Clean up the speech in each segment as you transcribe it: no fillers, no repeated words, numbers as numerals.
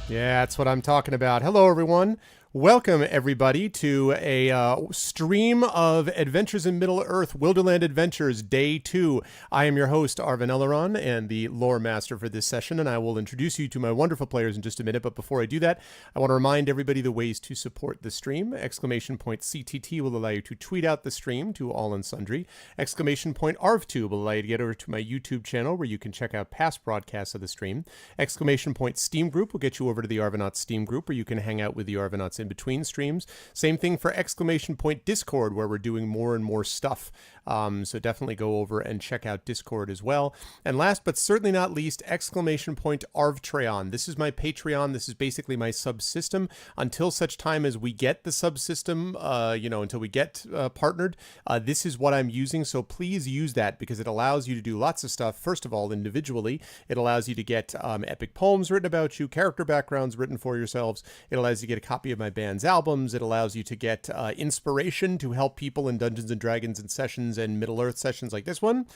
Yeah, that's what I'm talking about. Hello, everyone. Welcome, everybody, to a stream of Adventures in Middle-earth, Wilderland Adventures, Day 2. I am your host, Arvin Elleron, and the lore master for this session, and I will introduce you to my wonderful players in just a minute. But before I do that, I want to remind everybody the ways to support the stream. Exclamation point CTT will allow you to tweet out the stream to all and sundry. Exclamation point ARV2 will allow you to get over to my YouTube channel, where you can check out past broadcasts of the stream. Exclamation point Steam Group will get you over to the Arvanauts Steam Group, where you can hang out with the Arvanauts in between streams. Same thing for exclamation point Discord, where we're doing more and more stuff. So definitely go over and check out Discord as well. And last but certainly not least, exclamation point Arvtreon. This is my Patreon. This is basically my subsystem until such time as we get the subsystem, until we get partnered. This is what I'm using. So please use that, because it allows you to do lots of stuff. First of all, individually, it allows you to get epic poems written about you, character backgrounds written for yourselves. It allows you to get a copy of my band's albums. It allows you to get inspiration to help people in Dungeons and Dragons and sessions and Middle-earth sessions like this one.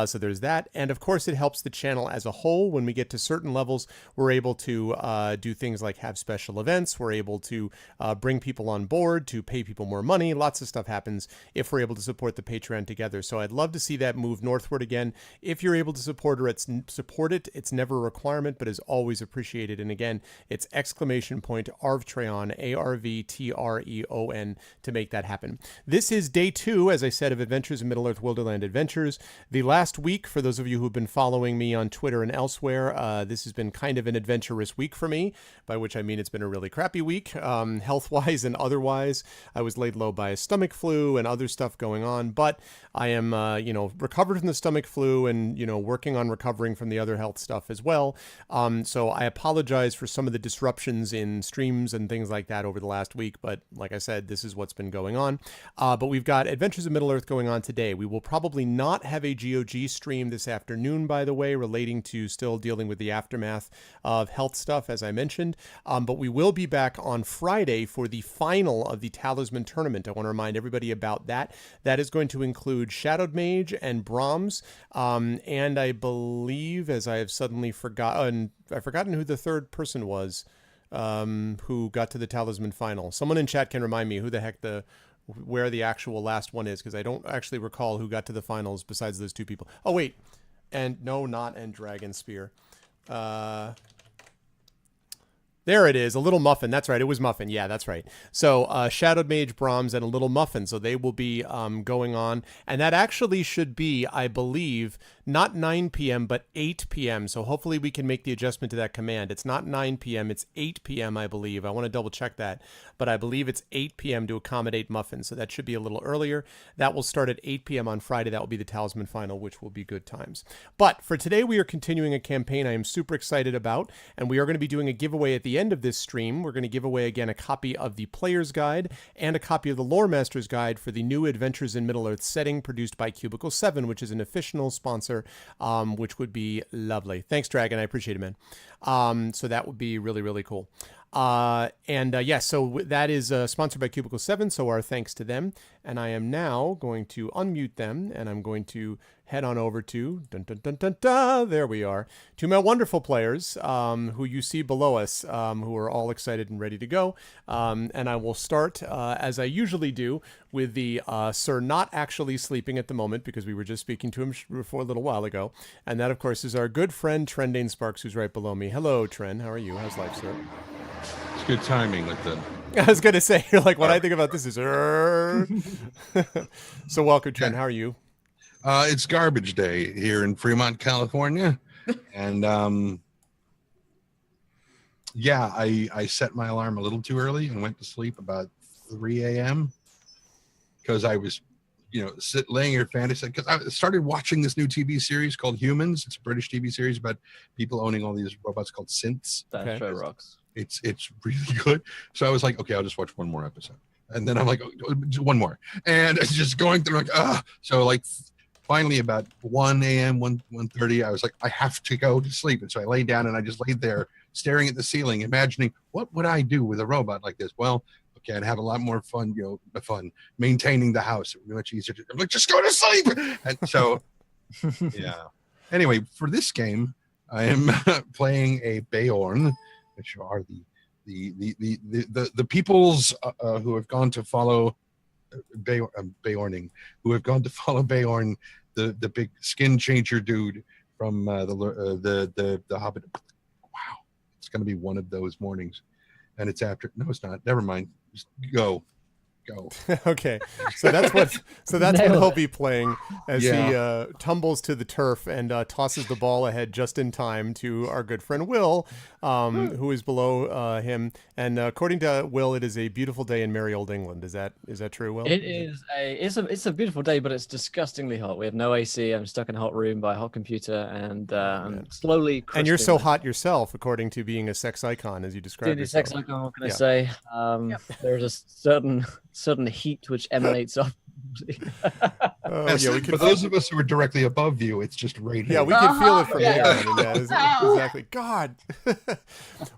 So there's that. And of course, it helps the channel as a whole. When we get to certain levels, we're able to do things like have special events. We're able to bring people on board, to pay people more money. Lots of stuff happens if we're able to support the Patreon together. So I'd love to see that move northward again. If you're able to support it, it's never a requirement, but is always appreciated. And again, it's exclamation point Arvtreon, ARVTREON, to make that happen. This is day 2, as I said, of Adventures in Middle-earth Wilderland Adventures. The last week, for those of you who've been following me on Twitter and elsewhere, this has been kind of an adventurous week for me, by which I mean it's been a really crappy week, health-wise and otherwise. I was laid low by a stomach flu and other stuff going on, but I am, recovered from the stomach flu and, working on recovering from the other health stuff as well. So I apologize for some of the disruptions in streams and things like that over the last week, but like I said, this is what's been going on. But we've got Adventures in Middle-earth going on today. We will probably not have a GOG stream this afternoon, by the way, relating to still dealing with the aftermath of health stuff, as I mentioned. But we will be back on Friday for the final of the Talisman Tournament. I want to remind everybody about that. That is going to include Shadowed Mage and Brahms, and I believe, as I have suddenly forgotten, I've forgotten who the third person was who got to the Talisman final. Someone in chat can remind me who the heck where the actual last one is, because I don't actually recall who got to the finals besides those two people. Oh, wait. And no, not and Dragon Spear. There it is, a Little Muffin. That's right, it was Muffin. Yeah, that's right. So Shadowed Mage, Brahms, and a Little Muffin. So they will be going on. And that actually should be, I believe, not 9 p.m., but 8 p.m. So hopefully we can make the adjustment to that command. It's not 9 p.m., it's 8 p.m., I believe. I want to double check that. But I believe it's 8 p.m. to accommodate Muffin. So that should be a little earlier. That will start at 8 p.m. on Friday. That will be the Talisman Final, which will be good times. But for today, we are continuing a campaign I am super excited about. And we are going to be doing a giveaway at the end of this stream. We're going to give away again a copy of the Player's Guide and a copy of the Lore Master's Guide for the new Adventures in Middle-earth setting produced by Cubicle 7, which is an official sponsor, which would be lovely. Thanks, Dragon. I appreciate it, man. So that would be really, really cool. So that is sponsored by Cubicle 7, so our thanks to them. And I am now going to unmute them, and I'm going to head on over to, there we are, to my wonderful players, who you see below us, who are all excited and ready to go. And I will start, as I usually do, with the Sir not actually sleeping at the moment, because we were just speaking to him for a little while ago. And that, of course, is our good friend, Trendane Sparks, who's right below me. Hello, Tren. How are you? How's life, sir? It's good timing with the... I was going to say, like, what I think about this is... So welcome, Tren. How are you? It's garbage day here in Fremont, California. And, I set my alarm a little too early and went to sleep about 3 a.m. because I was, laying here fantasy. Because I started watching this new TV series called Humans. It's a British TV series about people owning all these robots called synths. That show rocks. It's really good. So I was like, okay, I'll just watch one more episode. And then I'm like, oh, one more. And it's just going through like, So like finally about 1 a.m., 1:30, I was like, I have to go to sleep. And so I laid down and I just laid there staring at the ceiling, imagining what would I do with a robot like this? Well, okay, I'd have a lot more fun, maintaining the house. It would be much easier. I'm like, just go to sleep. And so, yeah. Anyway, for this game, I am playing a Beorn, which are the peoples who have gone to follow Beorning, who have gone to follow Beorn, the big skin changer dude from the Hobbit. Wow, it's going to be one of those mornings, and it's after. No, it's not. Never mind. Just go. Okay, so that's what he'll be playing as he tumbles to the turf and tosses the ball ahead just in time to our good friend Will, who is below him. And according to Will, it is a beautiful day in merry old England. Is that true, Will? It's a beautiful day, but it's disgustingly hot. We have no AC. I'm stuck in a hot room by a hot computer, and I'm slowly. And you're so hot yourself, according to being a sex icon, as you described yourself. Sex icon. What can I say? There's a certain heat which emanates off. For those of us who are directly above you, it's just radiating. Yeah, we can feel it from here. I mean, exactly. God.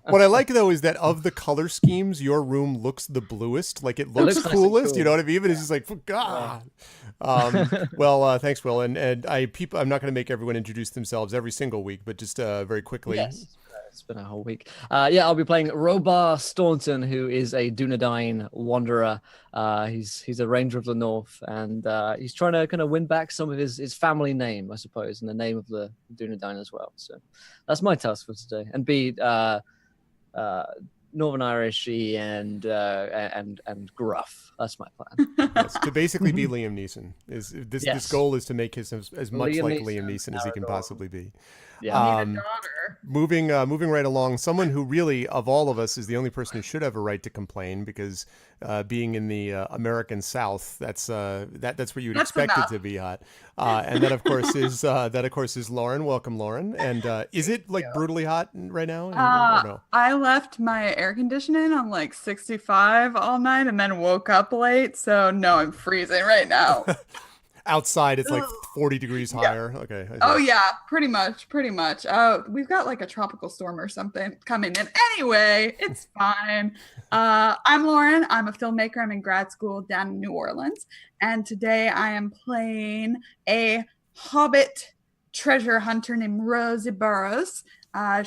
What I like though is that of the color schemes, your room looks the bluest. Like it looks coolest. Cool. You know what I mean? Even it's just like, God. Well, thanks, Will. And I'm not going to make everyone introduce themselves every single week, but just very quickly. Yes. It's been a whole week. I'll be playing Robar Staunton, who is a Dunedain wanderer. He's a ranger of the north, and he's trying to kind of win back some of his family name, I suppose, and the name of the Dunedain as well. So that's my task for today, and be Northern Irishy and gruff. That's my plan. Yes, to basically be Liam Neeson. This goal is to make him as much Liam Neeson as he can possibly be. Yeah. Need a daughter. Moving right along, someone who really, of all of us, is the only person who should have a right to complain, because being in the American South, that's where you'd expect it to be hot. And that of course is Lauren. Welcome, Lauren. And is it brutally hot right now? No? I left my air conditioning on like 65 all night and then woke up late, so no, I'm freezing right now. Outside, it's like 40 degrees higher. Okay. Oh yeah, pretty much. We've got like a tropical storm or something coming in. Anyway, it's fine. I'm Lauren. I'm a filmmaker. I'm in grad school down in New Orleans, and today I am playing a Hobbit treasure hunter named Rosie Burrows. Her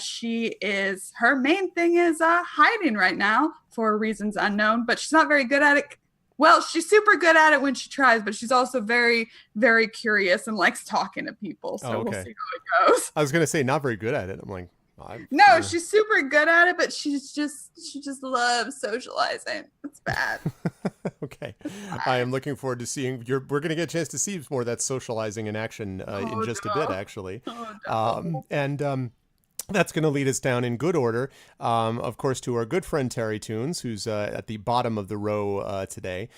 main thing is hiding right now for reasons unknown, but she's not very good at it. Well, she's super good at it when she tries, but she's also very, very curious and likes talking to people. So We'll see how it goes. I was going to say not very good at it. I'm like, no, she's super good at it, but she just loves socializing. It's bad. Okay. I am looking forward to seeing we're going to get a chance to see more of that socializing in action in just a bit, actually. That's going to lead us down in good order, of course, to our good friend Terry Toons, who's at the bottom of the row today.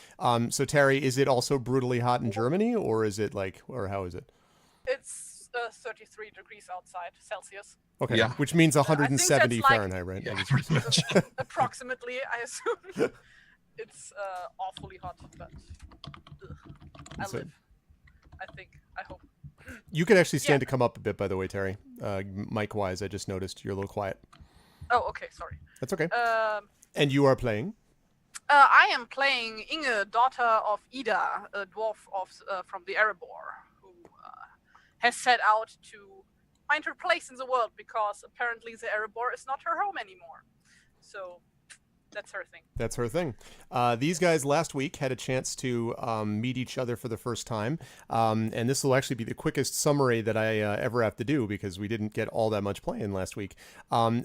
So, Terry, is it also brutally hot in Germany, or is it or how is it? It's 33 degrees outside Celsius. Okay, yeah. Which means 170 Fahrenheit, right? Yeah, pretty much. Approximately, I assume. It's awfully hot, but I live. I hope. You could actually stand to come up a bit, by the way, Terry. Mic-wise, I just noticed you're a little quiet. Oh, okay, sorry. That's okay. And you are playing? I am playing Inge, daughter of Ida, a dwarf from the Erebor, who has set out to find her place in the world, because apparently the Erebor is not her home anymore. So that's her thing. That's her thing. These guys last week had a chance to meet each other for the first time. And this will actually be the quickest summary that I ever have to do, because we didn't get all that much playing last week.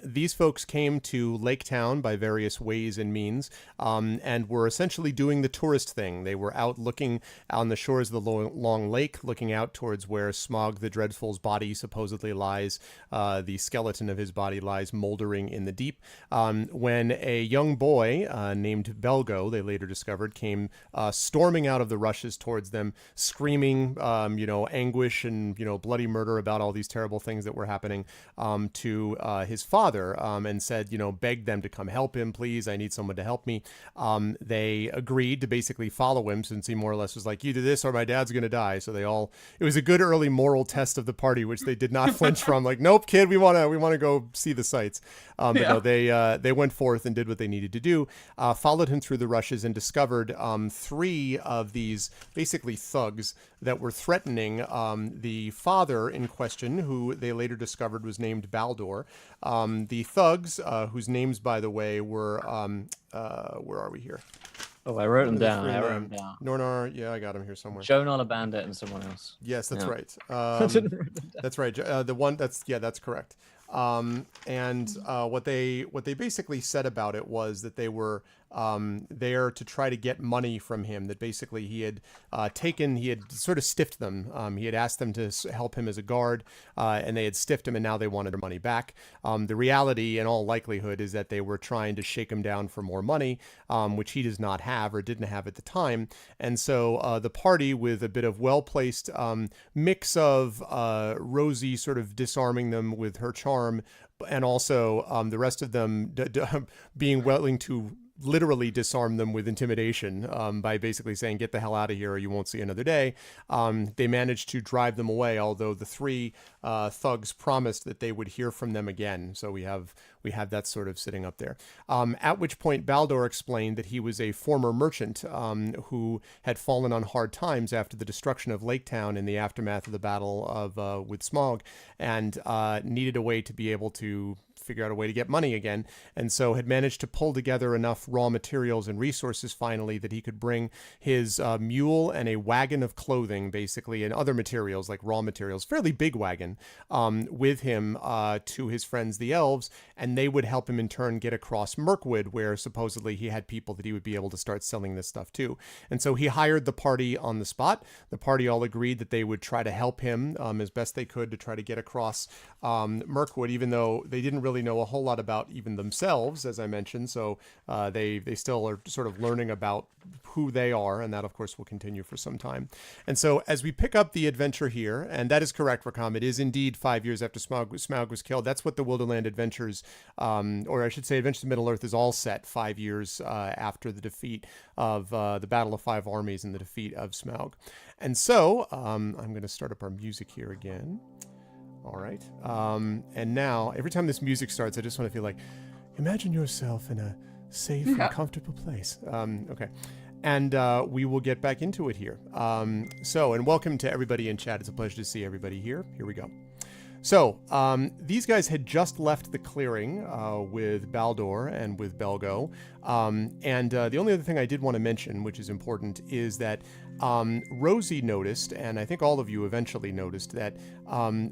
These folks came to Lake Town by various ways and means, and were essentially doing the tourist thing. They were out looking on the shores of the long lake, looking out towards where Smog the Dreadful's body supposedly lies. The skeleton of his body lies moldering in the deep. When a young boy named Belgo, they later discovered, came storming out of the rushes towards them, screaming, anguish and, bloody murder about all these terrible things that were happening to his father, and said, begged them to come help him, please. I need someone to help me. They agreed to basically follow him, since he more or less was like, you do this or my dad's going to die. So it was a good early moral test of the party, which they did not flinch from. Like, nope, kid, we want to go see the sights. But no, they went forth and did what they needed needed to do, followed him through the rushes and discovered 3 of these basically thugs that were threatening the father in question, who they later discovered was named Baldur. The thugs, whose names, by the way, were where are we here? Oh, I wrote them What are the down. three I wrote names? them down. Nornar, yeah, I got him here somewhere. Jonah the Bandit and someone else. Yes, that's Yeah. right. I didn't write them down. That's right. The one that's correct. What they basically said about it was that they were there to try to get money from him. That basically he had sort of stiffed them. He had asked them to help him as a guard, and they had stiffed him, and now they wanted their money back. The reality, in all likelihood, is that they were trying to shake him down for more money, which he does not have or didn't have at the time. And so the party, with a bit of well-placed mix of Rosie sort of disarming them with her charm, and also the rest of them being willing to literally disarm them with intimidation by basically saying, get the hell out of here or you won't see another day. They managed to drive them away, although the 3 thugs promised that they would hear from them again. So we have that sort of sitting up there. At which point Baldur explained that he was a former merchant who had fallen on hard times after the destruction of Lake Town in the aftermath of the battle of with Smaug, and needed a way to be able to figure out a way to get money again, and so had managed to pull together enough raw materials and resources finally that he could bring his mule and a wagon of clothing, basically, and other materials like raw materials, fairly big wagon, with him to his friends the elves, and they would help him in turn get across Mirkwood, where supposedly he had people that he would be able to start selling this stuff to. And so he hired the party on the spot. The party all agreed that they would try to help him as best they could to try to get across Mirkwood, even though they didn't really know a whole lot about even themselves, as I mentioned. So they still are sort of learning about who they are, and that of course will continue for some time. And so as we pick up the adventure here, and that is correct, Rakam, it is indeed 5 years after Smaug was killed. That's what the Wilderland Adventures, or I should say Adventures in Middle-earth, is all set 5 years after the defeat of the Battle of 5 Armies and the defeat of Smaug. And so I'm going to start up our music here again. All right. And now, every time this music starts, I just want to feel like, imagine yourself in a safe and comfortable place. Okay. And we will get back into it here. And welcome to everybody in chat. It's a pleasure to see everybody here. Here we go. So, these guys had just left the clearing with Baldur and with Belgo. The only other thing I did want to mention, which is important, is that Rosie noticed, and I think all of you eventually noticed, that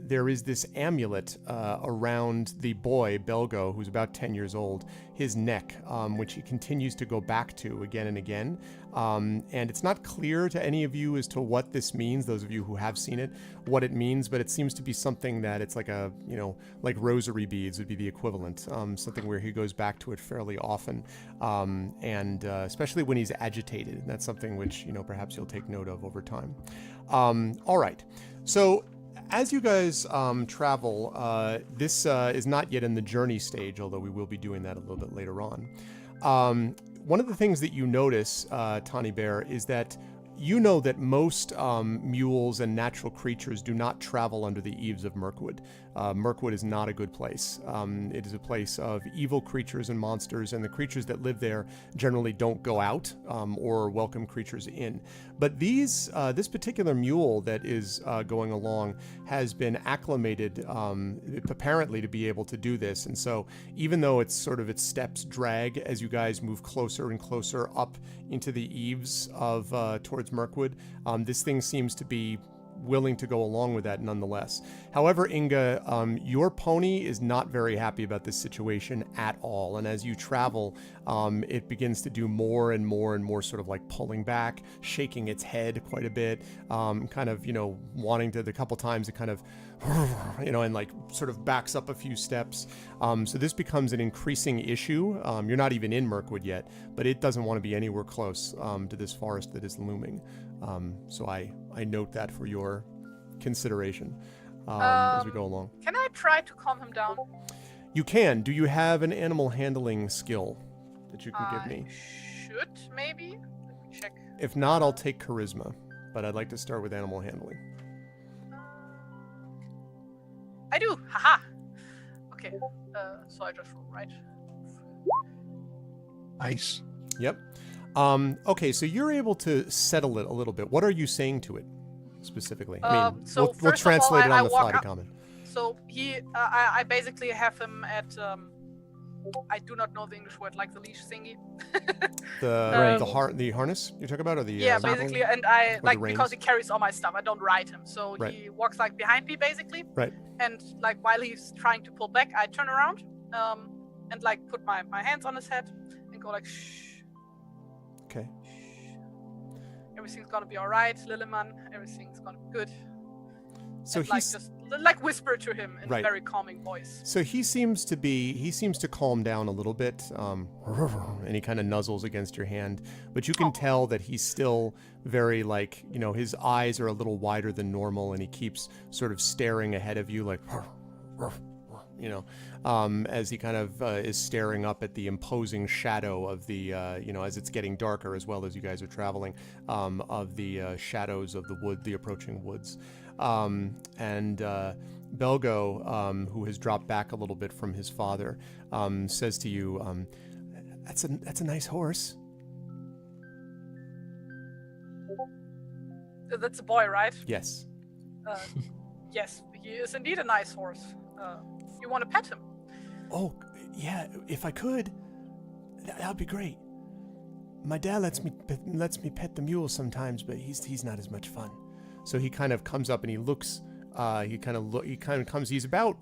there is this amulet around the boy, Belgo, who's about 10 years old, his neck, which he continues to go back to again and again. And it's not clear to any of you as to what this means, those of you who have seen it, what it means, but it seems to be something that it's like a, like rosary beads would be the equivalent, something where he goes back to it fairly often, especially when he's agitated. And that's something which, perhaps you'll take note of over time. All right. So as you guys travel, this is not yet in the journey stage, although we will be doing that a little bit later on. One of the things that you notice, Tawny Bear, is that you know that most mules and natural creatures do not travel under the eaves of Mirkwood. Mirkwood is not a good place. It is a place of evil creatures and monsters, and the creatures that live there generally don't go out or welcome creatures in. But this particular mule that is going along has been acclimated, apparently, to be able to do this. And so even though its steps drag as you guys move closer and closer up into the eaves of towards Mirkwood, this thing seems to be willing to go along with that nonetheless. However, Inga, your pony is not very happy about this situation at all. And as you travel, it begins to do more and more and more sort of like pulling back, shaking its head quite a bit, kind of, wanting to, the couple times it kind of, and like sort of backs up a few steps. So this becomes an increasing issue. You're not even in Mirkwood yet, but it doesn't want to be anywhere close to this forest that is looming. So I note that for your consideration as we go along. Can I try to calm him down? You can. Do you have an animal handling skill that you can give me? Should, maybe? Let me check. If not, I'll take charisma, but I'd like to start with animal handling. I do! Haha! Okay, so I just roll, right? Nice. Yep. Okay, so you're able to settle it a little bit. What are you saying to it specifically? I mean, So we'll first of all, translate it I on the walk fly to up- comment. So I basically have him at, I do not know the English word, like the leash thingy. The harness you're talking about, or the Yeah, saddle? basically, and I the like reins? because he carries all my stuff, I don't ride him, so Right. he walks like behind me basically. Right. And like while he's trying to pull back, I turn around, and like put my hands on his head and go like shh. Okay. Shh. Everything's gonna be all right, Lilleman. Everything's gonna be good. So and, like he's just like whisper to him in Right. a very calming voice. So he seems to calm down a little bit, and he kind of nuzzles against your hand, but you can tell that he's still very like, his eyes are a little wider than normal, and he keeps sort of staring ahead of you like, as he kind of is staring up at the imposing shadow of the, as it's getting darker as well as you guys are traveling, of the shadows of the approaching woods. And Belgo, who has dropped back a little bit from his father, says to you, that's a nice horse. That's a boy, right? Yes. Yes, he is indeed a nice horse. You want to pet him? Oh, yeah, if I could, that would be great. My dad lets me pet the mule sometimes, but he's not as much fun. So he kind of comes up and he looks. He's about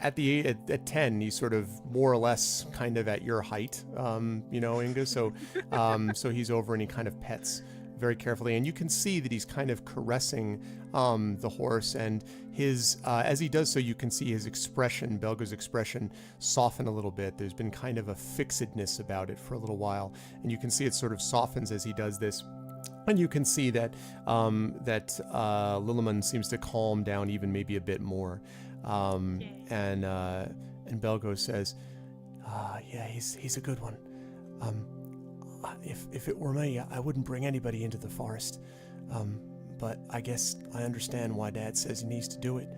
at 10. He's sort of more or less kind of at your height, Inga. So so he's over and he kind of pets very carefully, and you can see that he's kind of caressing the horse, and his as he does so, you can see his expression, Belgo's expression, soften a little bit. There's been kind of a fixedness about it for a little while, and you can see it sort of softens as he does this. And you can see that Lilleman seems to calm down even maybe a bit more, and Belgo says, "Yeah, he's a good one. If it were me, I wouldn't bring anybody into the forest. But I guess I understand why Dad says he needs to do it.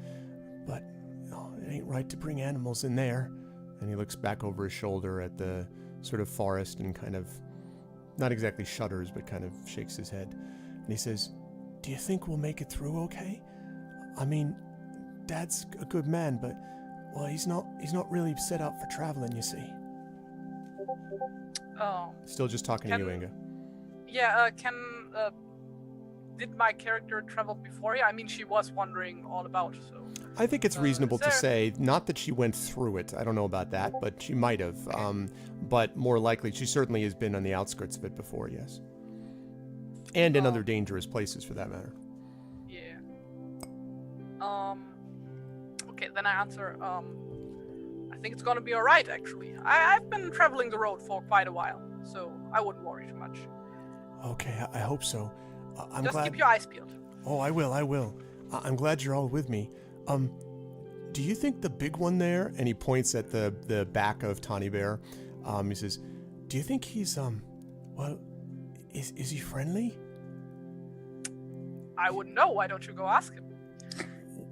But it ain't right to bring animals in there." And he looks back over his shoulder at the sort of forest and kind of, not exactly shudders, but kind of shakes his head. And he says, "Do you think we'll make it through okay? I mean, Dad's a good man, but, well, he's not really set up for traveling, you see." Oh. Still just talking to you, Inga. Yeah, did my character travel before you? I mean, she was wandering all about, so... I think it's reasonable to say, not that she went through it, I don't know about that, but she might have. But more likely, she certainly has been on the outskirts of it before, yes. And in other dangerous places, for that matter. Yeah. Okay, then I answer, I think it's gonna be alright, actually. I've been traveling the road for quite a while, so I wouldn't worry too much. Okay, I hope so. I'm Just glad... keep your eyes peeled. Oh, I will. I'm glad you're all with me. Do you think the big one there, and he points at the back of Tawny Bear, he says, "Do you think he's, well, is he friendly?" I wouldn't know. Why don't you go ask him?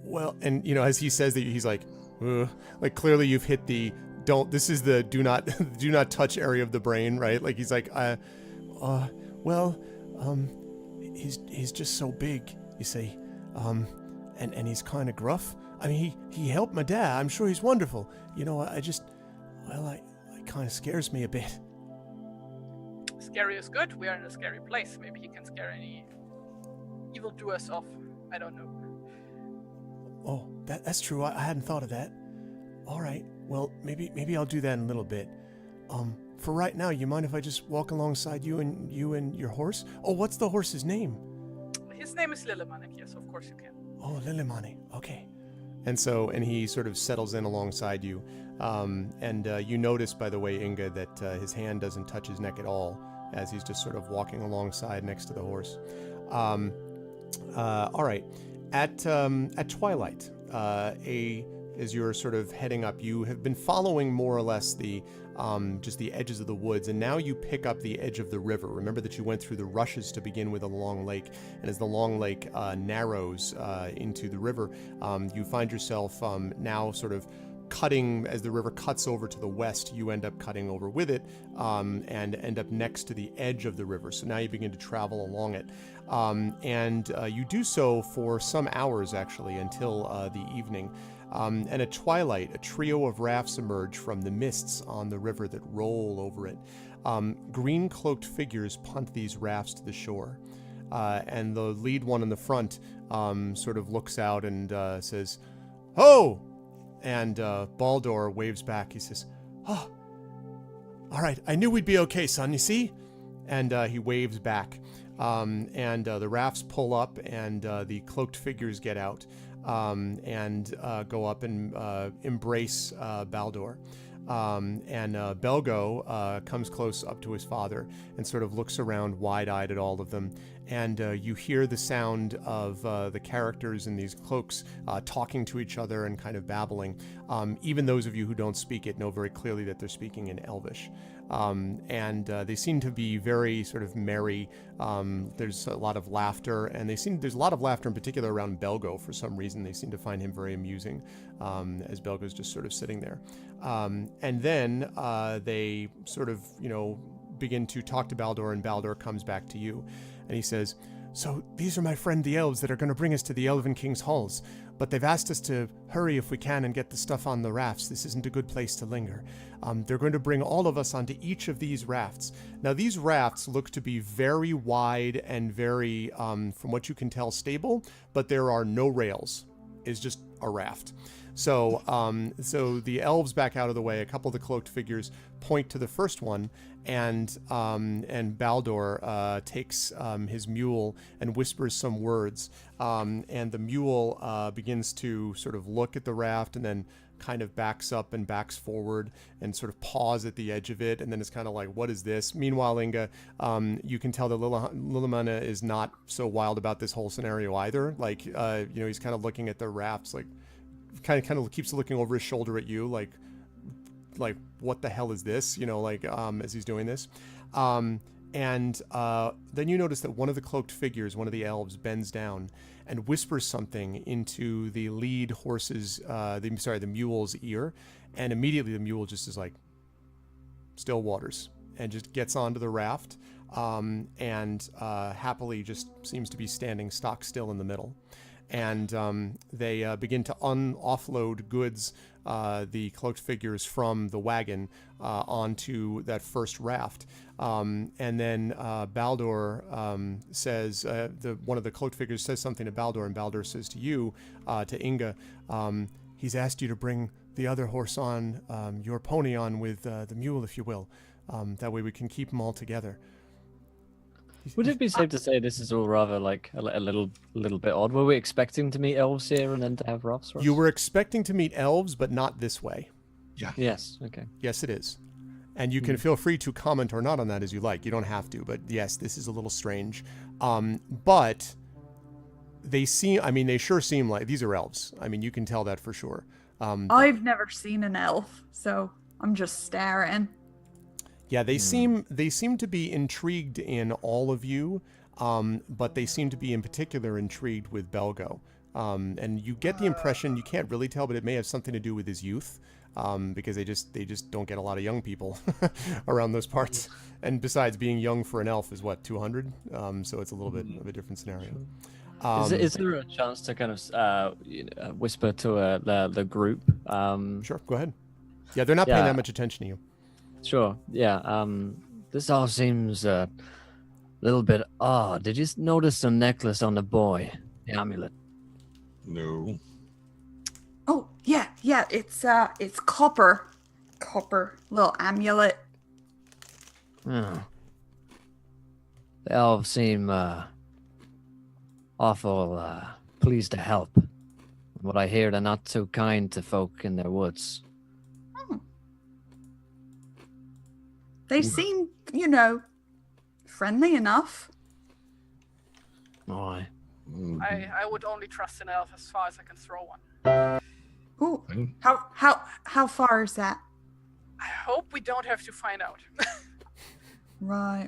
Well, and, as he says that, he's like, ugh. Like, clearly you've hit the, this is the do not touch area of the brain, right? Like, he's like, he's just so big, you see, and he's kind of gruff. I mean, he helped my dad. I'm sure he's wonderful. It kind of scares me a bit. Scary is good. We are in a scary place. Maybe he can scare any evildoers off. I don't know. Oh, that's true. I hadn't thought of that. All right. Well, maybe I'll do that in a little bit. For right now, you mind if I just walk alongside you and your horse? Oh, what's the horse's name? His name is Lillemanek. Yes, of course you can. Oh, Lillemani. Okay. And he sort of settles in alongside you. You notice, by the way, Inga, that his hand doesn't touch his neck at all, as he's just sort of walking alongside next to the horse. All right. At twilight, as you're sort of heading up, you have been following more or less just the edges of the woods, and now you pick up the edge of the river. Remember that you went through the rushes to begin with a long lake, and as the long lake narrows into the river, you find yourself now sort of cutting as the river cuts over to the west. You end up cutting over with it and end up next to the edge of the river. So now you begin to travel along it. And you do so for some hours, actually, until the evening. And at twilight, a trio of rafts emerge from the mists on the river that roll over it. Green-cloaked figures punt these rafts to the shore. And the lead one in the front sort of looks out and says, "Ho!" And Baldur waves back. He says, "Oh, all right, I knew we'd be okay, son, you see?" And he waves back. And the rafts pull up, and the cloaked figures get out and go up and embrace Baldur. And Belgo comes close up to his father and sort of looks around wide-eyed at all of them. And you hear the sound of the characters in these cloaks talking to each other and kind of babbling. Even those of you who don't speak it know very clearly that they're speaking in Elvish. And they seem to be very sort of merry. There's a lot of laughter, and there's a lot of laughter in particular around Belgo for some reason. They seem to find him very amusing as Belgo's just sort of sitting there. And then they sort of, begin to talk to Baldur, and Baldur comes back to you. And he says, "So these are my friend the elves that are going to bring us to the Elven King's halls. But they've asked us to hurry if we can and get the stuff on the rafts. This isn't a good place to linger. They're going to bring all of us onto each of these rafts." Now, these rafts look to be very wide and very, from what you can tell, stable, but there are no rails. It's just a raft. So the elves back out of the way. A couple of the cloaked figures point to the first one, and Baldur takes his mule and whispers some words, and the mule begins to sort of look at the raft and then kind of backs up and backs forward and sort of paws at the edge of it, and then it's kind of like, what is this? Meanwhile, Inga, you can tell that Lilimana is not so wild about this whole scenario either. Like, he's kind of looking at the rafts, like, kind of keeps looking over his shoulder at you, like what the hell is this? As he's doing this. And then you notice that one of the cloaked figures, one of the elves, bends down and whispers something into the lead horse's, the mule's ear, and immediately the mule just is like, still waters, and just gets onto the raft, and happily just seems to be standing stock still in the middle. And they begin to offload goods, the cloaked figures, from the wagon onto that first raft. And then Baldur says, one of the cloaked figures says something to Baldur, and Baldur says to you, to Inga, he's asked you to bring the other horse on, your pony on with the mule, if you will. That way we can keep them all together. Would it be safe to say this is all rather like a little bit odd? Were we expecting to meet elves here and then to have rafts? You were expecting to meet elves, but not this way. Yeah. Yes. Okay. Yes, it is. And you can feel free to comment or not on that as you like. You don't have to, but yes, this is a little strange. But they sure seem like these are elves. I mean, you can tell that for sure. I've never seen an elf, so I'm just staring. Yeah, they seem to be intrigued in all of you, but they seem to be in particular intrigued with Belgo. And you get the impression, you can't really tell, but it may have something to do with his youth, because they just don't get a lot of young people around those parts. And besides, being young for an elf is what, 200? So it's a little bit of a different scenario. Is there a chance to kind of whisper to the group? Sure, go ahead. Yeah, they're not paying that much attention to you. Sure. Yeah. This all seems a little bit odd. Did you notice the necklace on the boy? The amulet? No. Oh, yeah. It's copper little amulet. Oh. The elves seem awful pleased to help. What I hear, they're not so kind to folk in their woods. They seem, friendly enough. Oh, I would only trust an elf as far as I can throw one. Ooh, how far is that? I hope we don't have to find out. Right.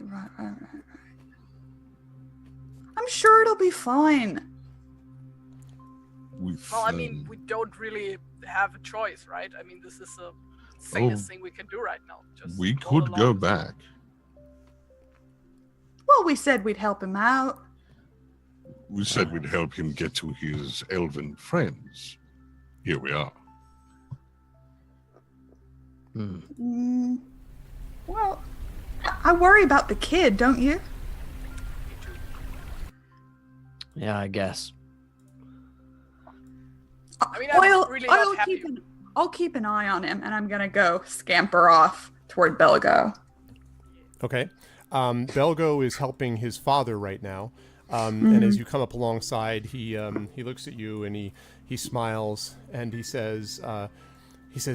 I'm sure it'll be fine. Well, I mean, we don't really have a choice, right? I mean, this is the sanest thing we can do right now. Just We roll could go along. back. Well, we said we'd help him out. We said we'd help him get to his elven friends. Here we are. Well, I worry about the kid, don't you? Yeah, I guess. I mean, I'm really not happy. I'll keep an eye on him, and I'm gonna go scamper off toward Belgo. Okay. Belgo is helping his father right now. And as you come up alongside, he looks at you and he smiles and he says,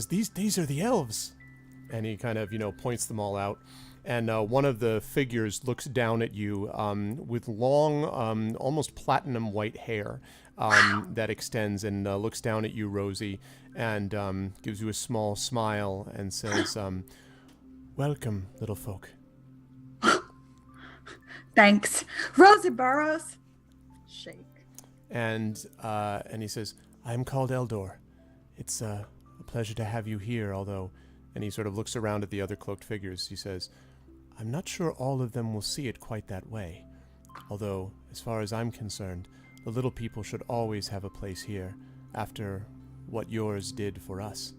these are the elves. And he kind of, points them all out. And one of the figures looks down at you with long, almost platinum white hair that extends and looks down at you, Rosie, and gives you a small smile and says, welcome, little folk. Thanks, Rosie Burrows. Shake. And he says, I am called Eldor. It's a pleasure to have you here, although, and he sort of looks around at the other cloaked figures. He says, I'm not sure all of them will see it quite that way. Although, as far as I'm concerned, the little people should always have a place here after what yours did for us.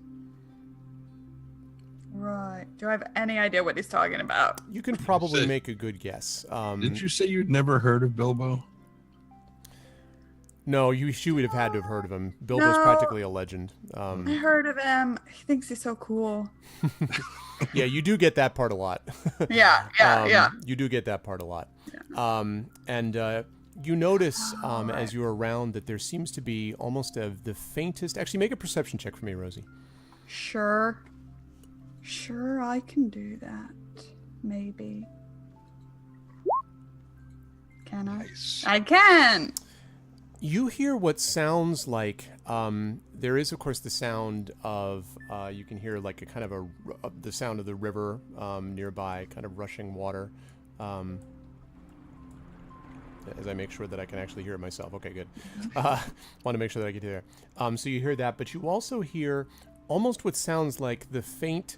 Right. Do I have any idea what he's talking about? You can probably make a good guess. Did you say you'd never heard of Bilbo? No, she would have had to have heard of him. Bilbo's No. practically a legend. I heard of him. He thinks he's so cool. Yeah, you do get that part a lot. Yeah. You do get that part a lot. And you notice as you're around that there seems to be almost the faintest... Actually, make a perception check for me, Rosie. Sure, I can do that. Maybe. Can I? Nice. I can. You hear what sounds like, there is, of course, the sound of, you can hear like a kind of the sound of the river nearby, kind of rushing water. As I make sure that I can actually hear it myself. Okay, good. Want to make sure that I can hear it. So you hear that, but you also hear almost what sounds like the faint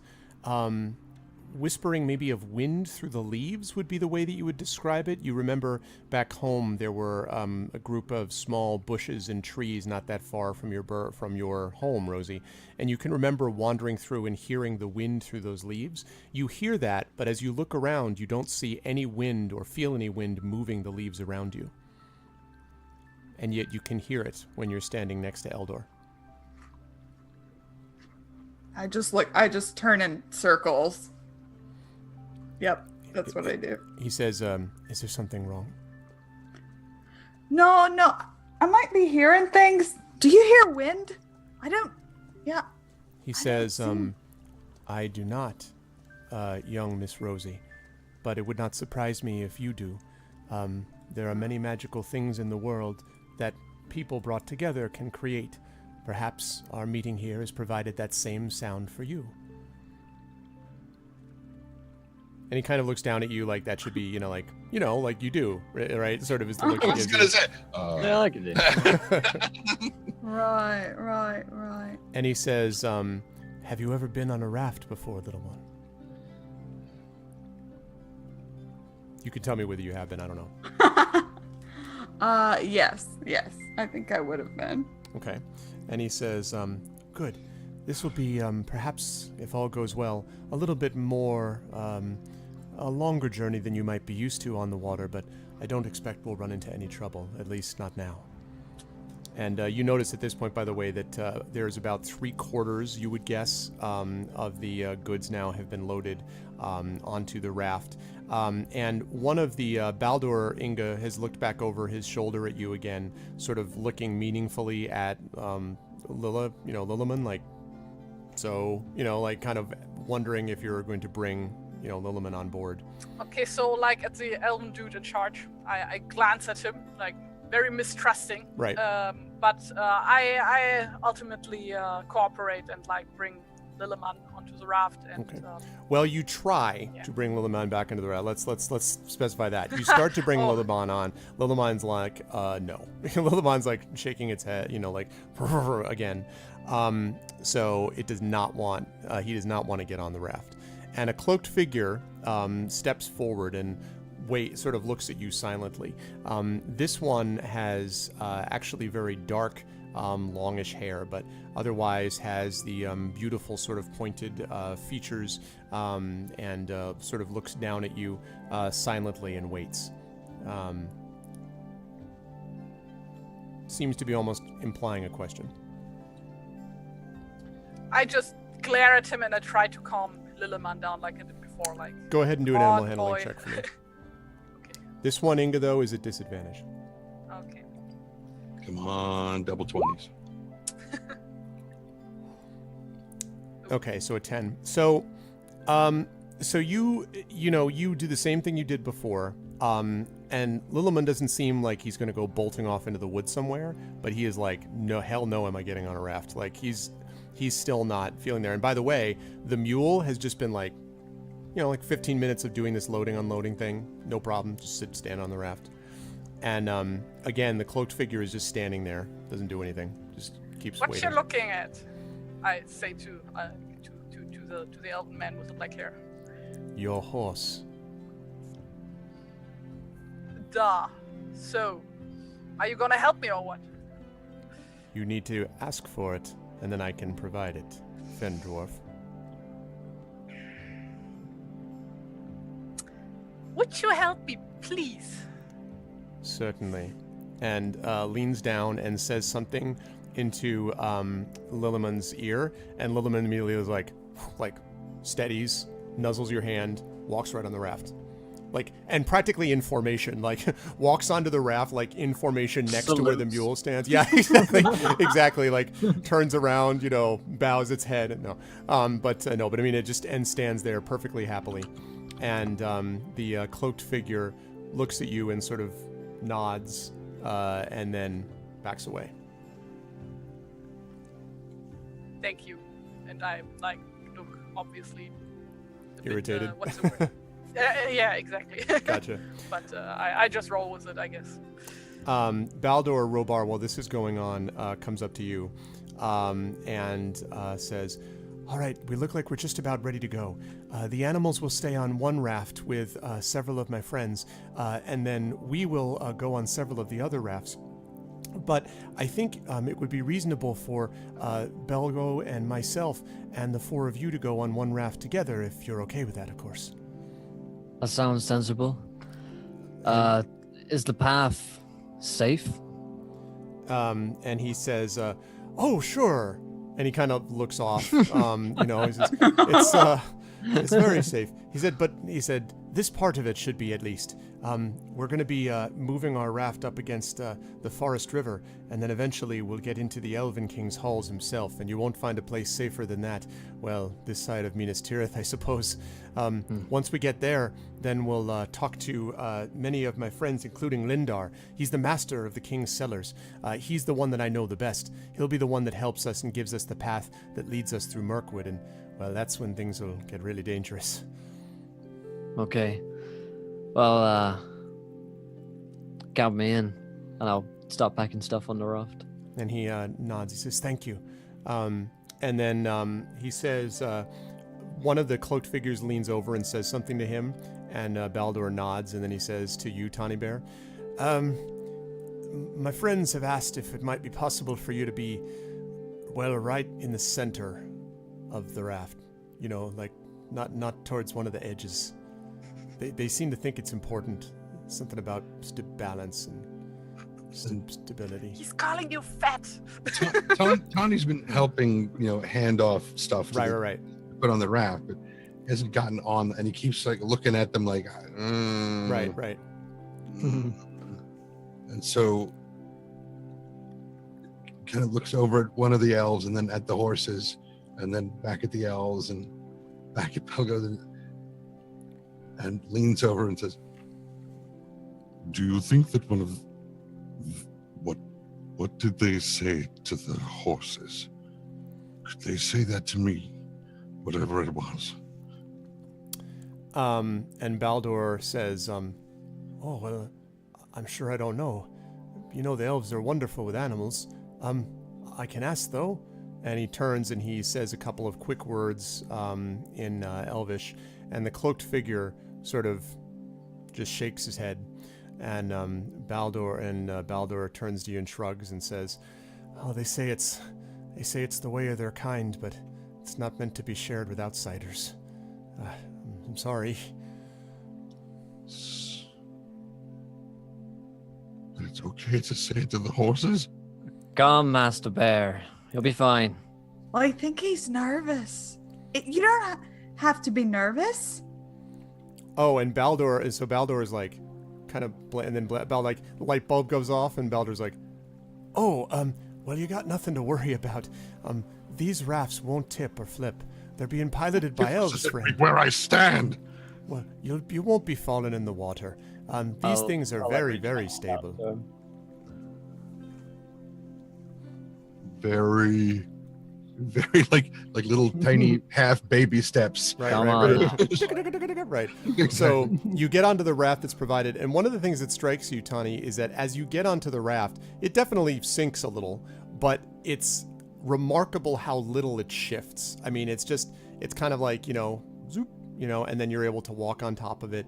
whispering maybe of wind through the leaves would be the way that you would describe it. You remember back home there were a group of small bushes and trees not that far from your home, Rosie, and you can remember wandering through and hearing the wind through those leaves. You hear that, but as you look around, you don't see any wind or feel any wind moving the leaves around you. And yet you can hear it when you're standing next to Eldor. I just turn in circles. Yep, that's what I do. He says, is there something wrong? No, I might be hearing things. Do you hear wind? I don't. Yeah. He says, I do not, young Miss Rosie, but it would not surprise me if you do. There are many magical things in the world that people brought together can create. Perhaps our meeting here has provided that same sound for you. And he kind of looks down at you like that should be, like you do, right? Sort of is the look I he was gives gonna you. say. Yeah, I can do it. Right. And he says, have you ever been on a raft before, little one? You can tell me whether you have been, I don't know. Yes. I think I would have been. Okay. And he says, good. This will be, perhaps, if all goes well, a little bit more, a longer journey than you might be used to on the water, but I don't expect we'll run into any trouble, at least not now. And you notice at this point, by the way, that there's about 3/4, you would guess, of the goods now have been loaded onto the raft. And one of the Baldur Inga has looked back over his shoulder at you again, sort of looking meaningfully at Lilliman, like, so, like kind of wondering if you're going to bring, Lilliman on board. Okay, so like at the elven dude in charge, I glance at him, like very mistrusting. Right. But I ultimately cooperate and like bring Lilliman onto the raft. And Okay. Well, you try to bring Lilliman back into the raft. Let's specify that. You start to bring Lilliman on. Lilliman's like, no. Lilliman's like shaking its head, like again. So it does not want. He does not want to get on the raft. And a cloaked figure steps forward and sort of looks at you silently. This one has actually very dark, longish hair, but otherwise has the beautiful sort of pointed features, and sort of looks down at you silently and waits. Seems to be almost implying a question. I just glare at him and I try to calm Lilleman down like I did before. Like, Go ahead and do an "Come animal on, handling boy." check for me. Okay. This one, Inga, though, is at disadvantage. Okay. Come on, double 20s. Okay, so a 10. So, so you do the same thing you did before. And Lilleman doesn't seem like he's going to go bolting off into the woods somewhere, but he is like, no, hell no, am I getting on a raft? Like he's still not feeling there. And by the way, the mule has just been like, like 15 minutes of doing this loading, unloading thing. No problem. Just stand on the raft. And again, the cloaked figure is just standing there. Doesn't do anything. Just keeps What waiting. you looking at? I say to the elven man with the black hair. Your horse. Duh. So, are you gonna help me or what? You need to ask for it, and then I can provide it. Fen dwarf. Would you help me, please? Certainly. And leans down and says something into Lilleman's ear, and Lilleman immediately is like steadies, nuzzles your hand, walks right on the raft. And practically in formation, walks onto the raft, in formation next to where the Salutes. mule stands. Yeah, exactly. Exactly. Turns around, bows its head. No. But I mean, it just stands there perfectly happily. And the cloaked figure looks at you and sort of nods, and then backs away. Thank you. And I look obviously a bit, Irritated. what's the word? Yeah, exactly. Gotcha. But I just roll with it, I guess. Baldur Robar, while this is going on, comes up to you and says, "All right, we look like we're just about ready to go. The animals will stay on one raft with several of my friends, and then we will go on several of the other rafts. But I think it would be reasonable for Belgo and myself and the four of you to go on one raft together, if you're okay with that, of course." That sounds sensible. Is the path safe? And he says, "Oh, sure." And he kind of looks off. He says, it's very safe. He said, this part of it should be at least. We're going to be moving our raft up against the forest river, and then eventually we'll get into the Elven King's halls himself, and you won't find a place safer than that. Well, this side of Minas Tirith, I suppose. Once we get there, then we'll talk to many of my friends, including Lindar. He's the master of the King's cellars. He's the one that I know the best. He'll be the one that helps us and gives us the path that leads us through Mirkwood, and, well, that's when things will get really dangerous. Okay. Well, count me in, and I'll start packing stuff on the raft. And he nods. He says, "Thank you." And then he says, one of the cloaked figures leans over and says something to him, and Baldur nods, and then he says to you, Tawny Bear, "My friends have asked if it might be possible for you to be, well, right in the center of the raft. Not towards one of the edges. They seem to think it's important. Something about balance and stability." He's calling you fat. Tawny's been helping, hand off stuff to Right. put on the raft, but hasn't gotten on, and he keeps looking at them like, Right. And so kind of looks over at one of the elves, and then at the horses, and then back at the elves, and back at Pelgo, and leans over and says, "Do you think that one of what did they say to the horses? Could they say that to me? Whatever it was." And Baldur says, "Oh, well, I'm sure I don't know. The elves are wonderful with animals. I can ask, though. and he turns and he says a couple of quick words in Elvish, and the cloaked figure sort of just shakes his head, and Baldur turns to you and shrugs and says, "Oh, they say it's the way of their kind, but it's not meant to be shared with outsiders. I'm sorry." It's okay to say it to the horses? Calm, Master Bear. You'll be fine. Well, I think he's nervous. You don't have to be nervous. Oh, and Baldur is like, kind of, and then the light bulb goes off, and Baldur's like, "Oh, well, you got nothing to worry about. These rafts won't tip or flip. They're being piloted by elves, friend. Where I stand. Well, you won't be falling in the water. These things are very, very stable." Very, very like little tiny half baby steps. Right. Come Right. So you get onto the raft that's provided, and one of the things that strikes you, Tani, is that as you get onto the raft, it definitely sinks a little, but it's remarkable how little it shifts. I mean, it's kind of like, zoop, and then you're able to walk on top of it.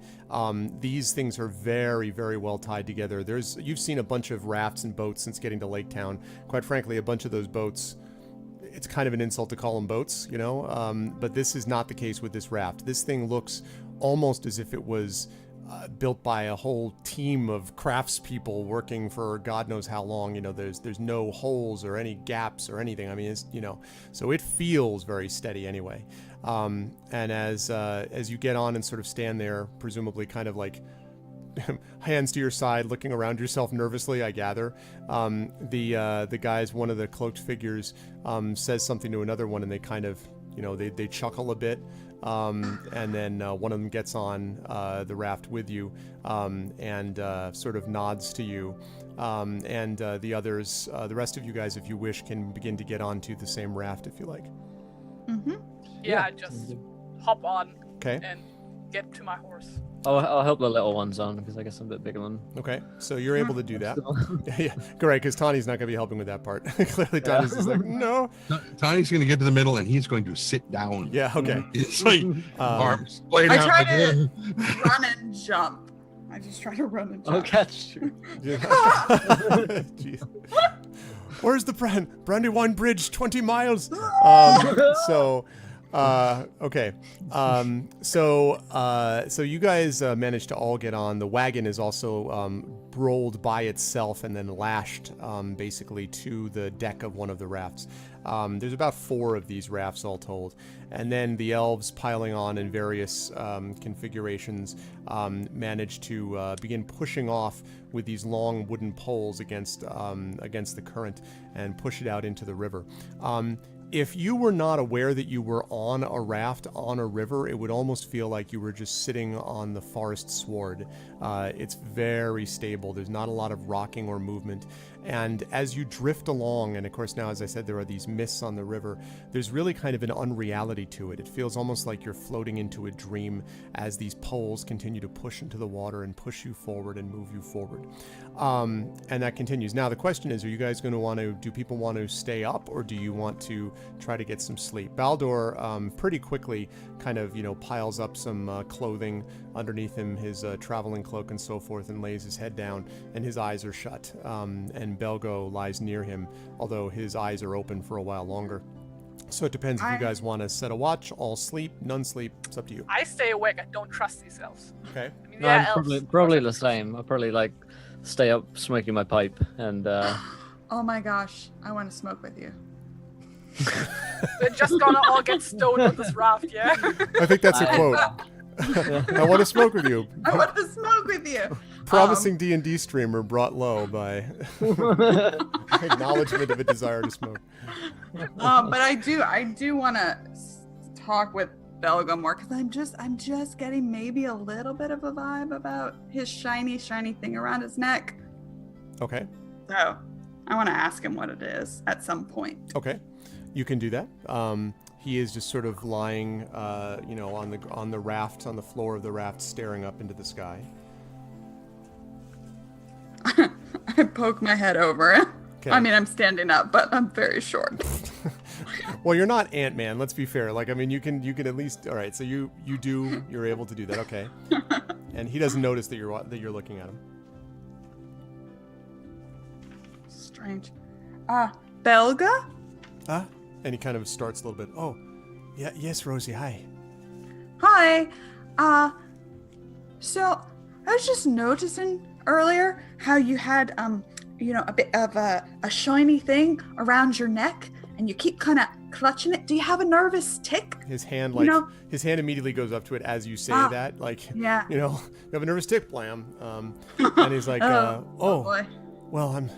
These things are very, very well tied together. You've seen a bunch of rafts and boats since getting to Lake Town. Quite frankly, a bunch of those boats, it's kind of an insult to call them boats, but this is not the case with this raft. This thing looks almost as if it was built by a whole team of craftspeople working for God knows how long. There's no holes or any gaps or anything. I mean, it's, so it feels very steady anyway. And as you get on and sort of stand there, presumably kind of like hands to your side, looking around yourself nervously, I gather, the guys, one of the cloaked figures, says something to another one, and they kind of, they chuckle a bit. And then one of them gets on the raft with you, and sort of nods to you. And the others, the rest of you guys, if you wish, can begin to get onto the same raft if you like. Mm-hmm. Yeah, just hop on Okay. and get to my horse. I'll help the little ones on because I guess I'm a bit bigger than. Okay, so you're able to do that. Yeah, great, because Tani's not going to be helping with that part. Clearly, Tani's just like, no. Tony's going to get to the middle, and he's going to sit down. Yeah, okay. It's like arms laid I out. try to run and jump. I just try to run and jump. I'll catch you. Jeez. Where's the Brandywine Bridge? 20 miles. Okay. So you guys managed to all get on. The wagon is also rolled by itself and then lashed basically to the deck of one of the rafts. There's about 4 of these rafts all told. And then the elves piling on in various configurations managed to begin pushing off with these long wooden poles against the current and push it out into the river. If you were not aware that you were on a raft on a river, it would almost feel like you were just sitting on the forest sward. It's very stable. There's not a lot of rocking or movement. And as you drift along, and of course now, as I said, there are these mists on the river, there's really kind of an unreality to it. It feels almost like you're floating into a dream as these poles continue to push into the water and push you forward and move you forward. And that continues. Now the question is, are you guys going to do people want to stay up, or do you want to try to get some sleep? Baldur pretty quickly kind of, piles up some clothing underneath him, his traveling cloak and so forth, and lays his head down, and his eyes are shut. And Belgo lies near him, although his eyes are open for a while longer. So it depends if you guys want to set a watch, all sleep, none sleep. It's up to you. I stay awake. I don't trust these elves. Okay. I mean, No, yeah, I'm elves. probably the same. I'll probably stay up smoking my pipe and. Oh my gosh, I want to smoke with you. We're just gonna all get stoned on this raft, yeah? I think that's a quote. I want to smoke with you. I want to smoke with you. Promising D&D streamer brought low by acknowledgement of a desire to smoke. But I do want to talk with Belga more, because I'm just getting maybe a little bit of a vibe about his shiny thing around his neck. Okay. So I want to ask him what it is at some point. Okay. You can do that. He is just sort of lying, on the raft, on the floor of the raft, staring up into the sky. I poke my head over it. Okay. I mean, I'm standing up, but I'm very short. Well, you're not Ant-Man. Let's be fair. Like, I mean, you can at least. All right. So you're able to do that. Okay. And he doesn't notice that you're looking at him. Strange. Belga? And he kind of starts a little bit. Oh, yeah, yes, Rosie. Hi. Hi. So I was just noticing earlier how you had a bit of a shiny thing around your neck, and you keep kind of clutching it. Do you have a nervous tick? His hand, his hand immediately goes up to it as you say that. Like, yeah. You have a nervous tick, blam. And he's like, oh boy. Well, I'm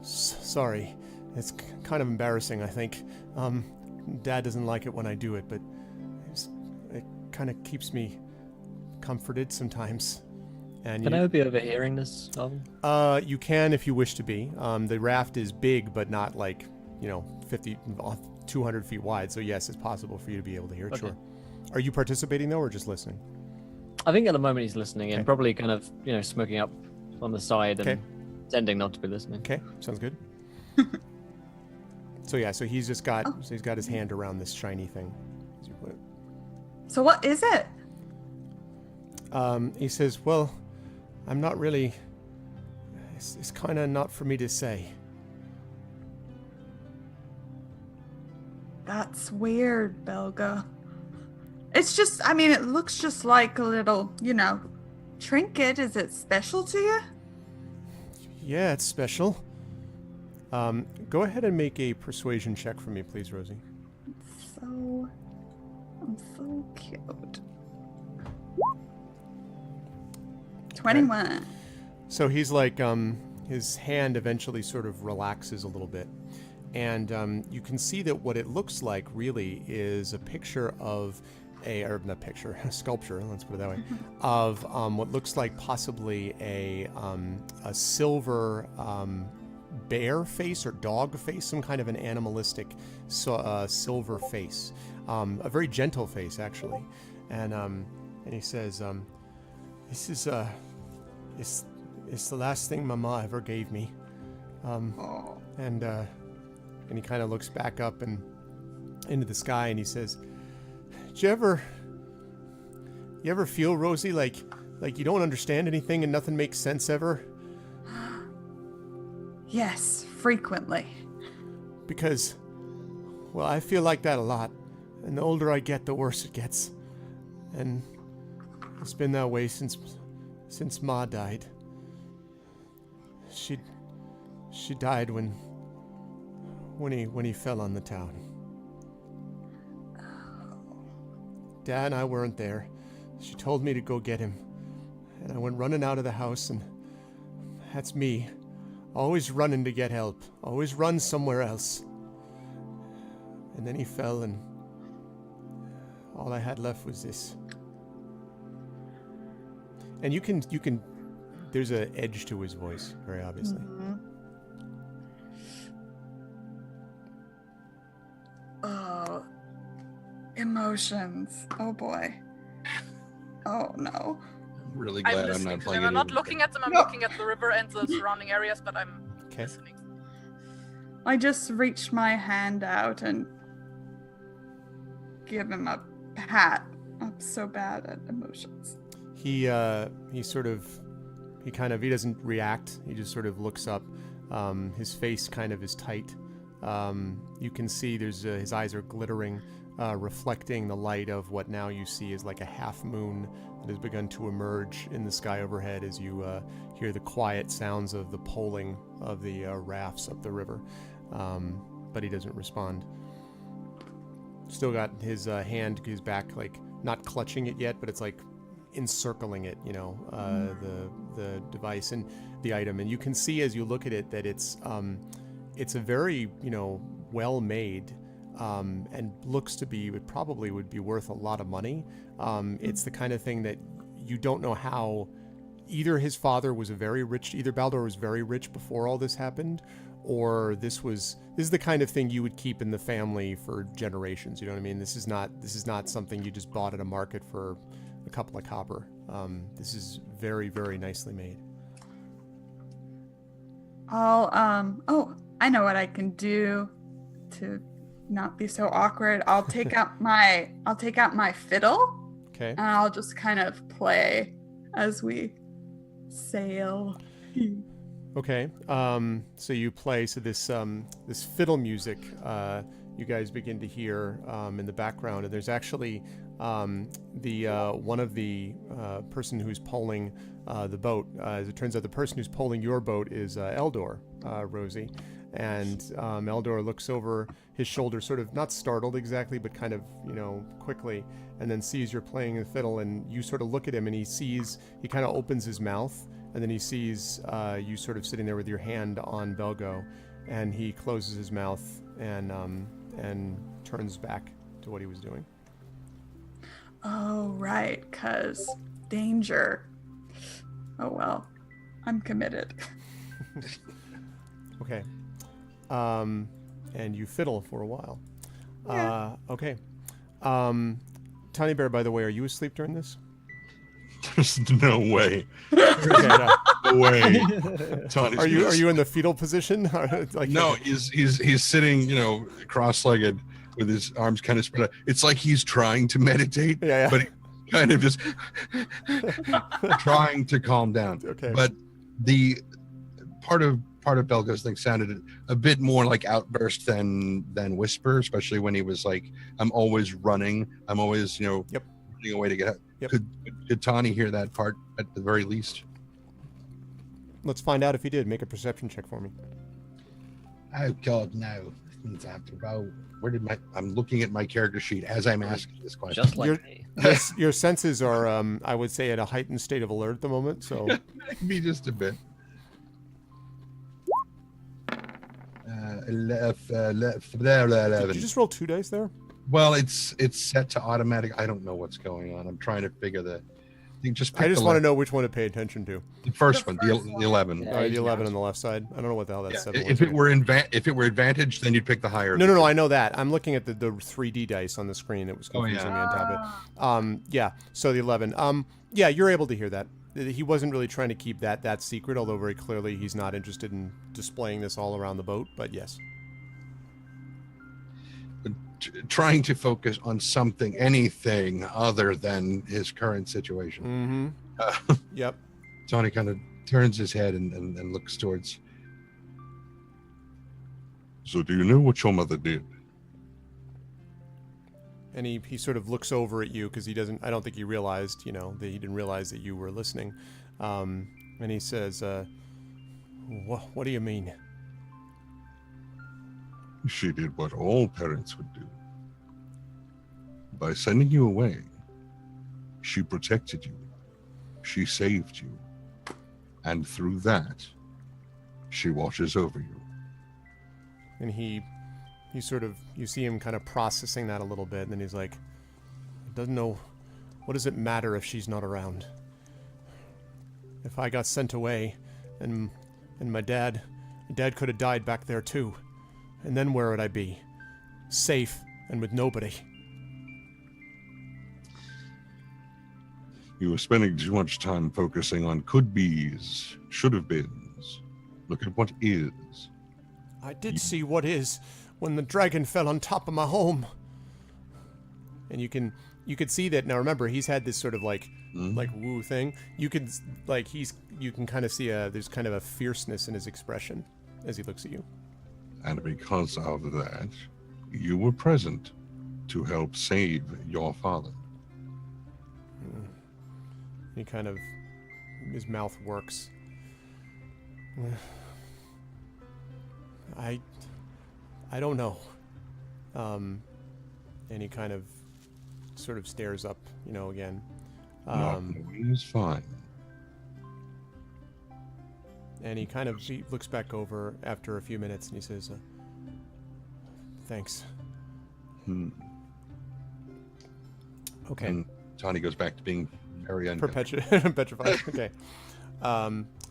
sorry. It's kind of embarrassing, I think. Dad doesn't like it when I do it, but it kind of keeps me comforted sometimes. And Can I be overhearing this, Alvin? You can if you wish to be. The raft is big, but not like 50, 200 feet wide. So yes, it's possible for you to be able to hear it. Okay. Sure. Are you participating though, or just listening? I think at the moment he's listening Okay. and probably kind of smoking up on the side Okay. and pretending not to be listening. Okay, sounds good. So yeah, so he's just got he's got his hand around this shiny thing, as you put it. So what is it? He says, "Well, I'm not really. It's kind of not for me to say." That's weird, Belga. It's just, it looks just like a little, trinket. Is it special to you? Yeah, it's special. Go ahead and make a persuasion check for me, please, Rosie. I'm so cute. 21. So he's like, his hand eventually sort of relaxes a little bit. And you can see that what it looks like really is a picture of a sculpture, let's put it that way, of what looks like possibly a silver bear face or dog face, some kind of an animalistic silver face, a very gentle face actually. And he says, "This is it's the last thing Mama ever gave me." And he kind of looks back up and into the sky, and he says, "You ever feel, Rosie, like you don't understand anything and nothing makes sense ever?" Yes, frequently. Because, well, I feel like that a lot, and the older I get, the worse it gets. And it's been that way since Ma died. She died when he fell on the town. Dad and I weren't there. She told me to go get him, and I went running out of the house, and that's me, always running to get help, always run somewhere else. And then he fell, and all I had left was this. And you can there's an edge to his voice, very obviously. Mm-hmm. Oh, emotions. Oh boy. Oh no. I'm really I'm glad I'm listening not to playing them. I'm any not of looking at them. I'm No. looking at the river and the surrounding areas, but I'm Okay. listening. I just reached my hand out and give him a pat. I'm so bad at emotions. He doesn't react. He just sort of looks up. His face kind of is tight. You can see his eyes are glittering, reflecting the light of what now you see is like a half moon that has begun to emerge in the sky overhead as you hear the quiet sounds of the poling of the rafts up the river. But he doesn't respond. Still got his hand to his back, like not clutching it yet, but it's like encircling it, the device and the item. And you can see as you look at it that it's a very, well made, and looks to be, it probably would be worth a lot of money. It's the kind of thing that you don't know how either his father was either Baldur was very rich before all this happened, or this is the kind of thing you would keep in the family for generations. You know what I mean? This is not something you just bought at a market for a couple of copper. This is very, very nicely made. I know what I can do to not be so awkward, I'll take out my fiddle, Okay. and I'll just kind of play as we sail. Okay. So you play. So this fiddle music you guys begin to hear in the background, and there's actually one of the person who's poling the boat. As it turns out, the person who's poling your boat is Eldor, Rosie, and Eldor looks over his shoulder, sort of not startled exactly, but kind of quickly, and then sees you're playing the fiddle, and you sort of look at him, and he kind of opens his mouth. And then he sees you sort of sitting there with your hand on Belgo, and he closes his mouth and turns back to what he was doing. Oh, right, 'cause danger. Oh, well, I'm committed. Okay. And you fiddle for a while. Yeah. Okay. Tiny Bear, by the way, are you asleep during this? There's no way. Okay, no. No way. Tony's Are you in the fetal position? Like, No, he's sitting, cross-legged with his arms kind of spread out. It's like he's trying to meditate, Yeah. but he kind of just trying to calm down. Okay. But the part of Belgo's thing sounded a bit more like outburst than whisper, especially when he was like, "I'm always running. I'm always, Yep. running away to get out." Yep. Could Tawny hear that part at the very least? Let's find out if he did. Make a perception check for me. Oh God, no! I have to roll. I'm looking at my character sheet as I'm asking this question. Just like me. Your senses are, I would say, at a heightened state of alert at the moment. So Maybe just a bit. 11. did you just roll 2 dice there? Well, it's set to automatic. I don't know what's going on. I'm trying to figure You just. I just want to know which one to pay attention to. The first one, the first one. 11. Yeah. The 11 on the left side. I don't know what the hell that Yeah, 7 if was. it were advantage, then you'd pick the higher. No, I know that. I'm looking at the 3D dice on the screen. It was confusing me on top of it. Yeah, so the 11. Yeah, you're able to hear that. He wasn't really trying to keep that secret, although very clearly he's not interested in displaying this all around the boat, but yes. Trying to focus on anything other than his current situation. Mm-hmm. Yep. Tony kind of turns his head and looks towards. So do you know what your mother did? And he sort of looks over at you because I don't think he realized, that he didn't realize that you were listening. And he says, what do you mean? She did what all parents would do. By sending you away, she protected you. She saved you. And through that, she watches over you. And he sort of, you see him kind of processing that a little bit, and then he's like, doesn't know, what does it matter if she's not around? If I got sent away, and my dad could have died back there too. And then where would I be? Safe and with nobody. You were spending too much time focusing on could-be's, should-have-beens. Look at what is. I did see what is when the dragon fell on top of my home. And you could see that. Now remember, he's had this sort of like woo thing. You can kind of see there's kind of a fierceness in his expression as he looks at you. And because of that, you were present to help save your father. He kind of, his mouth works. I don't know. And he kind of sort of stares up, again. Not knowing is fine. And he looks back over after a few minutes and he says, thanks. Okay. And Tawny goes back to being very petrified. Okay.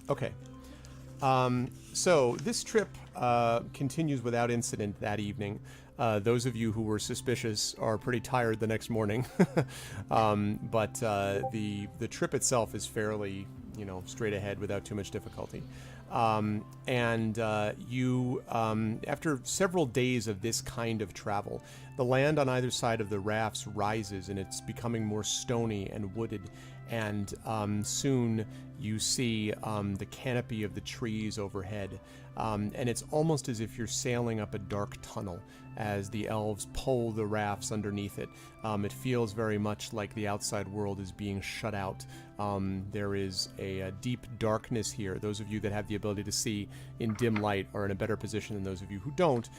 Okay. So this trip continues without incident that evening. Those of you who were suspicious are pretty tired the next morning, but the trip itself is fairly straight ahead without too much difficulty. You, after several days of this kind of travel, the land on either side of the rafts rises and it's becoming more stony and wooded. And soon you see the canopy of the trees overhead. And it's almost as if you're sailing up a dark tunnel as the elves pull the rafts underneath it. It feels very much like the outside world is being shut out. There is a deep darkness here. Those of you that have the ability to see in dim light are in a better position than those of you who don't.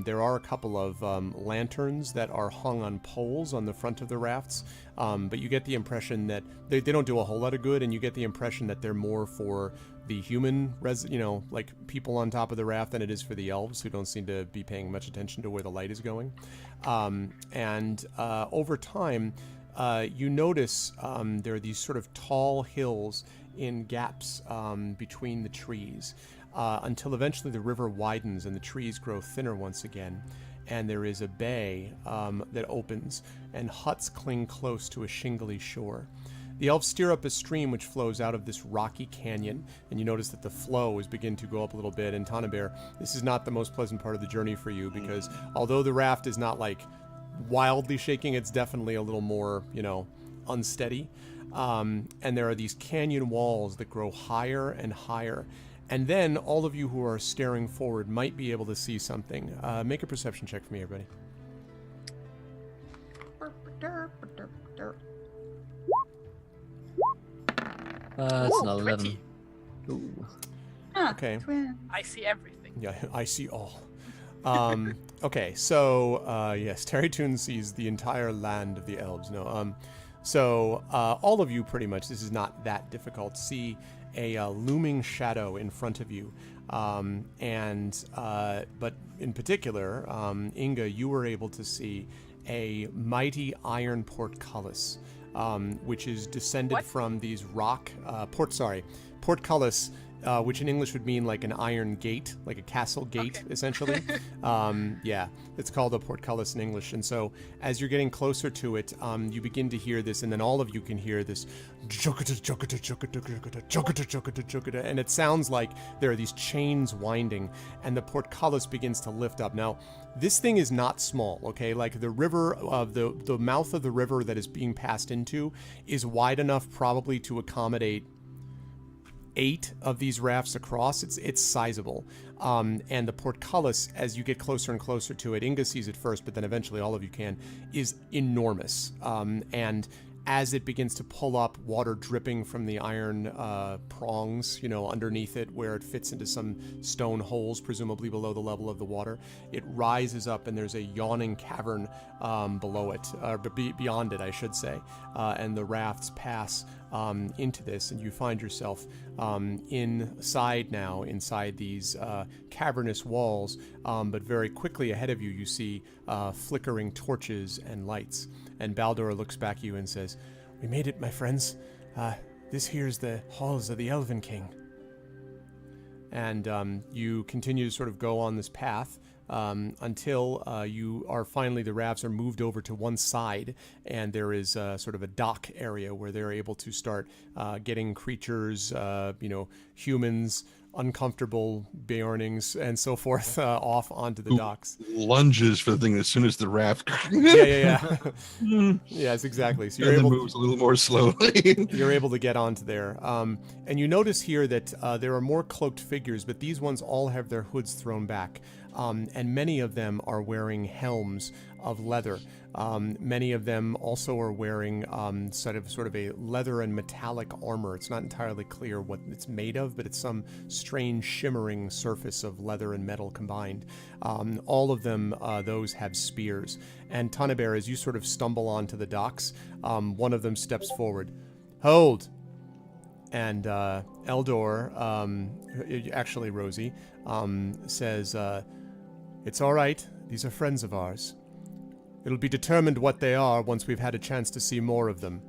There are a couple of lanterns that are hung on poles on the front of the rafts, but you get the impression that they don't do a whole lot of good, and you get the impression that they're more for the human, like people on top of the raft than it is for the elves, who don't seem to be paying much attention to where the light is going. Over time, you notice there are these sort of tall hills in gaps between the trees until eventually the river widens and the trees grow thinner once again. And there is a bay that opens, and huts cling close to a shingly shore. The elves steer up a stream which flows out of this rocky canyon, and you notice that the flow is beginning to go up a little bit. And Tanabear, this is not the most pleasant part of the journey for you, because although the raft is not like wildly shaking, it's definitely a little more, unsteady. And there are these canyon walls that grow higher and higher. And then all of you who are staring forward might be able to see something. Make a perception check for me, everybody. It's an 11. 20. Ooh. Okay. I see everything. Yeah, I see all. Okay, so yes, Terry Toon sees the entire land of the elves. So all of you pretty much, this is not that difficult, see a looming shadow in front of you. But in particular, Inga, you were able to see a mighty iron portcullis, which is descended from these rock portcullis, which in English would mean like an iron gate, like a castle gate, essentially. Yeah, it's called a portcullis in English. And so as you're getting closer to it, you begin to hear this, and then all of you can hear this, and it sounds like there are these chains winding, and the portcullis begins to lift up. Now, this thing is not small, okay? Like the river of the mouth of the river that is being passed into is wide enough probably to accommodate 8 of these rafts across. It's sizable. And the portcullis, as you get closer and closer to it, Inga sees it first, but then eventually all of you can, is enormous. And as it begins to pull up, water dripping from the iron prongs, underneath it, where it fits into some stone holes, presumably below the level of the water, it rises up, and there's a yawning cavern below it, or beyond it, I should say. And the rafts pass into this, and you find yourself inside these cavernous walls, but very quickly ahead of you, you see flickering torches and lights. And Baldur looks back at you and says, "We made it, my friends. This here's the halls of the Elven King." And you continue to sort of go on this path until you are finally, the rafts are moved over to one side, and there is sort of a dock area where they're able to start getting creatures, humans, uncomfortable Bjornings, and so forth off onto the docks. Lunges for the thing as soon as the raft. Yeah. Yes, exactly. So you're able moves a little more slowly. You're able to get onto there. And you notice here that there are more cloaked figures, but these ones all have their hoods thrown back. And many of them are wearing helms of leather. Many of them also are wearing sort of a leather and metallic armor. It's not entirely clear what it's made of, but it's some strange shimmering surface of leather and metal combined. All of them, those have spears. And Tanabear, as you sort of stumble onto the docks, one of them steps forward. "Hold!" And Eldor, actually Rosie, says, "It's all right. These are friends of ours. It'll be determined what they are once we've had a chance to see more of them,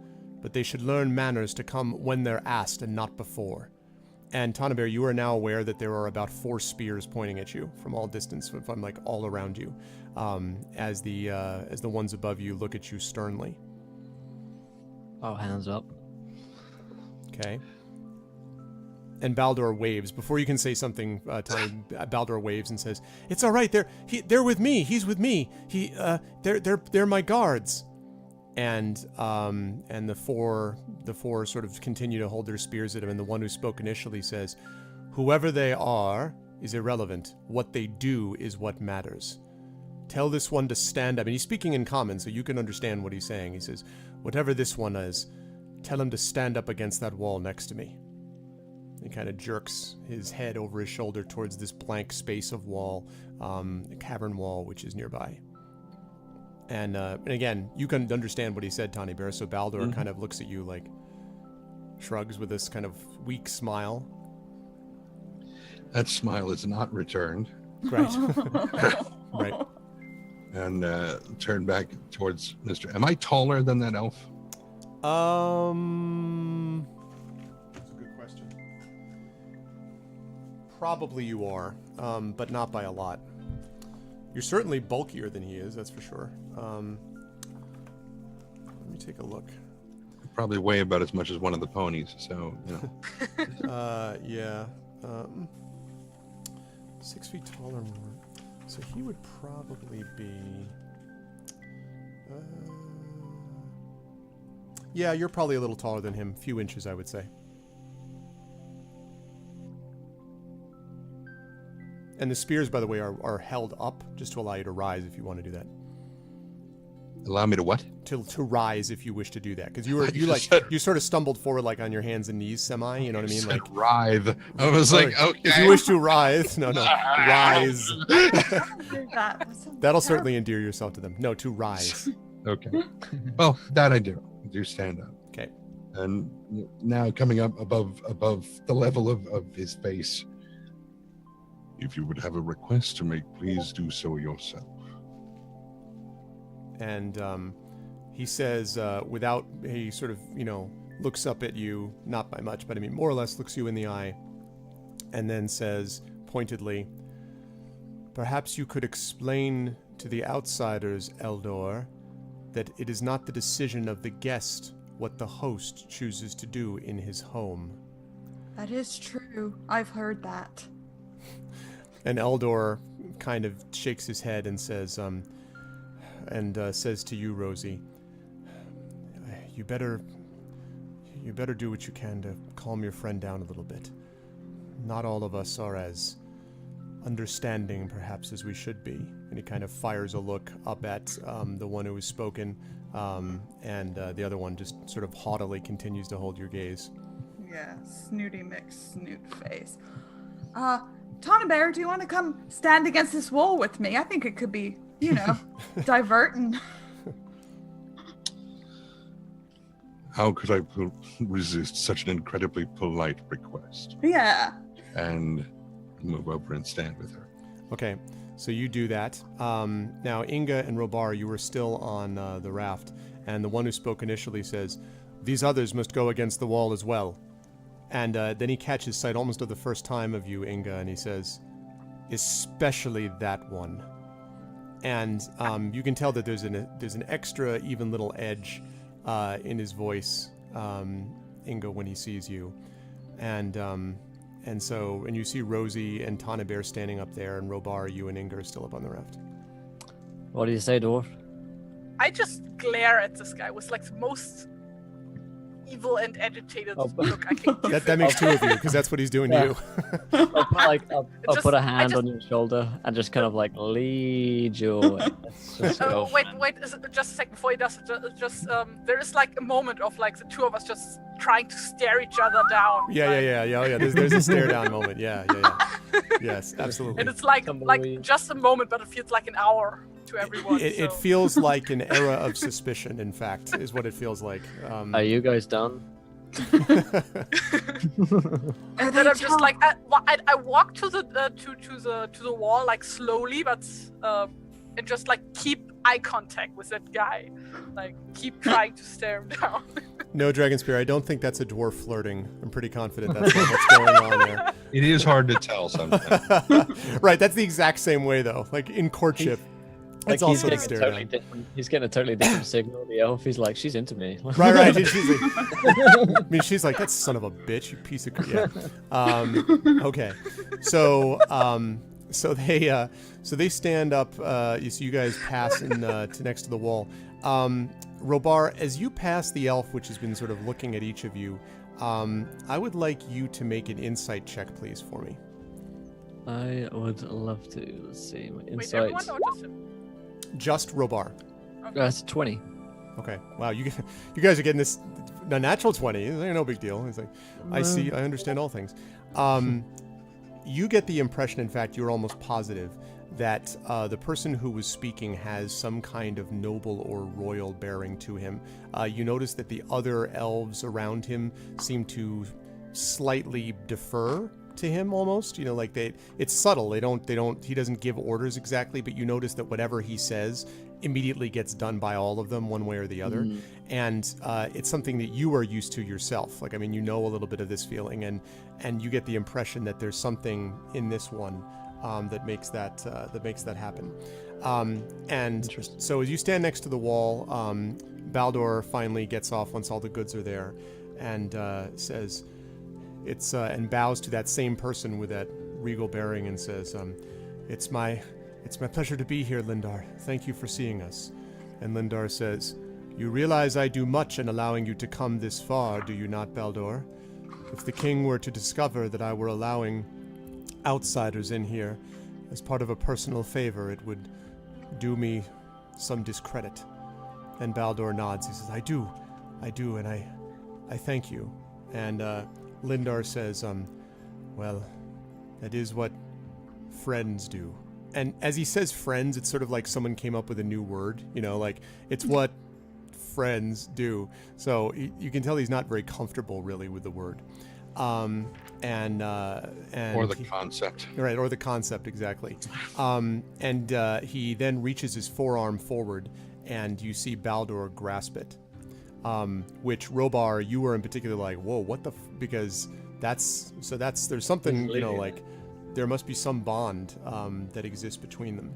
but they should learn manners to come when they're asked and not before." And Tanabear, you are now aware that there are about 4 spears pointing at you from all distance, from like all around you, as the ones above you look at you sternly. Oh, hands up. Okay. And Baldur waves. Before you can say something, Tony, Baldur waves and says, "It's all right. They're with me. He's with me. They're my guards." And the four sort of continue to hold their spears at him. And the one who spoke initially says, "Whoever they are is irrelevant. What they do is what matters. Tell this one to stand up." And he's speaking in common, so you can understand what he's saying. He says, "Whatever this one is, tell him to stand up against that wall next to me." He kind of jerks his head over his shoulder towards this blank space of wall, a cavern wall, which is nearby. And again, you can understand what he said, Tawny Bear. So Baldur kind of looks at you like, shrugs with this kind of weak smile. That smile is not returned. Right. Right. And turn back towards Mr. Am I taller than that elf? That's a good question. Probably you are, but not by a lot. You're certainly bulkier than he is, that's for sure. Let me take a look. Probably weigh about as much as one of the ponies, so, Yeah. 6 feet tall or more. So he would probably be... yeah, you're probably a little taller than him. A few inches, I would say. And the spears, by the way, are held up just to allow you to rise if you want to do that. Allow me to what? To rise if you wish to do that, because you sort of stumbled forward like on your hands and knees, semi. You know what I mean? Like writhe. I was like, okay. If you wish to rise, no, rise. That'll certainly endear yourself to them. No, to rise. Okay. Well, that I do. I do stand up. Okay. And now coming up above the level of his face. If you would have a request to make, please do so yourself. And he says, he sort of, looks up at you, not by much, but I mean, more or less looks you in the eye, and then says pointedly, "Perhaps you could explain to the outsiders, Eldor, that it is not the decision of the guest what the host chooses to do in his home." That is true. I've heard that. And Eldor kind of shakes his head and says, says to you, Rosie, you better do what you can to calm your friend down a little bit. Not all of us are as understanding, perhaps, as we should be. And he kind of fires a look up at the one who has spoken, and the other one just sort of haughtily continues to hold your gaze. Yeah, snooty mixed snoot face. Tawny Bear, do you want to come stand against this wall with me? I think it could be, diverting. How could I resist such an incredibly polite request? Yeah. And move over and stand with her. Okay, so you do that. Now, Inga and Robar, you were still on the raft, and the one who spoke initially says, "These others must go against the wall as well." And then he catches sight almost of the first time of you, Inga, and he says, "Especially that one." And you can tell that there's an extra even little edge in his voice, Inga, when he sees you. And you see Rosie and Tawny Bear standing up there, and Robar, you and Inga are still up on the raft. What do you say, Dwarf? I just glare at this guy with like the most evil and agitated look I can give That makes two of you, because that's what he's doing to you. I'll put a hand on your shoulder and just kind of like lead you away. Wait, just a second before he does it, there is like a moment of like the two of us just trying to stare each other down. Yeah. There's a stare down moment. Yeah. Yes, absolutely. And it's like just a moment, but it feels like an hour to everyone. It feels like an era of suspicion, in fact, is what it feels like. Are you guys done? And then I'm just like, I walk to the wall like slowly, but and just like keep eye contact with that guy, like keep trying to stare him down. No, Dragon Spear, I don't think that's a dwarf flirting. I'm pretty confident that's what's going on there. It is hard to tell sometimes. Right, that's the exact same way though. Like in courtship, It's he's also getting a a stare totally down. different. He's getting a totally different signal. The elf. He's like, she's into me. Right. She's like, I mean, she's like, that son of a bitch, you piece of yeah. Okay, so they stand up. So you guys pass to next to the wall. Robar, as you pass the elf, which has been sort of looking at each of you, I would like you to make an insight check, please, for me. I would love to. Let's see my Wait, insight. everyone or just him? Just Robar. That's 20. Okay. Wow, you guys are getting this a natural 20. It's no big deal. It's like, I see, I understand all things. You get the impression, in fact, you're almost positive that the person who was speaking has some kind of noble or royal bearing to him. You notice that the other elves around him seem to slightly defer to him almost, like it's subtle. He doesn't give orders exactly, but you notice that whatever he says immediately gets done by all of them one way or the other. And it's something that you are used to yourself. Like, I mean, you know a little bit of this feeling, and you get the impression that there's something in this one that makes that happen. And so as you stand next to the wall, Baldur finally gets off once all the goods are there, and says, "It's and bows to that same person with that regal bearing and says, It's my pleasure to be here, Lindar. Thank you for seeing us." And Lindar says, "You realize I do much in allowing you to come this far, do you not, Baldur? If the king were to discover that I were allowing outsiders in here as part of a personal favor, it would do me some discredit." And Baldur nods. He says, I do, and I thank you." And Lindar says, "Well, that is what friends do." And as he says friends, it's sort of like someone came up with a new word, like it's what friends do. So you can tell he's not very comfortable really with the word. And or the concept. Right, or the concept, exactly. And he then reaches his forearm forward, and you see Baldur grasp it. Which Robar, you were in particular like, whoa, what the because there's something, like there must be some bond that exists between them.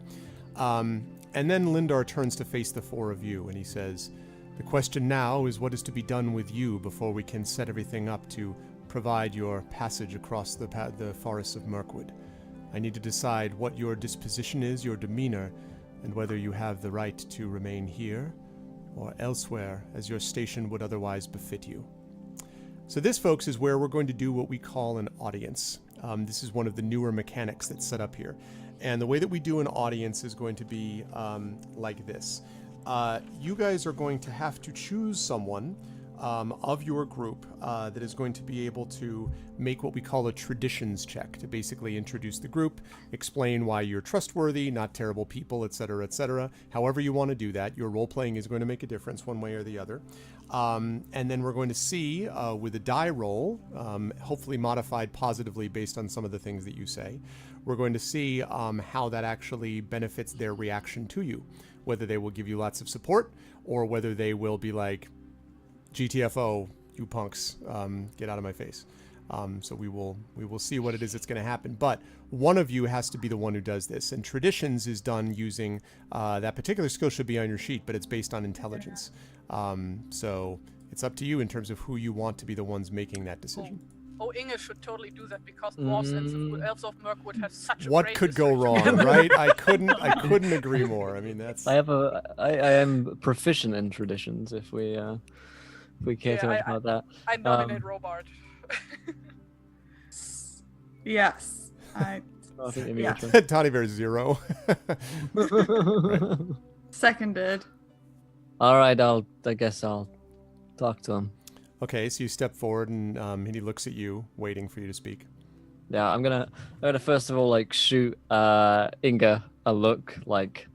And then Lindar turns to face the four of you, and he says, "The question now is what is to be done with you before we can set everything up to provide your passage across the forests of Mirkwood. I need to decide what your disposition is, your demeanor, and whether you have the right to remain here or elsewhere as your station would otherwise befit you." So this, folks, is where we're going to do what we call an audience. This is one of the newer mechanics that's set up here. And the way that we do an audience is going to be like this. You guys are going to have to choose someone of your group that is going to be able to make what we call a traditions check to basically introduce the group, explain why you're trustworthy, not terrible people, etc., etc. However you want to do that, your role-playing is going to make a difference one way or the other. And then we're going to see with a die roll, hopefully modified positively based on some of the things that you say, we're going to see how that actually benefits their reaction to you, whether they will give you lots of support or whether they will be like, GTFO, you punks, get out of my face. So we will see what it is that's going to happen. But one of you has to be the one who does this. And traditions is done using that particular skill should be on your sheet, but it's based on intelligence. So it's up to you in terms of who you want to be the ones making that decision. Oh, Inge should totally do that because dwarves and elves of Mirkwood have such a What great could go history. wrong, right? I couldn't agree more. I mean, that's. I am proficient in traditions. If we care too much about that. I nominate Robart. Yes. I think you mean Yeah. it. Toddy Bear 0. Seconded. All right, I guess I'll talk to him. Okay, so you step forward and he looks at you, waiting for you to speak. Yeah, I'm gonna first of all like shoot Inge a look, like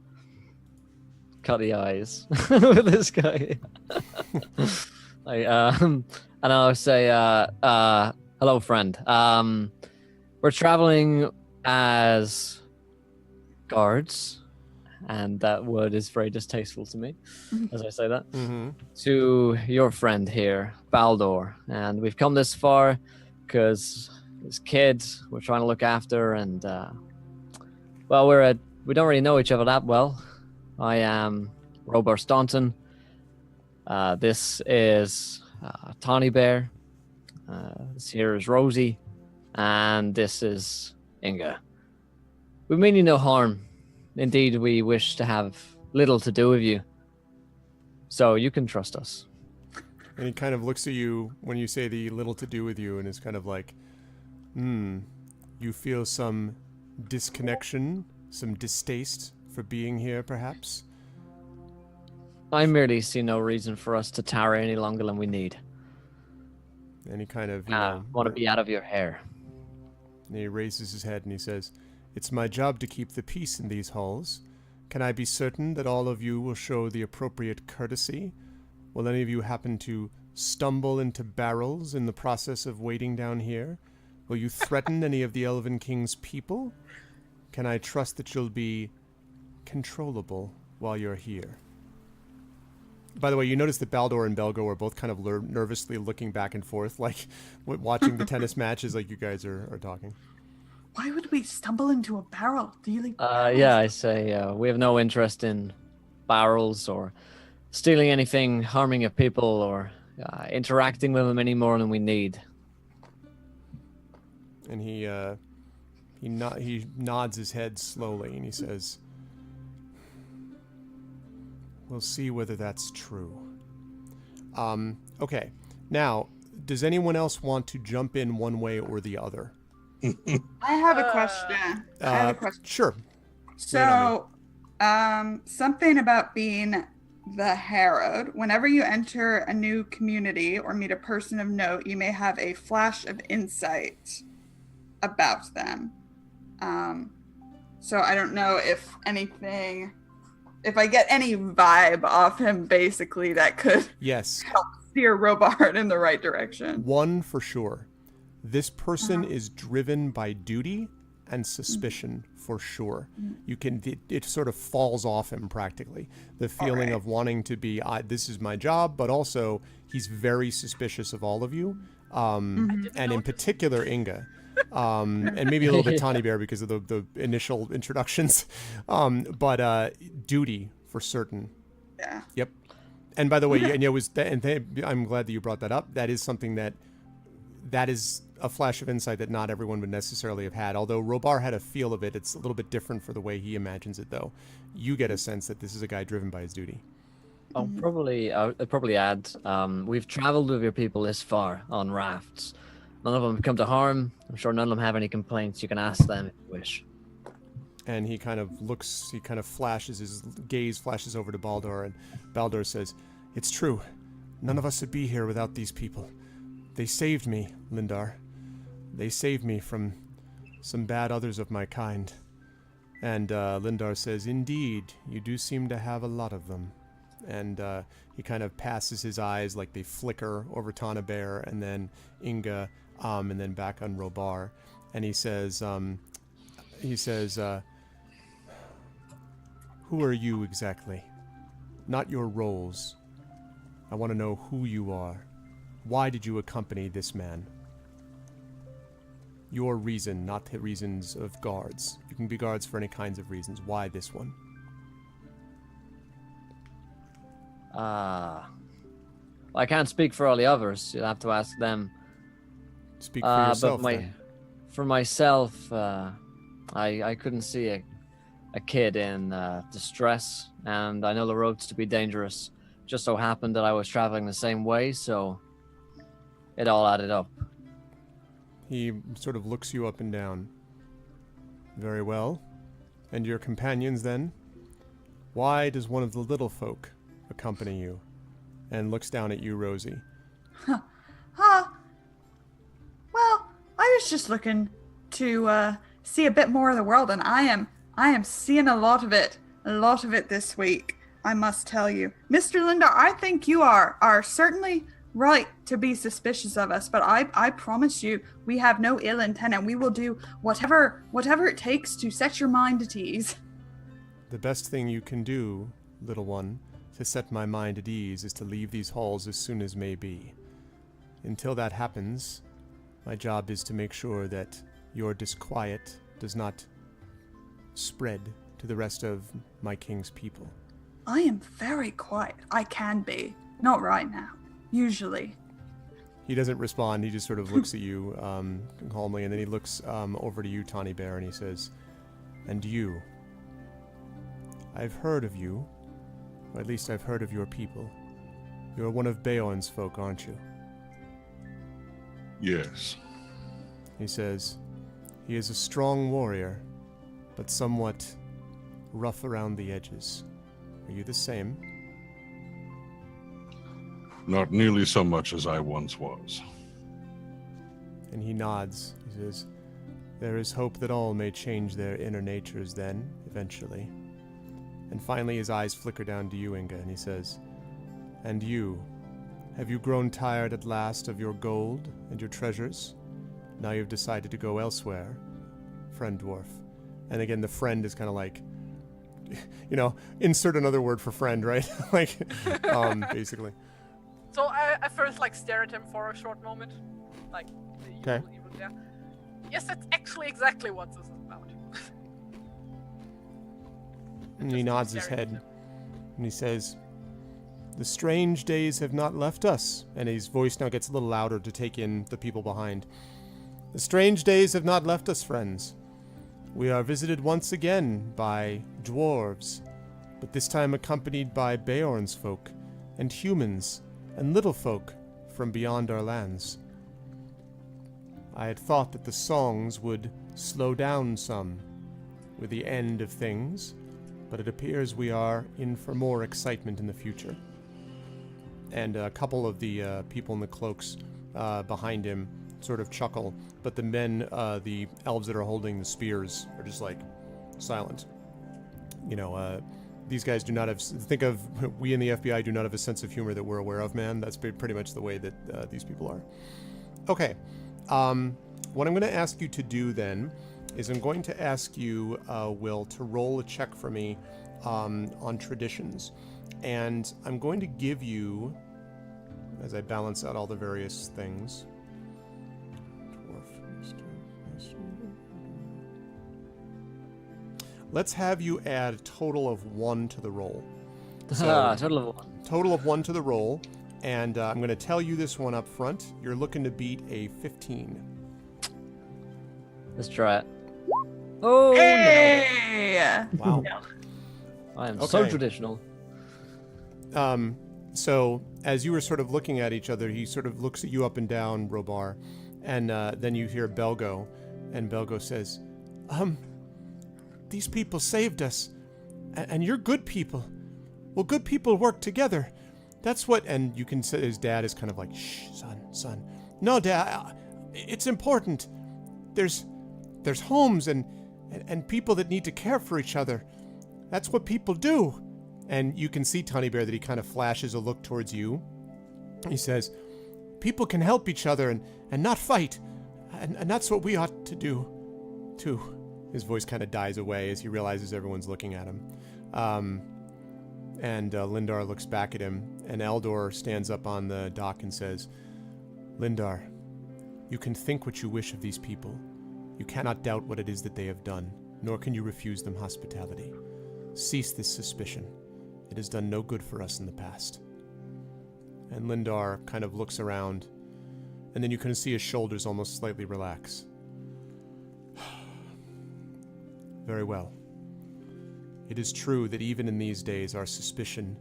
cut the eyes with this guy. And I'll say, hello, friend. We're traveling as guards, and that word is very distasteful to me as I say that. Mm-hmm. To your friend here, Baldur, and we've come this far because as kids we're trying to look after, and well, we don't really know each other that well, I am Robar Staunton. This is Tawny Bear. This here is Rosie. And this is Inga. We mean you no harm. Indeed, we wish to have little to do with you. So you can trust us. And he kind of looks at you when you say the little to do with you and is kind of like, you feel some disconnection, some distaste for being here, perhaps? I merely see no reason for us to tarry any longer than we need. And he kind of, Want to be out of your hair. And he raises his head and he says, "It's my job to keep the peace in these halls. Can I be certain that all of you will show the appropriate courtesy? Will any of you happen to stumble into barrels in the process of waiting down here? Will you threaten any of the Elven King's people? Can I trust that you'll be controllable while you're here?" By the way, you notice that Baldur and Belgo are both kind of nervously looking back and forth, like watching the tennis matches, like you guys are talking. Why would we stumble into a barrel? Dealing. Yeah, I say we have no interest in barrels or stealing anything, harming your people, or interacting with them any more than we need. And he nods his head slowly and he says, "We'll see whether that's true." Okay. Now, does anyone else want to jump in one way or the other? I have a question. Sure. So, something about being the Herald. Whenever you enter a new community or meet a person of note, you may have a flash of insight about them. So I don't know if I get any vibe off him, basically, that could Yes. help steer Robart in the right direction. One for sure. This person is driven by duty and suspicion for sure. You can it sort of falls off him practically. The feeling of wanting to be this is my job, but also he's very suspicious of all of you. And in particular Inga. And maybe a little bit Tawny Bear because of the initial introductions. But duty for certain. Yeah. Yep. And by the way, I'm glad that you brought that up. That is something that is a flash of insight that not everyone would necessarily have had. Although Robar had a feel of it, it's a little bit different for the way he imagines it, though. You get a sense that this is a guy driven by his duty. I'll probably add, we've traveled with your people this far on rafts. None of them have come to harm. I'm sure none of them have any complaints. You can ask them if you wish. And he kind of flashes, his gaze flashes over to Baldur, and Baldur says, "It's true. None of us would be here without these people. They saved me, Lindar. They saved me from some bad others of my kind." And Lindar says, "Indeed, you do seem to have a lot of them." And he kind of passes his eyes like they flicker over Tawny Bear and then Inga, and then back on Robar. And he says, "Who are you exactly? Not your roles. I want to know who you are. Why did you accompany this man? Your reason, not the reasons of guards. You can be guards for any kinds of reasons. Why this one?" I can't speak for all the others. You'll have to ask them. Speak for yourself, but then. For myself, I couldn't see a kid in distress, and I know the roads to be dangerous. Just so happened that I was traveling the same way, so it all added up. He sort of looks you up and down. "Very well. And your companions, then? Why does one of the little folk accompany you?" And looks down at you, Rosie. Well, I was just looking to see a bit more of the world, and I am seeing a lot of it this week, I must tell you. Mr. Lindar, I think you are certainly right to be suspicious of us, but I promise you we have no ill intent, and we will do whatever it takes to set your mind at ease. The best thing you can do, little one, to set my mind at ease is to leave these halls as soon as may be. Until that happens, my job is to make sure that your disquiet does not spread to the rest of my king's people. I am very quiet. I can be. Not right now. Usually. He doesn't respond. He just sort of looks at you calmly, and then he looks over to you, Tawny Bear, and he says, "And you? I've heard of you. Or at least I've heard of your people. You're one of Beorn's folk, aren't you?" Yes. He says, "He is a strong warrior, but somewhat rough around the edges. Are you the same?" Not nearly so much as I once was. And he nods. He says, "There is hope that all may change their inner natures then, eventually." And finally his eyes flicker down to you, Inga, and he says, "And you, have you grown tired at last of your gold and your treasures? Now you've decided to go elsewhere, friend dwarf." And again, the friend is kind of like, insert another word for friend, right? Like, basically. So I first like stare at him for a short moment, like Okay. even there. Yes, that's actually exactly what this is about. And he Just nods his staring at head, him. and he says, "The strange days have not left us." And his voice now gets a little louder to take in the people behind. "The strange days have not left us, friends. We are visited once again by dwarves, but this time accompanied by Beorn's folk, and humans, and little folk from beyond our lands. I had thought that the songs would slow down some with the end of things, but it appears we are in for more excitement in the future." And a couple of the people in the cloaks behind him sort of chuckle, but the men, the elves that are holding the spears, are just like silent. These guys do not have, we in the FBI do not have a sense of humor that we're aware of, man. That's pretty much the way that these people are. Okay, what I'm going to ask you to do then is I'm going to ask you, Will, to roll a check for me on traditions. And I'm going to give you, as I balance out all the various things, let's have you add a total of 1 to the roll. Total of 1. Total of 1 to the roll. And I'm going to tell you this one up front. You're looking to beat a 15. Let's try it. Oh, Hey! Wow. no. I am so Okay. traditional. So as you were sort of looking at each other, he sort of looks at you up and down, Robar, and then you hear Belgo, and Belgo says, "These people saved us, and you're good people. Well, good people work together. That's what," and you can say his dad is kind of like, "Shh, son. No, Dad, it's important. There's homes and people that need to care for each other. That's what people do." And you can see, Tawny Bear, that he kind of flashes a look towards you. He says, "People can help each other and not fight. And that's what we ought to do, too." His voice kind of dies away as he realizes everyone's looking at him. And Lindar looks back at him, and Eldor stands up on the dock and says, "Lindar, you can think what you wish of these people. You cannot doubt what it is that they have done, nor can you refuse them hospitality. Cease this suspicion. It has done no good for us in the past." And Lindar kind of looks around, and then you can see his shoulders almost slightly relax. "Very well. It is true that even in these days our suspicion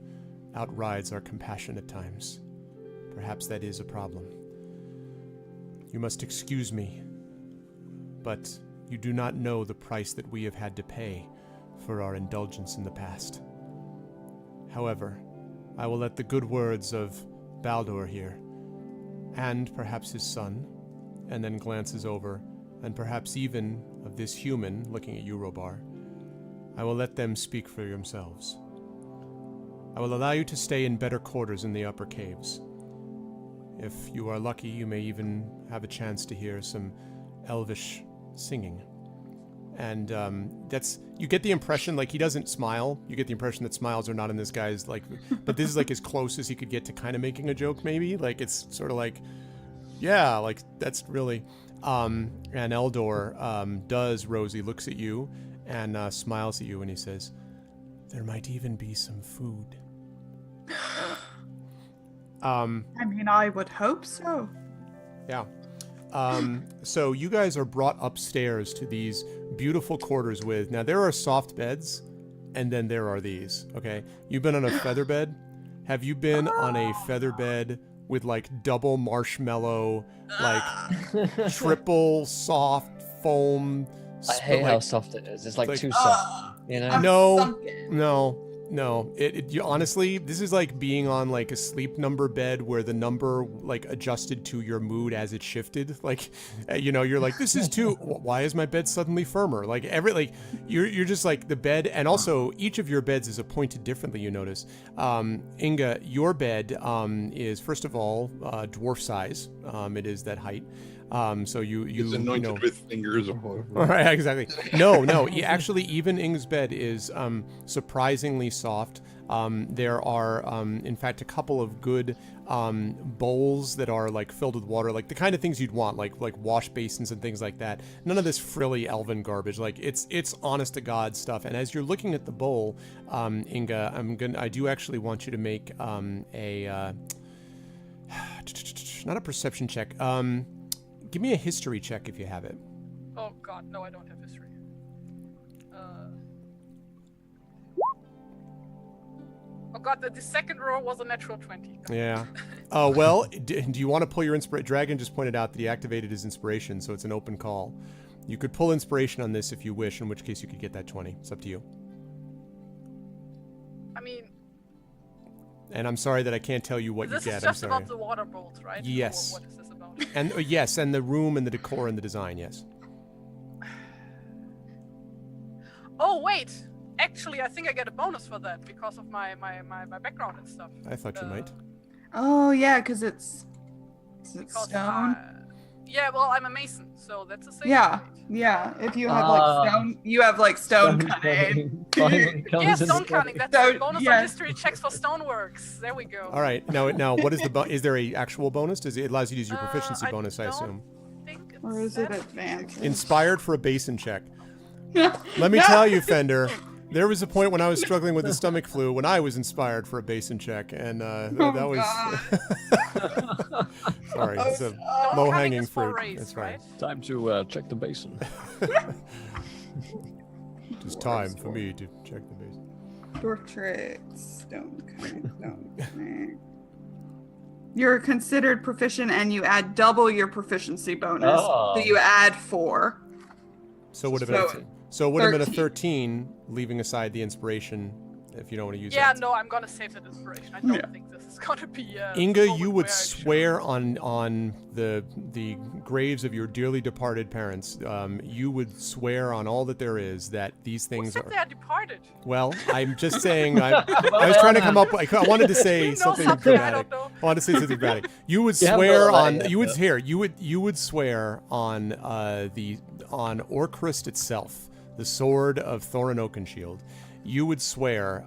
outrides our compassion at times. Perhaps that is a problem. You must excuse me, but you do not know the price that we have had to pay for our indulgence in the past. However, I will let the good words of Baldur here, and perhaps his son," and then glances over, "and perhaps even of this human," looking at you, Robar, "I will let them speak for themselves. I will allow you to stay in better quarters in the upper caves. If you are lucky, you may even have a chance to hear some elvish singing." And you get the impression, like, he doesn't smile. You get the impression that smiles are not in this guy's, like, but this is like as close as he could get to kind of making a joke, maybe. Like, it's sort of like, yeah, like, that's really, and Eldor does, Rosie looks at you and smiles at you, and he says, There might even be some food. I mean, I would hope so. Yeah. So you guys are brought upstairs to these beautiful quarters with, now there are soft beds, and then there are these, okay? You've been on a feather bed. Have you been on a feather bed with like double marshmallow, like triple soft foam? I hate how soft it is. It's like, like- too soft. You know? I'm No, sunken. no. You, honestly, this is like being on like a sleep number bed where the number like adjusted to your mood as it shifted. Like, you know, you're like, this is too. Why is my bed suddenly firmer? Like you're just like the bed, and also each of your beds is appointed differently. You notice, Inga, your bed is first of all dwarf size. It is that height. So It's anointed with fingers or whatever. Right, exactly. No. Actually, even Ing's bed is surprisingly soft. There are, in fact, a couple of good bowls that are like filled with water, like the kind of things you'd want, like wash basins and things like that. None of this frilly elven garbage. Like it's honest to God stuff. And as you're looking at the bowl, Inga, I do actually want you to make a not a perception check. Give me a history check if you have it. Oh god, no, I don't have history. Oh god, the second row was a natural 20. Yeah. Well, do you want to pull your inspiration? Dragon just pointed out that he activated his inspiration, so it's an open call. You could pull inspiration on this if you wish, in which case you could get that 20. It's up to you. I mean, And I'm sorry that I can't tell you what you this get. is I'm just sorry. about the water bowls, right? Yes. What is this about? And yes, and the room and the decor and the design, yes. Oh wait! Actually, I think I get a bonus for that because of my background and stuff. I thought you might. Oh yeah, because it's Because stone. yeah, well, I'm a mason, so that's a safe Yeah, grade. yeah. If you have like stone, you have like stone cutting. Finally comes Yeah, into stone play. cutting. That's So, a bonus yeah. on history checks for stoneworks. There we go. All right. Now, what is the is there a actual bonus? It allows you to use your proficiency I bonus, I don't assume. think it's Or is it that. advanced? Inspired for a basin check. Let me tell you, Fender, there was a point when I was struggling with the stomach flu when I was inspired for a basin check, and that was sorry, it's a Stone cutting low-hanging is for fruit. race, That's right. Time to check the basin. It's time for me to check the basin. Dwarf tricks, stone cutting, stone cutting. You're considered proficient, and you add double your proficiency bonus. Oh. So you add 4. So would have So, been so it would have been a 13. 13, leaving aside the inspiration if you don't want to use Yeah, that. no, I'm gonna save that inspiration. I don't Yeah. think this is gonna be. Inga, moment you where would I should- swear on the graves of your dearly departed parents. You would swear on all that there is that these Who things said are. they are departed? Well, I'm just saying. I was trying to come up. I wanted to say You know something something I dramatic. don't know. I wanted to say something dramatic. You would Yeah, swear well, on. yeah, You would yeah. here. You would swear on on Orcrist itself, the sword of Thorin Oakenshield. You would swear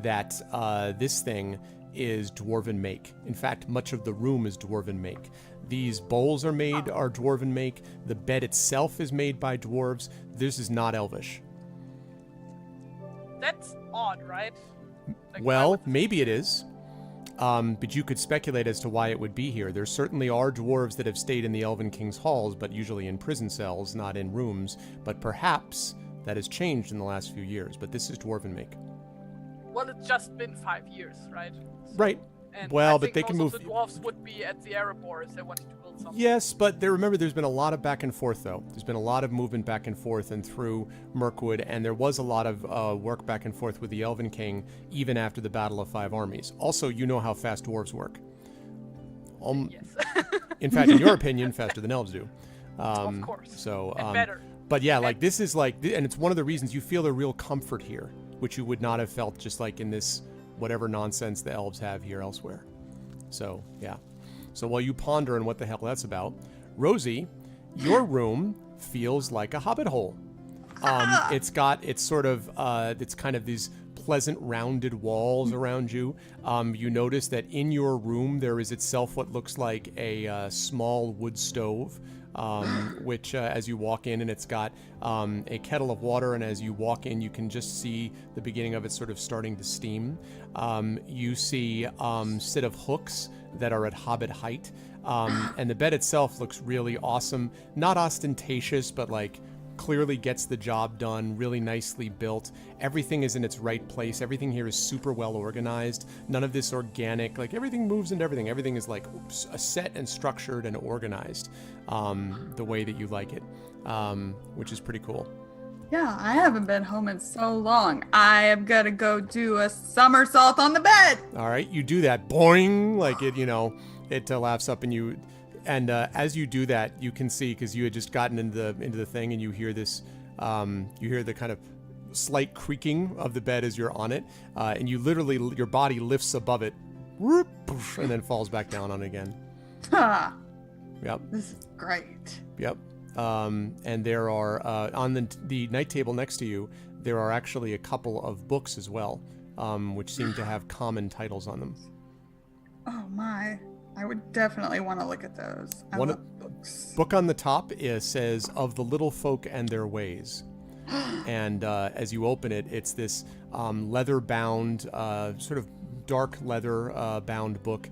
that this thing is dwarven make. In fact, much of the room is dwarven make. These bowls are dwarven make. The bed itself is made by dwarves. This is not elvish. That's odd, right? Like, why Well, would- maybe it is. But you could speculate as to why it would be here. There certainly are dwarves that have stayed in the Elven King's halls, but usually in prison cells, not in rooms. But perhaps that has changed in the last few years. But this is dwarven make. well, it's just been 5 years, right? Right. And Well, I but think they can most move- of the dwarves would be at the Erebor if they wanted to build something. Yes, but remember, there's been a lot of back and forth, though. There's been a lot of movement back and forth and through Mirkwood, and there was a lot of work back and forth with the Elven King, even after the Battle of Five Armies. Also, you know how fast dwarves work. Yes, In fact, in your opinion, faster than elves do. of course. So, and better. But yeah, like this is like, and it's one of the reasons you feel a real comfort here, which you would not have felt just like in this whatever nonsense the elves have here elsewhere. So yeah. So while you ponder on what the hell that's about, Rosie, your room feels like a hobbit hole. It's kind of these pleasant rounded walls around you. You notice that in your room there is itself what looks like a small wood stove. which as you walk in, and it's got a kettle of water, and as you walk in, you can just see the beginning of it sort of starting to steam. You see a set of hooks that are at hobbit height, and the bed itself looks really awesome. Not ostentatious, but like clearly gets the job done, really nicely built. Everything is in its right place. Everything here is super well organized. None of this organic, like everything moves into everything. Everything is like set and structured and organized the way that you like it, which is pretty cool. Yeah, I haven't been home in so long. I am gonna go do a somersault on the bed. All right, you do that, boing, like it, it laughs up, and you, and as you do that, you can see, because you had just gotten into the thing, and you hear this, you hear the kind of slight creaking of the bed as you're on it, and you literally, your body lifts above it, whoop, poof, and then falls back down on it again. Ha! Yep. This is great. Yep. And there are, on the night table next to you, there are actually a couple of books as well, which seem to have common titles on them. Oh my. I would definitely want to look at those. I love books. Book on the top says Of the Little Folk and Their Ways. And as you open it, it's this leather-bound, sort of dark leather bound book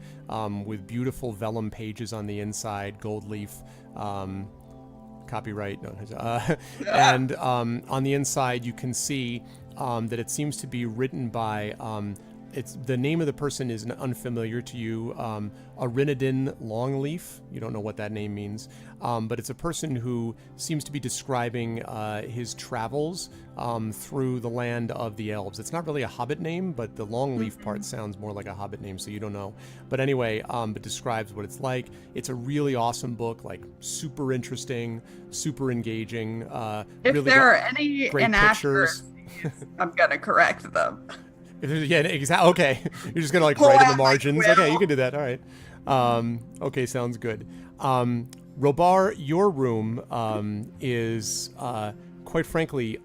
with beautiful vellum pages on the inside, gold leaf, copyright, no, and on the inside you can see that it seems to be written by, it's the name of the person is unfamiliar to you, Arinadin Longleaf. You don't know what that name means, but it's a person who seems to be describing his travels through the land of the elves. It's not really a hobbit name, but the Longleaf part sounds more like a hobbit name, so you don't know. But anyway, it describes what it's like. It's a really awesome book, like super interesting, super engaging. If really there are any great inaccuracies, I'm gonna correct them. Yeah, exactly. Okay, you're just gonna like write in the margins. Okay, you can do that. All right. Okay, sounds good. Robar, your room is quite frankly,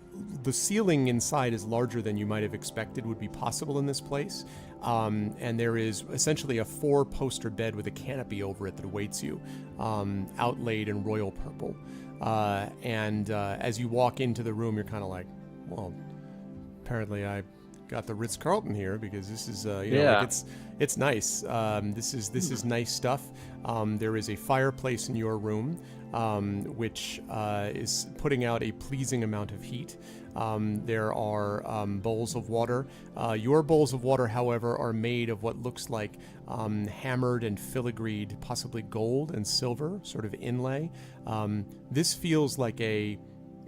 the ceiling inside is larger than you might have expected would be possible in this place. And there is essentially a 4-poster bed with a canopy over it that awaits you, outlaid in royal purple. And as you walk into the room, you're kind of like, well, apparently I got the Ritz-Carlton here, because this is like it's nice. This is nice stuff. There is a fireplace in your room, which is putting out a pleasing amount of heat. There are bowls of water. Your bowls of water, however, are made of what looks like hammered and filigreed, possibly gold and silver, sort of inlay. This feels like a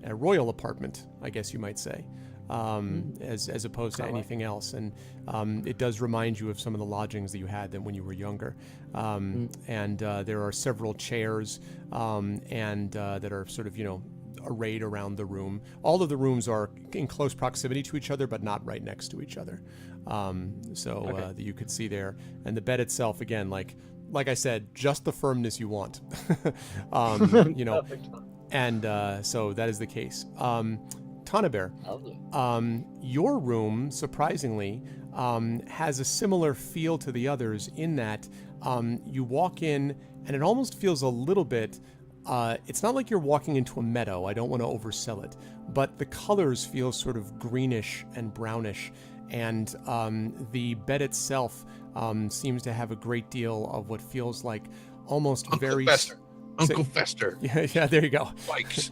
royal apartment, I guess you might say. As opposed to anything else, and it does remind you of some of the lodgings that you had then when you were younger. And there are several chairs and that are sort of arrayed around the room. All of the rooms are in close proximity to each other, but not right next to each other. That you could see there. And the bed itself, again, like I said, just the firmness you want. And so that is the case. Tanabear, your room, surprisingly, has a similar feel to the others in that you walk in and it almost feels a little bit, it's not like you're walking into a meadow, I don't want to oversell it, but the colors feel sort of greenish and brownish, and the bed itself seems to have a great deal of what feels like almost Uncle Fester. Yeah, there you go. Bikes.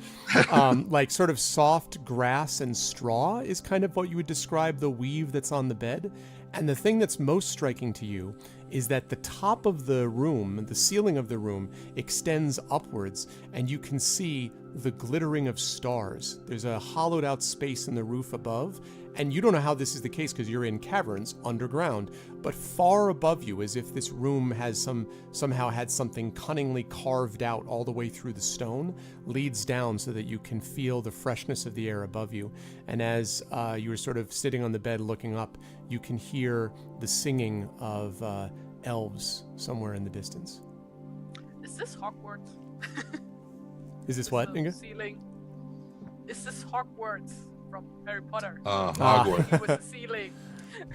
Like sort of soft grass and straw is kind of what you would describe the weave that's on the bed. And the thing that's most striking to you is that the top of the room, the ceiling of the room, extends upwards, and you can see the glittering of stars. There's a hollowed out space in the roof above, and you don't know how this is the case because you're in caverns underground, but far above you, as if this room has somehow had something cunningly carved out all the way through the stone, leads down so that you can feel the freshness of the air above you. And as you're sort of sitting on the bed looking up, you can hear the singing of elves somewhere in the distance. Is this Hogwarts? Is this what, Inga? Ceiling. Is this Hogwarts from Harry Potter? Hogwarts. With the ceiling.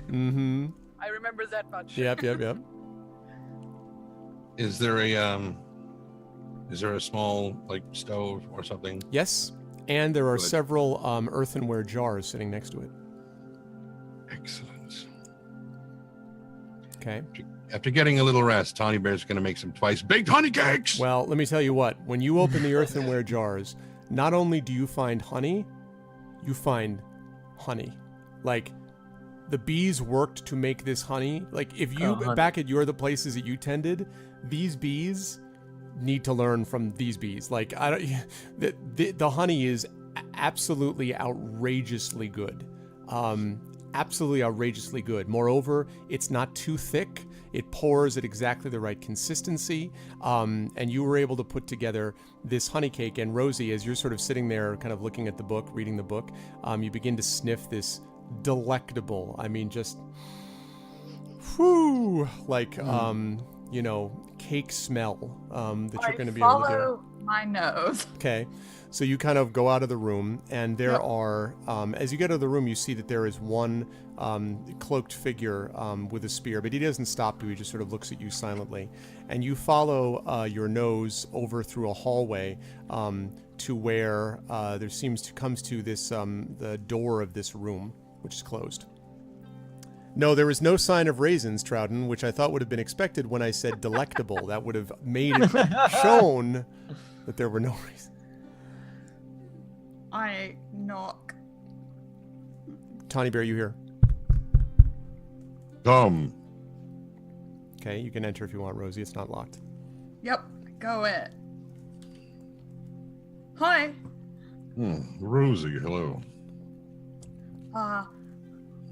Mm-hmm. I remember that much. Yep. Is there a Is there a small stove or something? Yes, and there are Good. several earthenware jars sitting next to it. Excellent. Okay. After getting a little rest, Tawny Bear's going to make some twice-baked honey cakes. Well, let me tell you what. When you open the earthenware jars, not only do you find honey, you find honey. Like, the bees worked to make this honey. Like, if you, back at the places that you tended, these bees need to learn from these bees. Like, the honey is absolutely outrageously good. Absolutely outrageously good. Moreover, it's not too thick. It pours at exactly the right consistency. And you were able to put together this honey cake. And Rosie, as you're sort of sitting there kind of looking at the book, reading the book, you begin to sniff this delectable, I mean, just, whew, like, you know, cake smell that you're going to be able to do. Follow my nose. Okay. So you kind of go out of the room, and there are, as you get out of the room, you see that there is one cloaked figure with a spear, but he doesn't stop you. He just sort of looks at you silently. And you follow your nose over through a hallway to where there comes to this, the door of this room, which is closed. No, there was no sign of raisins, Trouton, which I thought would have been expected when I said delectable. That would have made it shown that there were no raisins. I knock. Tawny Bear, you here? Come. Okay, you can enter if you want, Rosie. It's not locked. Yep, go it. Hi. Rosie, hello.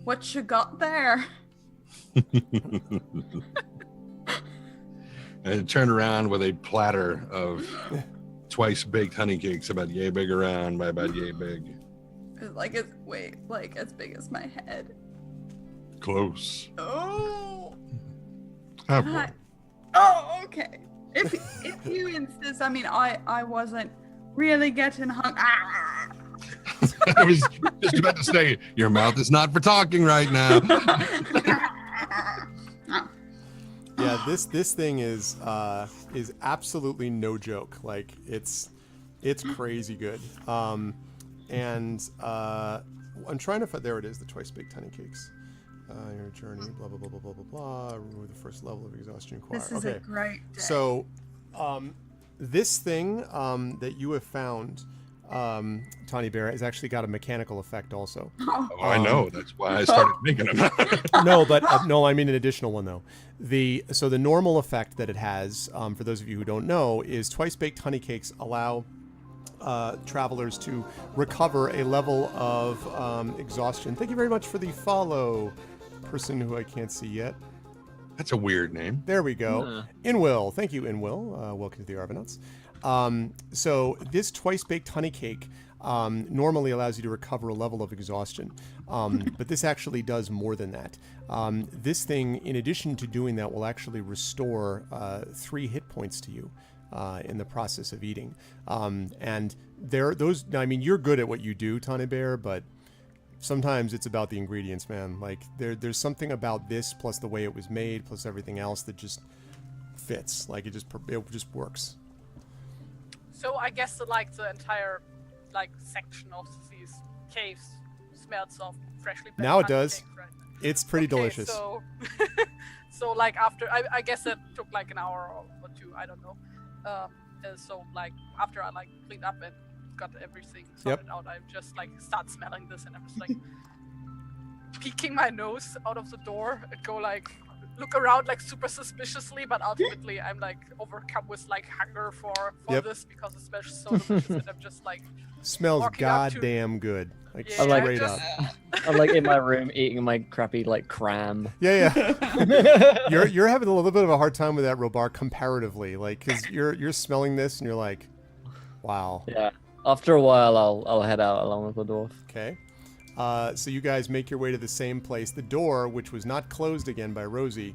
What you got there? And turn around with a platter of twice-baked honey cakes about yay big around by about yay big. Like as big as my head. Close. Oh. Have one. Oh, okay. If you insist, I mean, I wasn't really getting hungry. I was just about to say, your mouth is not for talking right now. Yeah, this thing is absolutely no joke. Like, it's crazy good. And I'm trying to find, there it is, the twice baked honey cakes. Your journey, blah blah blah blah blah blah blah. Remove the first level of exhaustion required. This is a great day. So, this thing that you have found, Tawny Bear, has actually got a mechanical effect also. Oh, I know. That's why I started thinking about it. No, but no, I mean an additional one though. The normal effect that it has, for those of you who don't know, is twice baked honey cakes allow travelers to recover a level of exhaustion. Thank you very much for the follow, person who I can't see yet. That's a weird name. There we go. Inwill. Thank you, Inwill. Welcome to the Argonauts. So this twice baked honey cake normally allows you to recover a level of exhaustion. But this actually does more than that. This thing, in addition to doing that, will actually restore 3 hit points to you in the process of eating. And I mean, you're good at what you do, Tawny Bear, but sometimes it's about the ingredients, man. Like, there's something about this, plus the way it was made, plus everything else that just fits. Like, it just works. So I guess the entire section of these caves smells of freshly baked Now it honey does. cakes, right? It's pretty Okay, delicious. So, so after I guess it took an hour or 2, I don't know. So after I cleaned up and got everything sorted out, I just start smelling this, and I'm just peeking my nose out of the door and go look around super suspiciously, but ultimately I'm overcome with hunger for this because it smells so delicious, and I'm just Smells walking up to- goddamn good. Like, Yeah, straight just- up. I'm in my room eating my crappy cram. Yeah. You're having a little bit of a hard time with that, Robar, comparatively, because you're smelling this and you're like, wow. Yeah. After a while, I'll head out along with the dwarf. Okay. So you guys make your way to the same place. The door, which was not closed again by Rosie,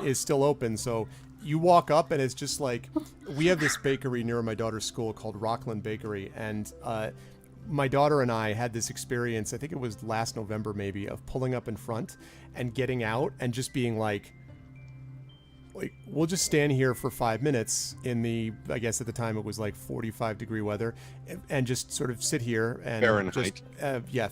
is still open. So you walk up, and it's just we have this bakery near my daughter's school called Rockland Bakery, and my daughter and I had this experience, I think it was last November maybe, of pulling up in front and getting out and just being like, like, we'll just stand here for 5 minutes in the, I guess at the time it was like 45-degree weather, and just sort of sit here and Fahrenheit.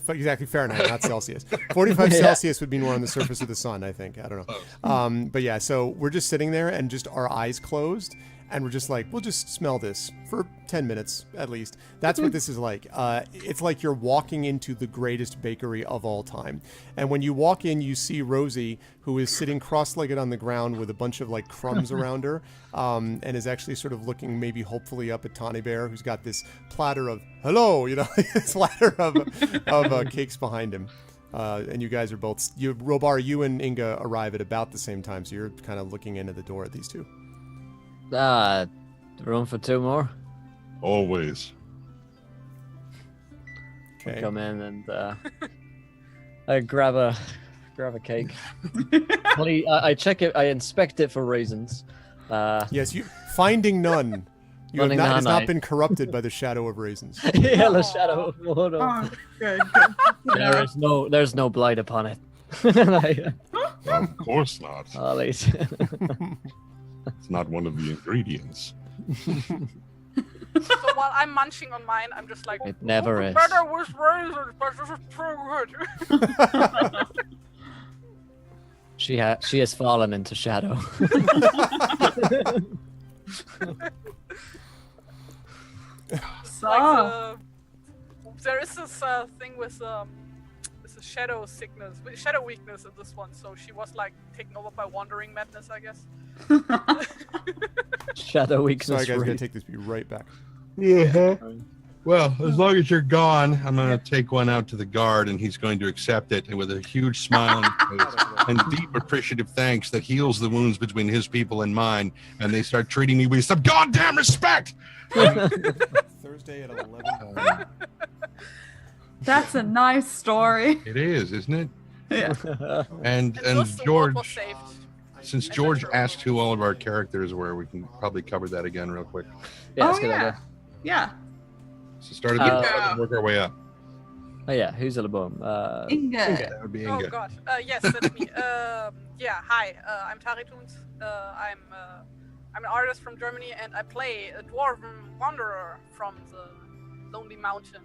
Exactly, Fahrenheit, not Celsius. 45 Celsius would be more on the surface of the sun, I think. I don't know. But yeah, so we're just sitting there and just our eyes closed, and we're just like, we'll just smell this for 10 minutes at least. That's what this is like. It's like you're walking into the greatest bakery of all time. And when you walk in, you see Rosie, who is sitting cross-legged on the ground with a bunch of like crumbs around her, and is actually sort of looking maybe hopefully up at Tawny Bear, who's got this platter of, hello, this platter of cakes behind him. And you guys are both, Robar, you and Inga arrive at about the same time, so you're kind of looking into the door at these two. Room for 2 more. Always. Okay. Come in and I grab a cake. I check it. I inspect it for raisins. Yes, you finding none. You have Finding not, none, has not I- been corrupted by the shadow of raisins. Yeah, the shadow of Mordor. Oh, good. There's no blight upon it. Of course not. At least. It's not one of the ingredients. So while I'm munching on mine, I'm just like, It never "Oh, is. better with raisins, but this is too good." She has fallen into shadow. So, There is this thing with this is shadow sickness, shadow weakness in this one. So she was like taken over by wandering madness, I guess. Shadow weakness. Sorry, guys, I'm gonna read. take this be right back. Yeah. Well, as long as you're gone, I'm going to take one out to the guard, and he's going to accept it, and with a huge smile on his face and deep appreciative thanks that heals the wounds between his people and mine, and they start treating me with some goddamn respect. Thursday at 11. that's a nice story. It is, isn't it? Yeah. And thus the world was George, saved. since George asked who all of our characters were, we can probably cover that again real quick. Yeah, that's Oh, a good yeah. idea. Yeah. So start at the Uh, top and work our way up. Oh yeah, who's at the bottom? Inga. That would be Oh Inga. god. Yes, that's me. Yeah. Hi. I'm Tarituns. I'm an artist from Germany, and I play a dwarven wanderer from the Lonely Mountain.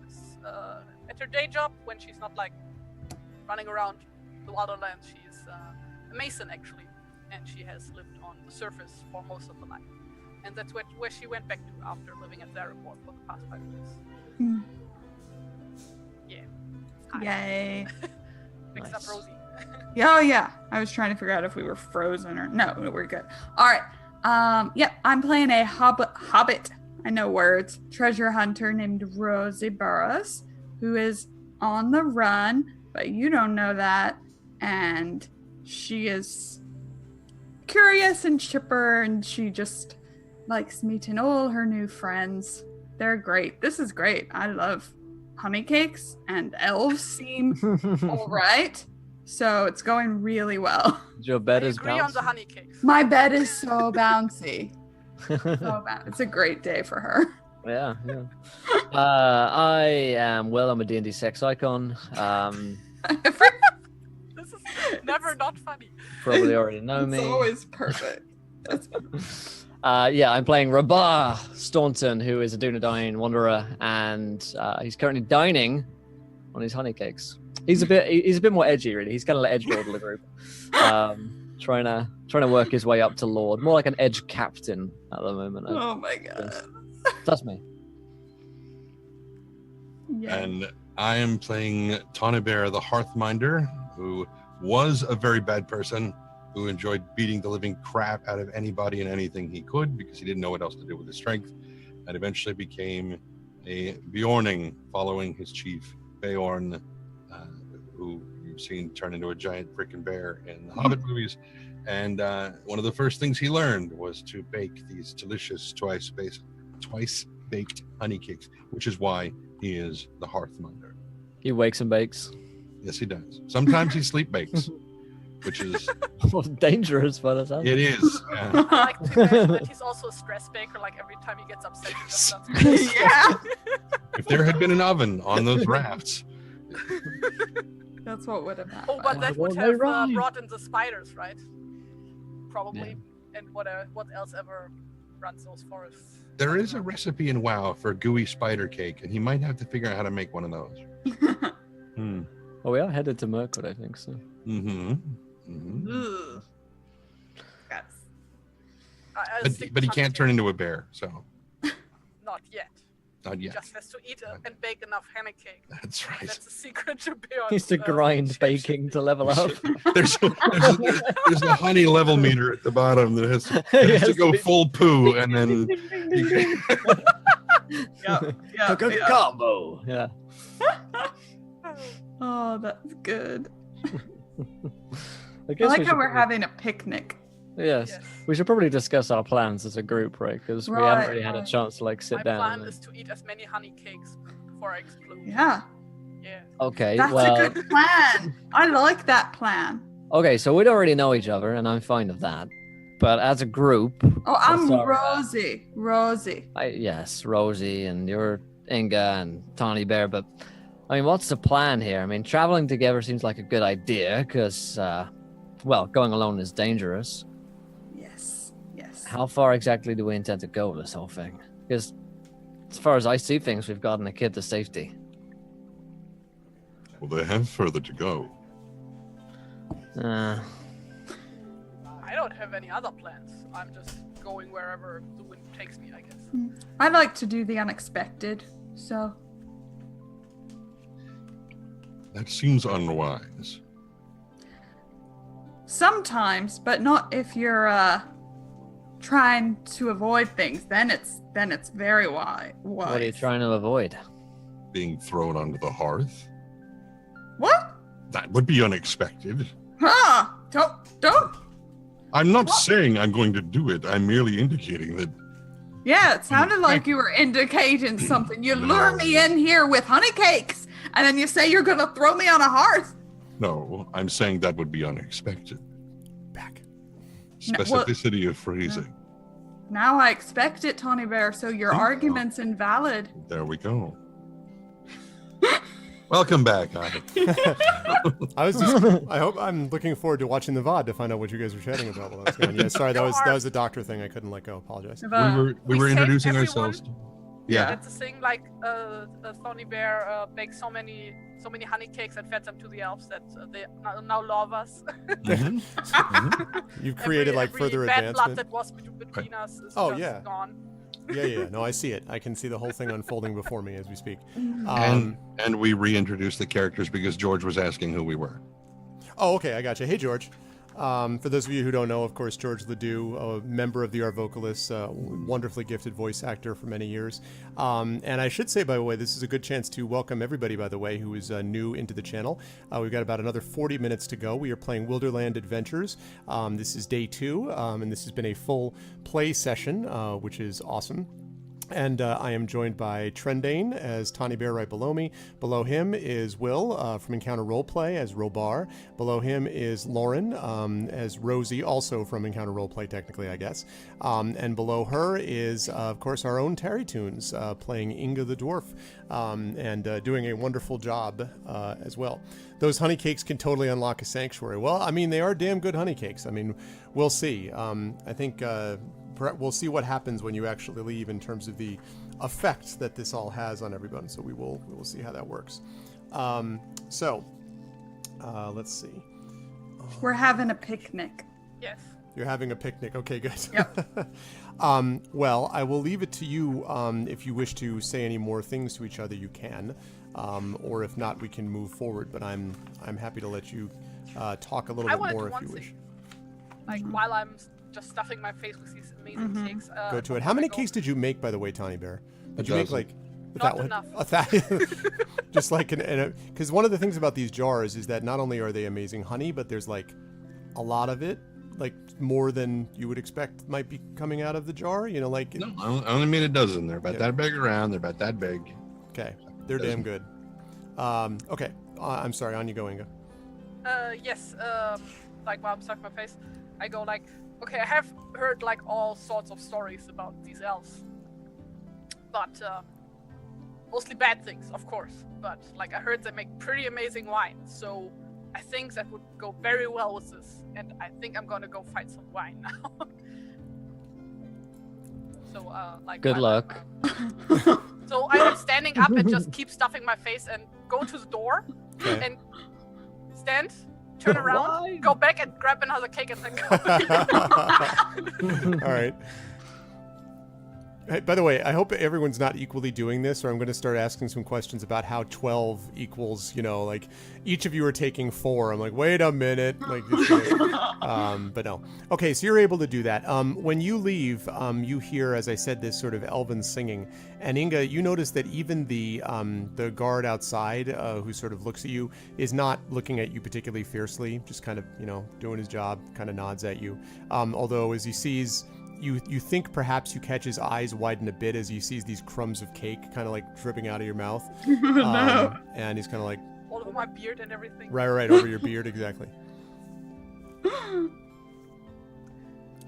Who's, at her day job, when she's not like running around the Wilderland, she's a mason actually, and she has lived on the surface for most of her life. And that's where she went back to after living at Darabor for the past 5 years. Hmm. Yeah. Hi. Yay. Next Nice. up, Rosie. Oh yeah, I was trying to figure out if we were frozen or no. We're good. All right. Yep. I'm playing a hobbit. I know words. Treasure hunter named Rosie Burroughs, who is on the run, but you don't know that, and she is curious and chipper, and she just likes meeting all her new friends. They're great. This is great. I love honey cakes, and elves seem all right. So it's going really well. Your bed I is agree on the bouncing. honey cakes. My bed is so bouncy. It's a great day for her. Yeah, yeah. I am I'm a D&D sex icon. This is never not funny. Probably already know me. It's always perfect. Yeah, I'm playing Rabar Staunton, who is a Dunedain wanderer, and he's currently dining on his honey cakes. He's a bit more edgy, really. He's kind of like edge lord of the group, trying to work his way up to lord, more like an edge captain at the moment. Oh my god. That's me. Yeah. And I am playing Tawny Bear the Hearthminder, who was a very bad person, who enjoyed beating the living crap out of anybody and anything he could because he didn't know what else to do with his strength, and eventually became a Bjorning following his chief, Beorn, who you've seen turn into a giant freaking bear in the Hobbit movies. And one of the first things he learned was to bake these delicious twice-baked honey cakes, which is why he is the Hearthminder. He wakes and bakes. Yes, he does. Sometimes he sleep bakes, which is Dangerous, but it sounds. it is. I like to imagine that he's also a stress baker. Like every time he gets upset, he just does Yeah. If there had been an oven on those rafts, That's what would have happened. Oh, but that would Well, they have rhyme. brought in the spiders, right? probably, and what else ever runs those forests. There is a recipe in WoW for gooey spider cake, and he might have to figure out how to make one of those. Oh, we are headed to Mirkwood, I think so. Ugh. Yes. But he can't turn into a bear, so Not yet. not He yet. just has to eat and bake enough honey cake. That's right. That's the secret to be on. He needs to grind baking to level up. There's a honey level meter at the bottom that has to go full poo, and then Combo. Yeah. Oh, that's good. I I guess like we how should we're probably- having a picnic. Yes. Yes. We should probably discuss our plans as a group, right? Because we haven't really had a Right. chance to like sit My down. plan and- is to eat as many honey cakes before I explode. Yeah, Yeah. Okay. that's well. a good plan. I like that plan. Okay, so we'd already know each other, and I'm fine with that. But as a group, Oh, I'm That's all right. Rosie. Rosie. yes, Rosie, and you're Inga and Tawny Bear. But I mean, what's the plan here? I mean, traveling together seems like a good idea because, well, going alone is dangerous. Yes. Yes. How far exactly do we intend to go with this whole thing? Because as far as I see things, we've gotten the kid to safety. well, they have further to go. Uh, I don't have any other plans. I'm just going wherever the wind takes me, I guess. I like to do the unexpected. So That seems unwise. sometimes, but not if you're trying to avoid things. Then it's very wise. what are you trying to avoid? Being thrown onto the hearth? What? That would be unexpected. Huh? Don't. I'm not saying I'm going to do it. I'm merely indicating that Yeah, it sounded like you were indicating something. You lure me in here with honey cakes, and then you say you're gonna throw me on a hearth. no, I'm saying that would be unexpected. Back. No, well- Specificity of phrasing. Now I expect it, Tawny Bear, so your Oh. argument's invalid. There we go. Welcome back, Ivy. I'm looking forward to watching the VOD to find out what you guys were chatting about while I was going. Yeah, sorry, that was the doctor thing. I couldn't let go. Apologize. We were We saved introducing everyone. ourselves. Yeah. That's the thing. Like, Thorny Bear baked so many honey cakes and fed them to the elves that they now love us. Mhm. Mhm. You've created like every further bad blood advancement. that was between us is Oh, just yeah. gone. Yeah. No, I see it. I can see the whole thing unfolding before me as we speak. And we reintroduced the characters because George was asking who we were. Oh, okay, I gotcha. Hey, George. For those of you who don't know, of course, George Ledoux, a member of the Art Vocalists, wonderfully gifted voice actor for many years. And I should say, by the way, this is a good chance to welcome everybody, by the way, who is new into the channel. We've got about another 40 minutes to go. We are playing Wilderland Adventures. This is day 2, and this has been a full play session, which is awesome. And I am joined by Trendane as Tawny Bear right below me. Below him is Will from Encounter Roleplay as Robar. Below him is Lauren as Rosie, also from Encounter Roleplay, technically, I guess. And below her is, of course, our own Terry Tunes playing Inga the Dwarf and doing a wonderful job as well. Those honey cakes can totally unlock a sanctuary. Well, I mean, they are damn good honey cakes. I mean, we'll see. I think... we'll see what happens when you actually leave in terms of the effect that this all has on everyone. So we will see how that works. Let's see. We're having a picnic. Yes. You're having a picnic. Okay, good. Yep. Well, I will leave it to you. If you wish to say any more things to each other, you can. Or if not, we can move forward. But I'm happy to let you talk a little I bit wanted more to if you one wish. thing. Like while I'm just stuffing my face with these amazing cakes. Go to it. How many cakes did you make, by the way, Tawny Bear? Did you make dozen. like Not one? enough. Just like because one of the things about these jars is that not only are they amazing honey, but there's like a lot of it, like more than you would expect might be coming out of the jar. You know, like No, I only made a dozen. They're about Yeah. that big around. They're about that big. okay, they're damn good. Okay, I'm sorry. On you go, Inga. Yes. Like while I'm stuffing my face, I go like, okay, I have heard like all sorts of stories about these elves, but mostly bad things, of course. But like I heard they make pretty amazing wine. So I think that would go very well with this, and I think I'm gonna go find some wine now. So, like. Good luck. So I'm standing up and just keep stuffing my face and go to the door Okay. and stand, turn around, Wine. go back and grab another cake and then go. All right. Hey, by the way, I hope everyone's not equally doing this, or I'm going to start asking some questions about how 12 equals, like each of you are taking 4. I'm like, wait a minute. Like, but no. Okay, so you're able to do that. When you leave, you hear, as I said, this sort of elven singing. And Inga, you notice that even the guard outside, who sort of looks at you, is not looking at you particularly fiercely, just kind of, doing his job, kind of nods at you. Although as he sees... You think perhaps you catch his eyes widen a bit as he sees these crumbs of cake kind of like dripping out of your mouth. No. And he's kind of like... All over my beard and everything. Right, over your beard, exactly.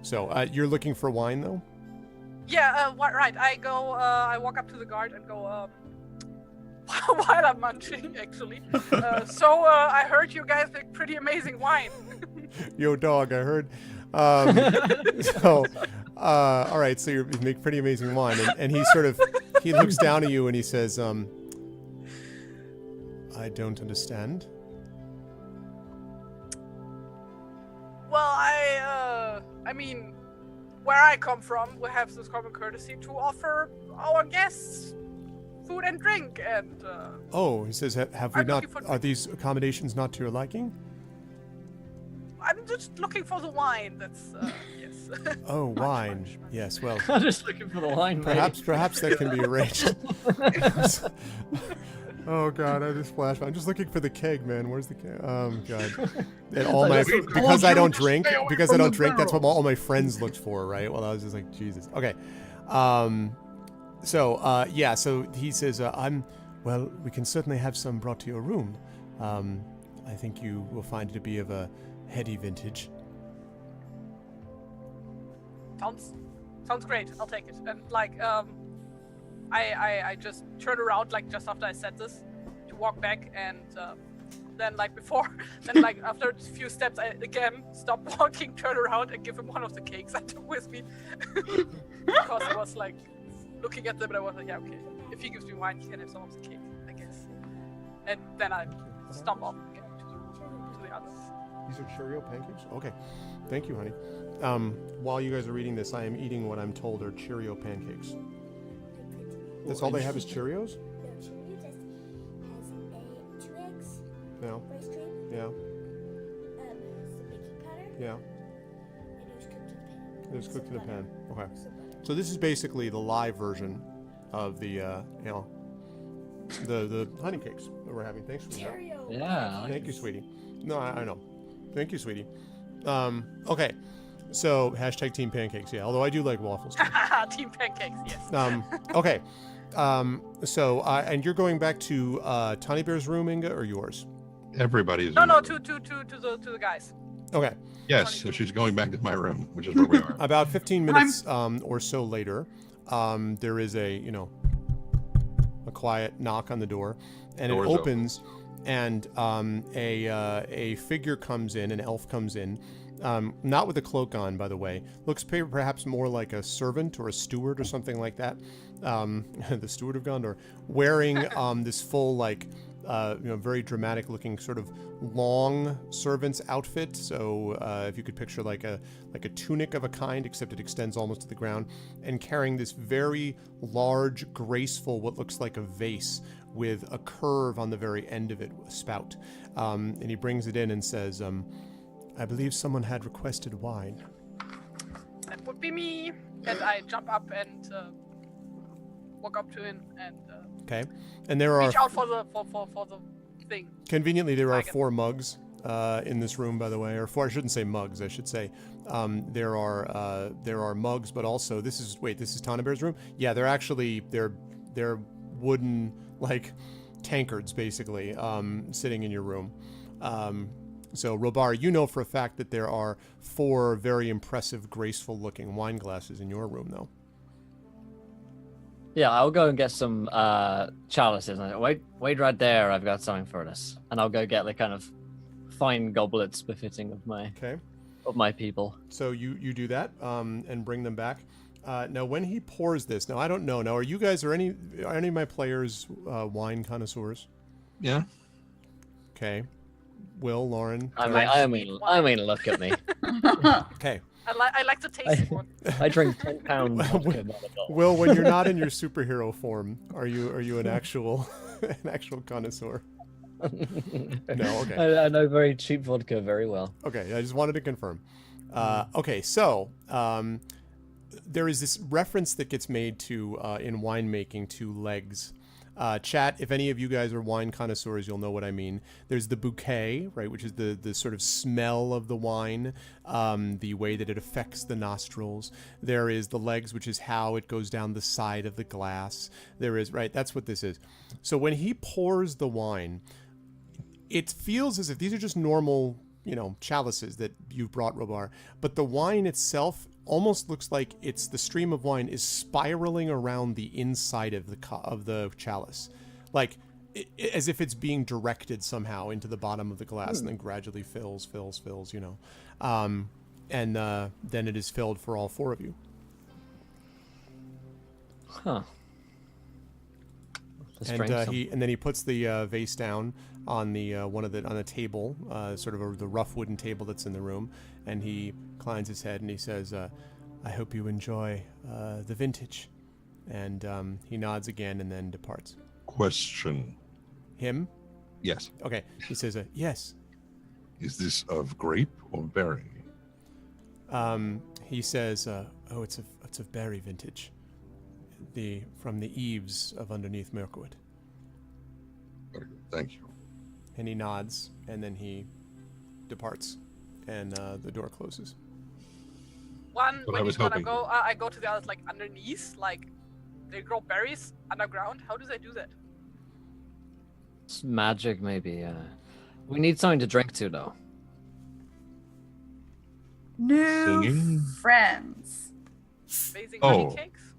So, you're looking for wine, though? Yeah, right. I walk up to the guard and go, while I'm munching, actually. So, I heard you guys make pretty amazing wine. Yo, dog, I heard... So, all right, so you make pretty amazing wine, and he looks down at you and he says, I don't understand. Well, I mean, where I come from, we have this common courtesy to offer our guests food and drink, and, Oh, he says, have we I'm not, looking for are these accommodations not to your liking? I'm just looking for the wine, that's, yes. Oh, wine. Yes, well... I'm just looking for the wine. mate. Perhaps that can be arranged. Oh God, I just flashed. I'm just looking for the keg, man. Where's the keg? God. And all my because I don't drink, that's what all my friends looked for, right? Well, I was just like, Jesus. Okay. So he says, well, we can certainly have some brought to your room. I think you will find it to be of a heady vintage. Sounds great. I'll take it. And like, I just turn around like just after I said this to walk back, and then like after a few steps, I again stop walking, turn around, and give him one of the cakes I took with me because I was like looking at them, and I was like, yeah, okay. If he gives me wine, he can have some of the cake, I guess. And then I stomp off again to the others. These are Cheerio pancakes? Okay. Thank you, honey. While you guys are reading this, I am eating what I'm told are Cheerio pancakes. That's all they have is Cheerios? No, Cheerio just has 2 eggs, Yeah. rice cream, Yeah. some baking powder, Yeah. and it was cooked in the pan. It was cooked in a Some pan. Okay. butter, some butter. So this is basically the live version of the, the honey cakes that we're having. Thanks for that. Cheerio. Yeah. Thank you, sweetie. No, I know. Thank you, sweetie. Okay. So, hashtag team pancakes. Yeah, although I do like waffles. Too. Team pancakes, yes. Okay. And you're going back to Tiny Bear's room, Inga, or yours? Everybody's. No, in my to room. the guys. Okay. Yes, so she's going back to my room, which is where we are. About 15 minutes or so later, there is a quiet knock on the door, and Door's it opens, and a figure comes in, an elf comes in, not with a cloak on, by the way. Looks perhaps more like a servant or a steward or something like that. The steward of Gondor, wearing this full very dramatic looking sort of long servant's outfit. So if you could picture like a tunic of a kind, except it extends almost to the ground, and carrying this very large, graceful, what looks like a vase with a curve on the very end of it, a spout. And he brings it in and says, I believe someone had requested wine. That would be me. And I jump up and walk up to him and Okay. And there are reach out for the thing. conveniently there are Wagon. 4 mugs in this room, by the way, or 4. I shouldn't say mugs. I should say there are mugs, but also this is Tana Bear's room. Yeah, they're wooden tankards basically sitting in your room. So Robar, you know for a fact that there are 4 very impressive, graceful looking wine glasses in your room, though. Yeah, I'll go and get some chalices. Wait right there. I've got something for this. And I'll go get the kind of fine goblets befitting of Okay. my people. So you do that and bring them back. Now, when he pours this, now I don't know. Now, are any of my players wine connoisseurs? Yeah. Okay. Will, Lauren. I mean, look at me. Okay. I like to taste one. I drink 10 pounds vodka by the bottle. Will, when you're not in your superhero form, are you an actual connoisseur? No. Okay. I know very cheap vodka very well. Okay. I just wanted to confirm. Okay. So there is this reference that gets made to in winemaking to legs. Chat, if any of you guys are wine connoisseurs, you'll know what I mean. There's the bouquet, right, which is the sort of smell of the wine, the way that it affects the nostrils. There is the legs, which is how it goes down the side of the glass. There is, right, that's what this is. So when he pours the wine, it feels as if these are just normal, chalices that you've brought, Robar, but the wine itself almost looks like the stream of wine is spiraling around the inside of the chalice, like as if it's being directed somehow into the bottom of the glass and then gradually fills, and then it is filled for all four of you. Huh. And then he puts the vase down on the on a table, sort of the rough wooden table that's in the room, and he inclines his head and he says, "I hope you enjoy the vintage," and he nods again and then departs. Question. Him? Yes. Okay. He says, "Yes." Is this of grape or berry? He says, "Oh, it's of berry vintage. From the eaves of underneath Mirkwood." Very good. Thank you. And he nods, and then he departs, and the door closes. One, What I when was you gotta hoping. go, I go to the others, like underneath, like they grow berries underground. How do they do that? It's magic, maybe. We need something to drink to, though. New Singing? friends. Amazing Oh. honey cakes?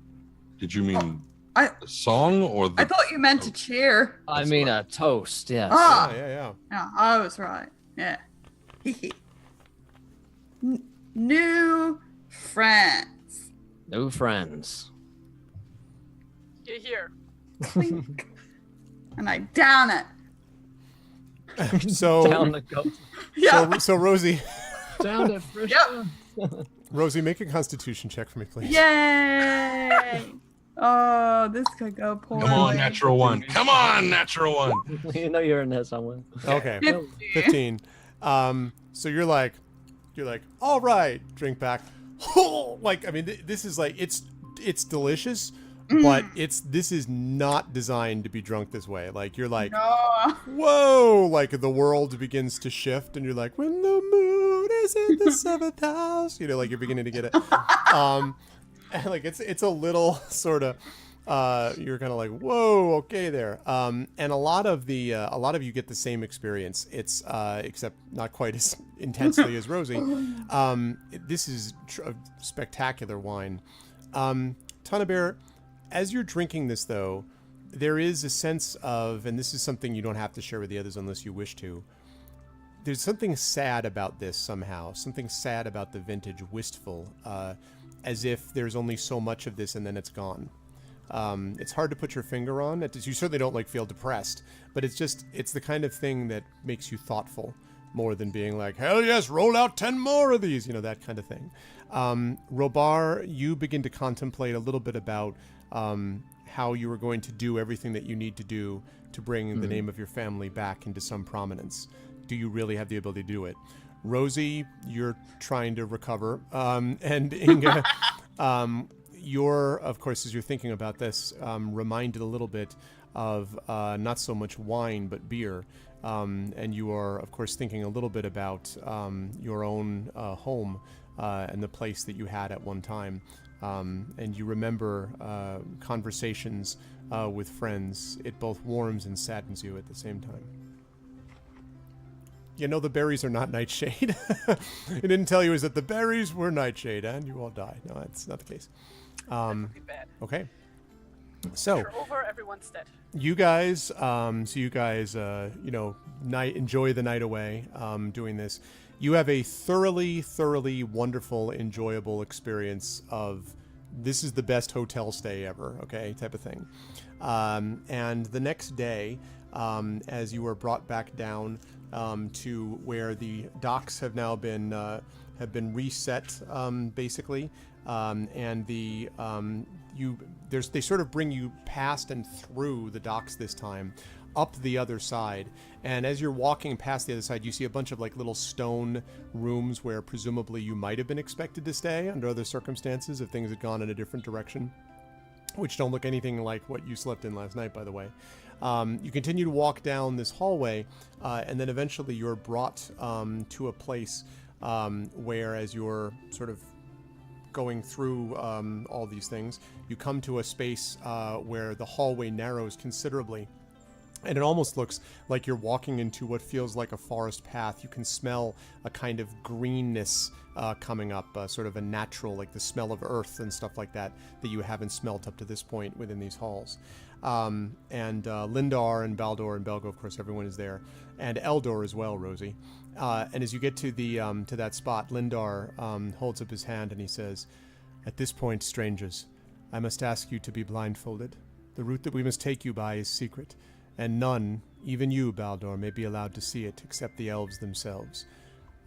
Did you mean I the song or the? I thought you meant to cheer. I That's mean, right. a toast, yes. Ah. Yeah. Yeah, I was right. Yeah. New friends. New friends. Here. Clink. And I down it. So, Down the goat. Yeah. so Rosie, Down it, for Yep. Rosie, make a Constitution check for me, please. Yay! Oh, this could go poorly. Come on, natural one. Come on, natural one. You know you're in there somewhere. Okay. 50. 15. So you're like, all right, drink back. Like, I mean, this is like, it's delicious, but this is not designed to be drunk this way. Like, you're like, No. whoa, like the world begins to shift and you're like, when the moon is in the seventh house, like you're beginning to get it. And like, it's a little sort of, you're kind of like, whoa, okay there. And a lot of you get the same experience. It's except not quite as intensely as Rosie. This is a spectacular wine. Tunabear, as you're drinking this though, there is a sense of, and this is something you don't have to share with the others unless you wish to. There's something sad about this somehow. Something sad about the vintage, wistful, as if there's only so much of this and then it's gone. It's hard to put your finger on. You certainly don't like feel depressed, but it's the kind of thing that makes you thoughtful more than being like, hell yes, roll out 10 more of these, that kind of thing. Robar, you begin to contemplate a little bit about how you are going to do everything that you need to do to bring the name of your family back into some prominence. Do you really have the ability to do it? Rosie, you're trying to recover. And Inga, you're, of course, as you're thinking about this, reminded a little bit of not so much wine, but beer. And you are, of course, thinking a little bit about your own home and the place that you had at one time. And you remember conversations with friends. It both warms and saddens you at the same time. The berries are not nightshade. It didn't tell you is that the berries were nightshade and you all die. No, that's not the case. That would be bad. Okay. So You're over, everyone's dead. you guys, enjoy the night away doing this. You have a thoroughly wonderful, enjoyable experience of this is the best hotel stay ever, okay, type of thing. And the next day, as you are brought back down to where the docks have now been reset, basically, and they sort of bring you past and through the docks this time, up the other side. And as you're walking past the other side, you see a bunch of like little stone rooms where presumably you might have been expected to stay under other circumstances if things had gone in a different direction, which don't look anything like what you slept in last night, by the way. You continue to walk down this hallway, and then eventually you're brought to a place where, as you're sort of going through all these things, you come to a space where the hallway narrows considerably. And it almost looks like you're walking into what feels like a forest path. You can smell a kind of greenness coming up, sort of a natural, like the smell of earth and stuff like that you haven't smelt up to this point within these halls. And Lindar and Baldur and Belgo, of course, everyone is there. And Eldor as well, Rosie. And as you get to the to that spot, Lindar holds up his hand and he says, "At this point, strangers, I must ask you to be blindfolded. The route that we must take you by is secret, and none, even you, Baldur, may be allowed to see it except the elves themselves.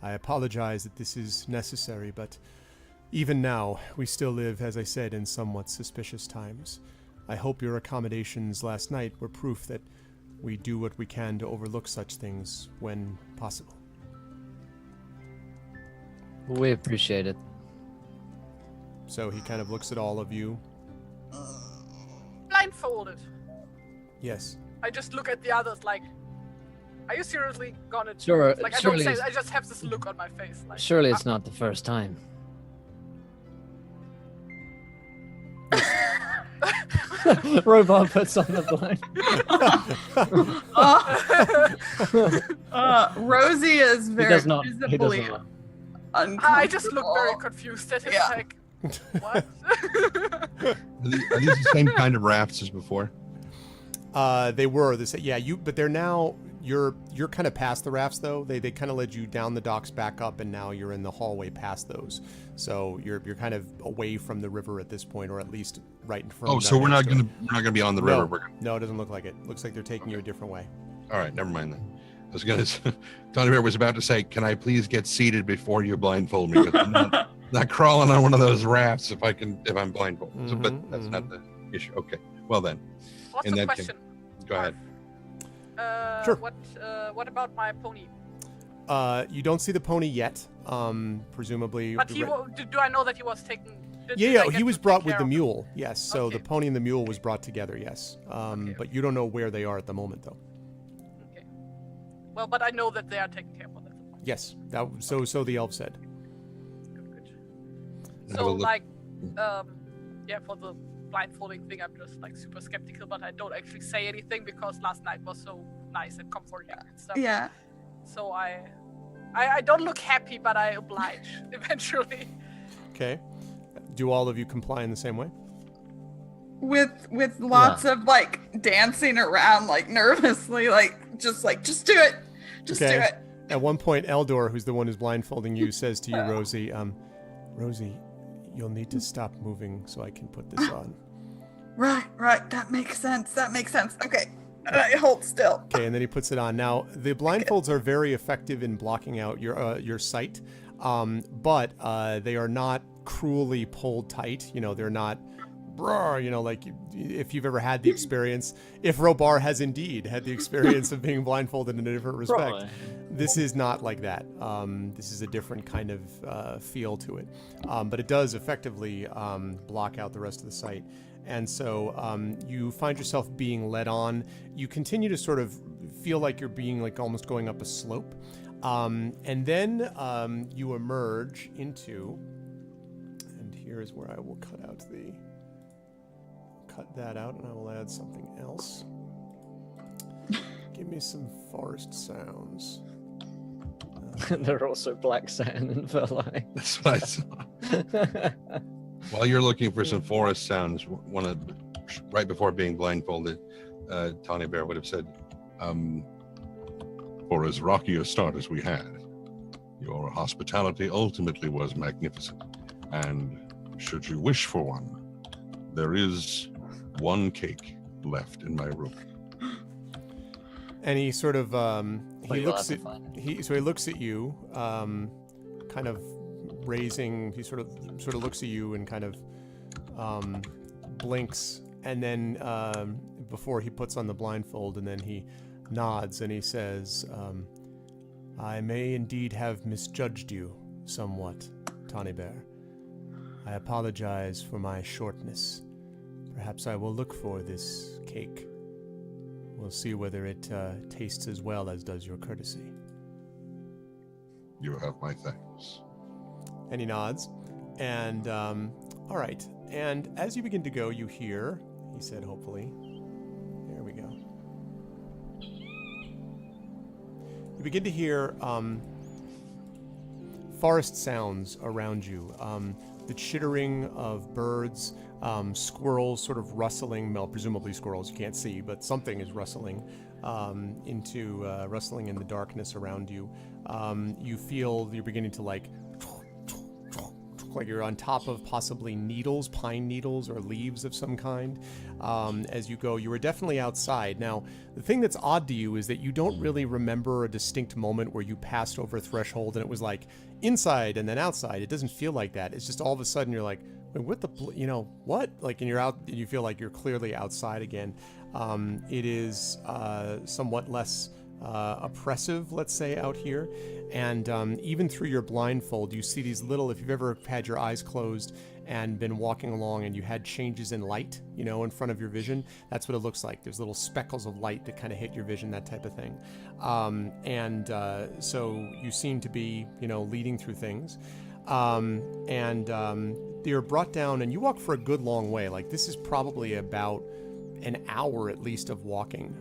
I apologize that this is necessary, but even now, we still live, as I said, in somewhat suspicious times. I hope your accommodations last night were proof that we do what we can to overlook such things when possible." We appreciate it. So he kind of looks at all of you. Blindfolded. Yes. I just look at the others like, are you seriously gonna do Sure, this? Like, I surely don't say, it's- I just have this look on my face. Like, Surely it's not the first time. Robot puts on the blind. Rosie is very does not- he does visibly not. uncomfortable. I just look very confused at him. Yeah. Like, what? Are these the same kind of rafts as before? They were this. Yeah, but they're now. You're kind of past the rafts though. They kind of led you down the docks back up, and now you're in the hallway past those. So you're kind of away from the river at this point, or at least right in front. Oh, so we're not gonna be on the river. No, it doesn't look like it. Looks like they're taking you a different way. All right, never mind then. I was gonna. Tony Bear was about to say, "Can I please get seated before you blindfold me?" Because I'm not crawling on one of those rafts if I'm blindfolded. So, but that's not the issue. Okay. Well then, What's in the that question? go ahead. Sure. What about my pony? You don't see the pony yet. Presumably. But do I know that he was taken? Yeah, he was brought with the mule. mule. Yes. So Okay. the pony and the mule was brought together. Yes. Okay. But you don't know where they are at the moment, though. Okay. Well, but I know that they are taken care of. That's the point. Yes. So the elf said. Good. Have a So look. like, for the blindfolding thing, I'm just like super skeptical, but I don't actually say anything because last night was so nice and comforting and stuff. Yeah. So I don't look happy, but I oblige eventually. Okay. Do all of you comply in the same way? With lots of like dancing around like nervously, just do it. Just do it. At one point, Eldor, who's the one who's blindfolding you, says to you, Rosie, Rosie, you'll need to stop moving so I can put this on. Right. That makes sense. Okay. I hold still. Okay, and then he puts it on. Now, the blindfolds are very effective in blocking out your sight, but they are not cruelly pulled tight. You know, they're not, like if you've ever had the experience, if Robar has indeed had the experience of being blindfolded in a different respect, Probably. this is not like that. This is a different kind of feel to it, but it does effectively block out the rest of the sight. And so you find yourself being led on. You continue to sort of feel like you're being like almost going up a slope. And then you emerge into, and here's where I will cut that out and I will add something else. Give me some forest sounds. There are also black sand and Verlaine. That's what I saw. While you're looking for some forest sounds, one of right before being blindfolded, Tawny Bear would have said, For as rocky a start as we had, your hospitality ultimately was magnificent. And should you wish for one, there is one cake left in my room. And he sort of he you'll looks have at to find he looks at you, kind of raising. He sort of looks at you and kind of blinks, and then before he puts on the blindfold, and then he nods and he says, "I may indeed have misjudged you somewhat, Tawny Bear. I apologize for my shortness. Perhaps I will look for this cake. We'll see whether it tastes as well as does your courtesy." You have my thanks. And he nods. And, all right. And as you begin to go, you hear, he said, hopefully. There we go. You begin to hear forest sounds around you. The chittering of birds, squirrels sort of rustling, well, presumably squirrels, you can't see, but something is rustling rustling in the darkness around you. You feel you're beginning to like you're on top of possibly needles, pine needles or leaves of some kind. As you go, you were definitely outside. Now, the thing that's odd to you is that you don't really remember a distinct moment where you passed over a threshold and it was like inside and then outside. It doesn't feel like that. It's just all of a sudden you're like, wait, what the, what? Like, and you're out, and you feel like you're clearly outside again. It is somewhat less oppressive, let's say, out here. And even through your blindfold, you see these little, if you've ever had your eyes closed and been walking along and you had changes in light, in front of your vision, that's what it looks like. There's little speckles of light that kind of hit your vision, that type of thing. So you seem to be, leading through things. You're brought down and you walk for a good long way. Like, this is probably about an hour at least of walking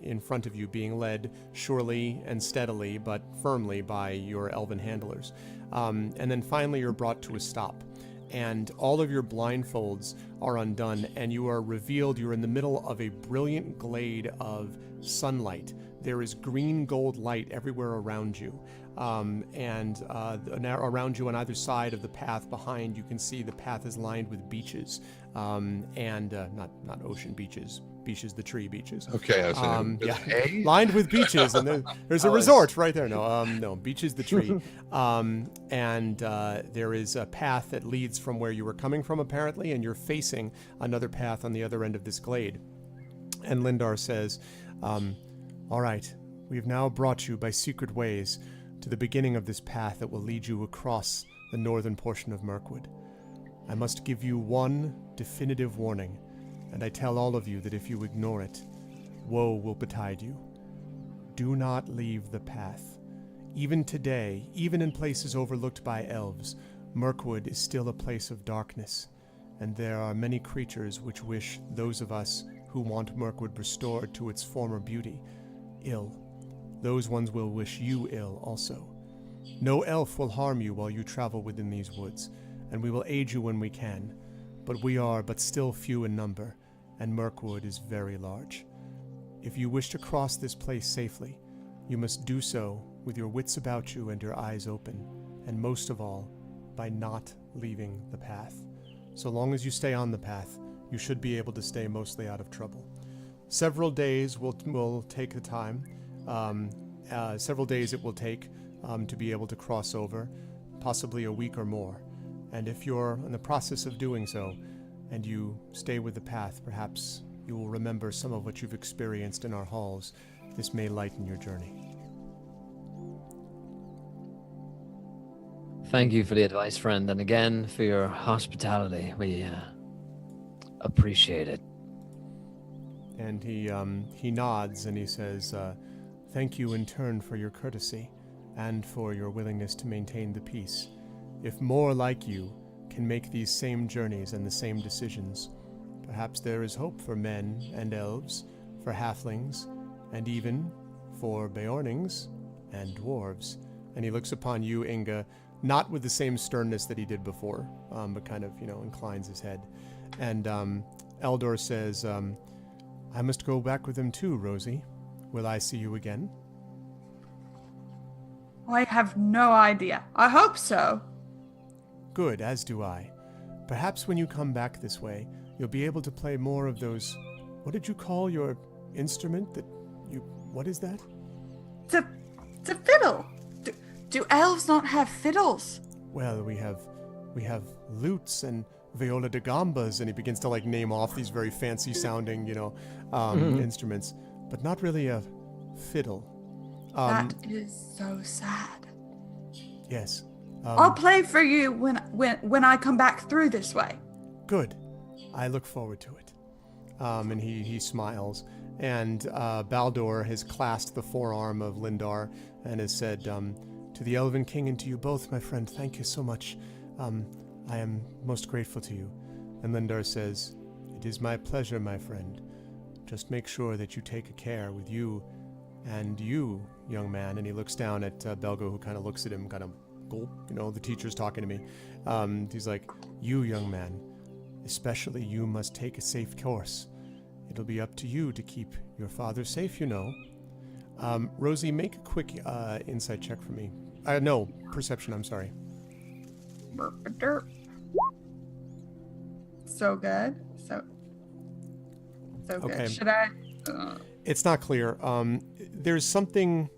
in front of you, being led surely and steadily but firmly by your elven handlers. And then finally you're brought to a stop, and all of your blindfolds are undone, and you are revealed. You're in the middle of a brilliant glade of sunlight. There is green gold light everywhere around you. Around you on either side of the path behind, you can see the path is lined with beaches, not ocean beaches, the tree beaches. okay, I was saying, yeah, lined with beaches, and there's a resort right there. No, beaches, the tree. There is a path that leads from where you were coming from, apparently, and you're facing another path on the other end of this glade. And Lindar says, all right, we have now brought you by secret ways to the beginning of this path that will lead you across the northern portion of Mirkwood. I must give you one definitive warning, and I tell all of you that if you ignore it, woe will betide you. Do not leave the path. Even today, even in places overlooked by elves, Mirkwood is still a place of darkness, and there are many creatures which wish those of us who want Mirkwood restored to its former beauty ill. Those ones will wish you ill also. No elf will harm you while you travel within these woods, and we will aid you when we can. But we are but still few in number, and Mirkwood is very large. If you wish to cross this place safely, you must do so with your wits about you and your eyes open, and most of all, by not leaving the path. So long as you stay on the path, you should be able to stay mostly out of trouble. Several days will take the time. Several days it will take to be able to cross over, possibly a week or more. And if you're in the process of doing so, and you stay with the path, perhaps you will remember some of what you've experienced in our halls. This may lighten your journey. Thank you for the advice, friend, and again for your hospitality. We appreciate it. And he nods and he says, thank you in turn for your courtesy and for your willingness to maintain the peace. If more like you can make these same journeys and the same decisions, perhaps there is hope for men and elves, for halflings, and even for Beornings and dwarves. And he looks upon you, Inga, not with the same sternness that he did before, but kind of, inclines his head. And Eldor says, I must go back with him too, Rosie. Will I see you again? I have no idea. I hope so. Good, as do I. Perhaps when you come back this way, you'll be able to play more of those... What did you call your instrument that you... What is that? It's a fiddle. Do elves not have fiddles? Well, we have lutes and viola da gambas, and he begins to name off these very fancy sounding, instruments, but not really a fiddle. That is so sad. Yes. I'll play for you when I come back through this way. Good. I look forward to it. And he smiles. And Baldur has clasped the forearm of Lindar and has said, to the Elven King and to you both, my friend, thank you so much. I am most grateful to you. And Lindar says, it is my pleasure, my friend. Just make sure that you take care with you and you, young man. And he looks down at Belgo, who kind of looks at him, kind of gulp, the teacher's talking to me. He's like, you, young man, especially you must take a safe course. It'll be up to you to keep your father safe, Rosie, make a quick insight check for me. No, perception, I'm sorry. So good. So good. Okay. Should I? It's not clear. There's something...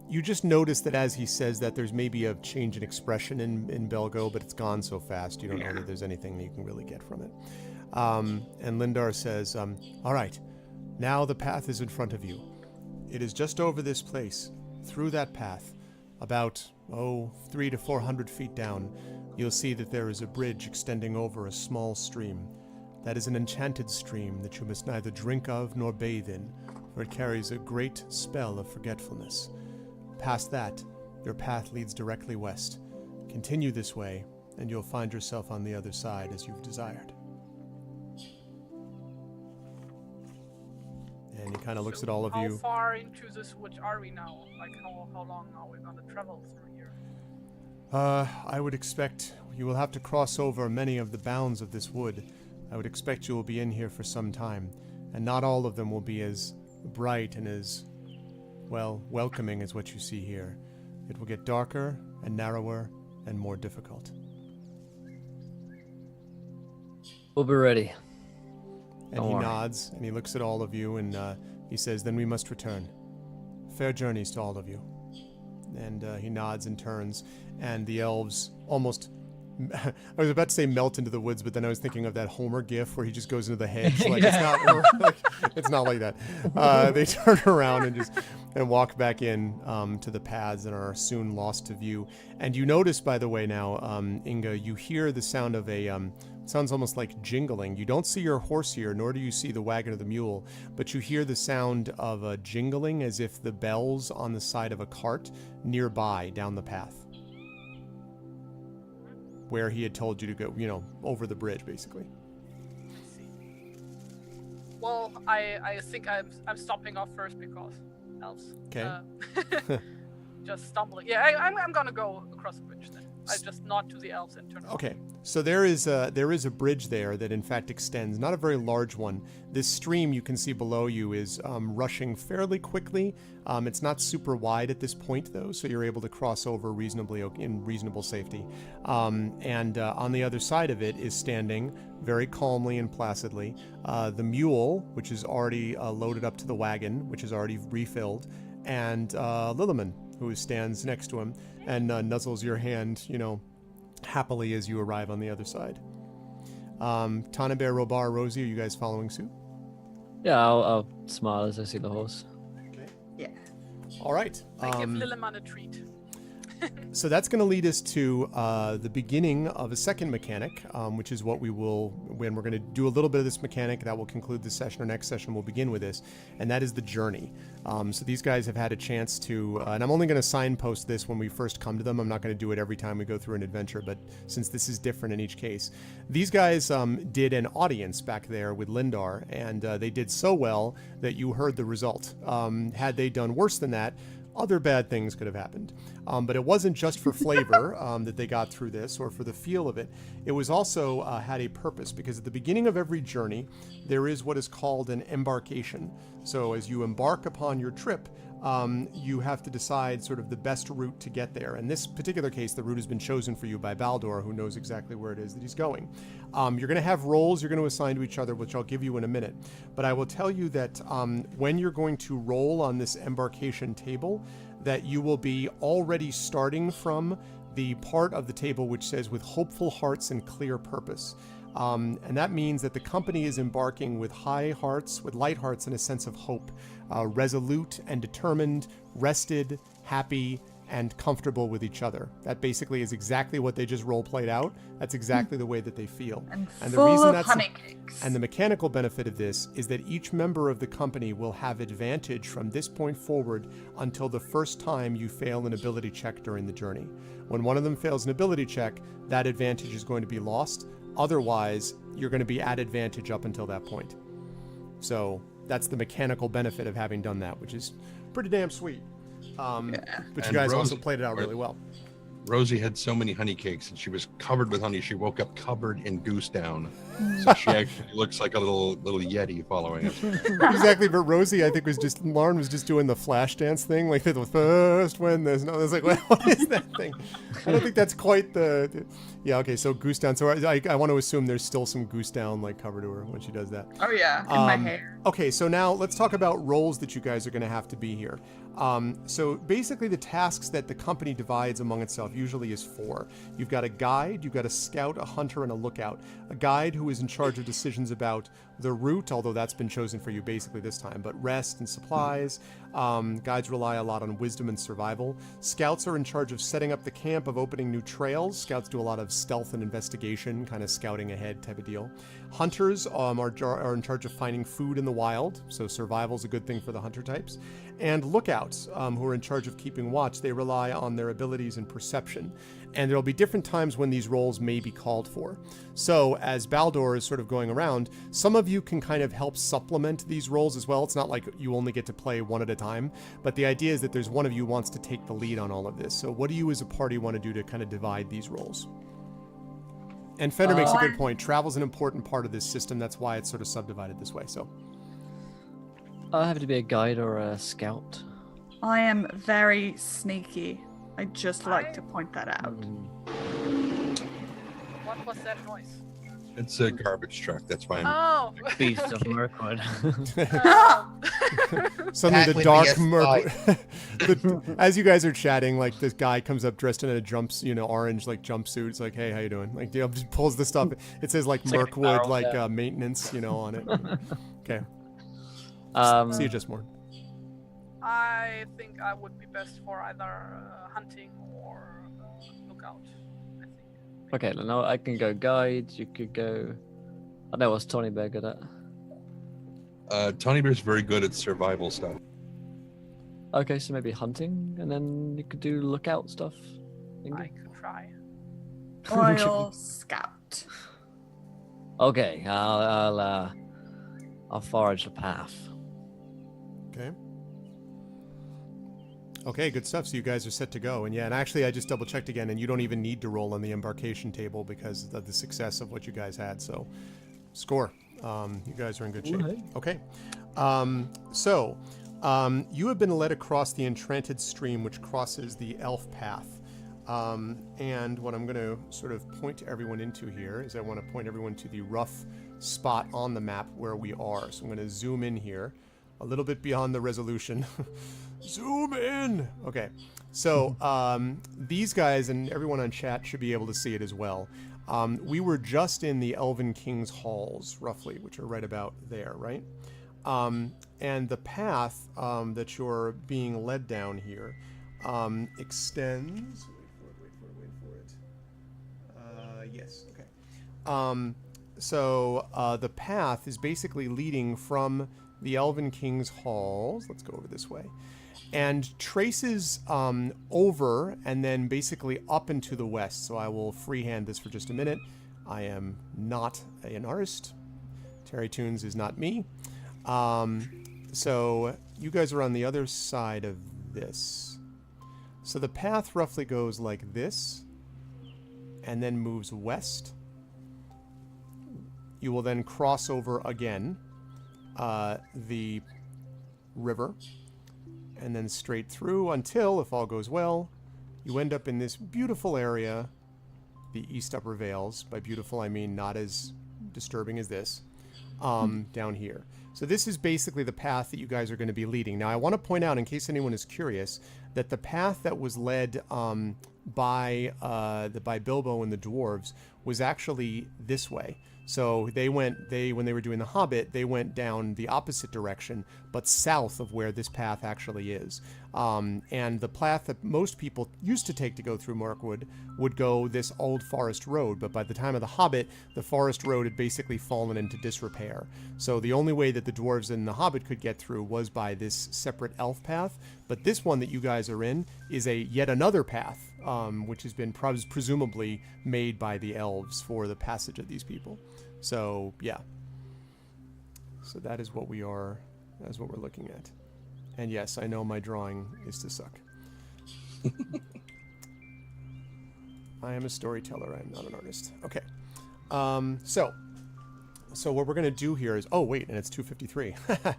You just notice that as he says that, there's maybe a change in expression in Belgo, but it's gone so fast you don't know that there's anything that you can really get from it. And Lindar says, all right, now the path is in front of you. It is just over this place. Through that path, about, 300 to 400 feet down, you'll see that there is a bridge extending over a small stream. That is an enchanted stream that you must neither drink of nor bathe in, for it carries a great spell of forgetfulness. Past that, your path leads directly west. Continue this way, and you'll find yourself on the other side as you've desired. And he kind of looks at all of you. How far into this wood are we now? How long are we going to travel through here? I would expect you will have to cross over many of the bounds of this wood. I would expect you will be in here for some time, and not all of them will be as bright and as, welcoming as what you see here. It will get darker and narrower and more difficult. We'll be ready. And he nods, and he looks at all of you, and he says, then we must return. Fair journeys to all of you. And he nods and turns, and the elves almost... I was about to say melt into the woods, but then I was thinking of that Homer gif where he just goes into the hedge. It's not like that. They turn around and walk back in to the paths and are soon lost to view. And you notice, by the way, now, Inga, you hear the sound of a... sounds almost like jingling. You don't see your horse here, nor do you see the wagon or the mule, but you hear the sound of a jingling as if the bells on the side of a cart nearby down the path. Where he had told you to go, over the bridge, basically. Let's see. Well, I think I'm stopping off first because elves. Okay. Just stumbling. Yeah, I'm gonna go across the bridge then. I just nod to the elves and turn around. Okay, so there is a bridge there that in fact extends, not a very large one. This stream you can see below you is rushing fairly quickly. It's not super wide at this point though, so you're able to cross over reasonably in reasonable safety. And on the other side of it is standing very calmly and placidly the mule, which is already loaded up to the wagon, which is already refilled, and Lilliman, who stands next to him and nuzzles your hand, happily as you arrive on the other side. Tanabear, Robar, Rosie, are you guys following suit? Yeah, I'll smile as I see the horse. Okay. Yeah. All right. I give Lilliman a treat. So that's going to lead us to the beginning of a second mechanic, which is what when we're going to do a little bit of this mechanic, that will conclude the session. Our next session will begin with this, and that is the journey. So these guys have had a chance to, and I'm only going to signpost this when we first come to them. I'm not going to do it every time we go through an adventure, but since this is different in each case. These guys did an audience back there with Lindar, and they did so well that you heard the result. Had they done worse than that, other bad things could have happened. But it wasn't just for flavor that they got through this or for the feel of it. It was also had a purpose, because at the beginning of every journey, there is what is called an embarkation. So as you embark upon your trip, you have to decide sort of the best route to get there. In this particular case, the route has been chosen for you by Baldur, who knows exactly where it is that he's going. You're going to have roles you're going to assign to each other, which I'll give you in a minute. But I will tell you that when you're going to roll on this embarkation table, that you will be already starting from the part of the table which says with hopeful hearts and clear purpose. And that means that the company is embarking with high hearts, with light hearts, and a sense of hope, resolute and determined, rested, happy, and comfortable with each other. That basically is exactly what they just role played out. That's exactly the way that they feel. And the full reason of that's honey cakes. and the mechanical benefit of this is that each member of the company will have advantage from this point forward until the first time you fail an ability check during the journey. When one of them fails an ability check, that advantage is going to be lost. Otherwise, you're going to be at advantage up until that point. So that's the mechanical benefit of having done that, which is pretty damn sweet. But you And guys also Rosie- played it out really well. Rosie had so many honey cakes, and she was covered with honey. She woke up covered in goose down, so she actually looks like a little yeti following us. Exactly, but Rosie, I think, Lauren was just doing the flash dance thing, like the first when there's no. I was like, well, what is that thing? I don't think that's quite yeah, okay, so goose down. So I want to assume there's still some goose down like cover to her when she does that. Oh yeah, in my hair. Okay, so now let's talk about roles that you guys are going to have to be here. So basically the tasks that the company divides among itself usually is 4. You've got a guide, you've got a scout, a hunter, and a lookout. A guide who is in charge of decisions about the route, although that's been chosen for you basically this time, but rest and supplies. Guides rely a lot on wisdom and survival. Scouts are in charge of setting up the camp, of opening new trails. Scouts do a lot of stealth and investigation, kind of scouting ahead type of deal. Hunters are in charge of finding food in the wild, so survival is a good thing for the hunter types. And lookouts, who are in charge of keeping watch, they rely on their abilities and perception. And there'll be different times when these roles may be called for. So as Baldur is sort of going around, some of you can kind of help supplement these roles as well. It's not like you only get to play one at a time, but the idea is that there's one of you who wants to take the lead on all of this. So what do you as a party want to do to kind of divide these roles? And Fender makes a good point. Travel's an important part of this system. That's why it's sort of subdivided this way. So I have to be a guide or a scout. I am very sneaky. I just like to point that out. What was that noise? It's a garbage truck. That's why I'm. Oh. Beast of Mirkwood. suddenly That the would dark be a Mirkwood. As you guys are chatting, like this guy comes up dressed in a orange like jumpsuit. It's like, hey, how you doing? Like, just pulls the stuff. It says like Mirkwood, like maintenance, on it. Okay. See you just more. I think I would be best for either hunting or lookout. I think. Okay, now I can go guide. You could go. I know what's Tony Bear good at. Tony Bear's very good at survival stuff. Okay, so maybe hunting, and then you could do lookout stuff. I could try. Royal Scout. Okay, I'll forage the path. Okay. Okay, good stuff. So you guys are set to go. And yeah, and actually I just double checked again, and you don't even need to roll on the embarkation table because of the success of what you guys had. So score. You guys are in good shape. Okay. You have been led across the enchanted stream which crosses the elf path. And what I'm going to sort of point everyone into here is I want to point everyone to the rough spot on the map where we are. So I'm going to zoom in here a little bit beyond the resolution. Zoom in! Okay, so these guys and everyone on chat should be able to see it as well. We were just in the Elven King's halls, roughly, which are right about there, right? And the path that you're being led down here extends... Wait for it. Yes, okay. So the path is basically leading from the Elven King's halls. Let's go over this way. And traces over and then basically up and to the west. So I will freehand this for just a minute. I am not an artist. Terry Toons is not me. So you guys are on the other side of this. So the path roughly goes like this, and then moves west. You will then cross over again the river, and then straight through until, if all goes well, you end up in this beautiful area, the East Upper Vales. By beautiful, I mean not as disturbing as this, down here. So this is basically the path that you guys are going to be leading. Now, I want to point out, in case anyone is curious, that the path that was led by Bilbo and the dwarves was actually this way. So when they were doing the Hobbit, they went down the opposite direction, but south of where this path actually is. And the path that most people used to take to go through Mirkwood would go this old forest road, but by the time of the Hobbit, the forest road had basically fallen into disrepair. So the only way that the dwarves and the Hobbit could get through was by this separate elf path. But this one that you guys are in is yet another path, which has been presumably made by the elves for the passage of these people. So yeah, so that is what we're looking at. And yes, I know my drawing is to suck. I am a storyteller. I am not an artist. Okay. So what we're going to do here is... Oh, wait, and it's 2:53.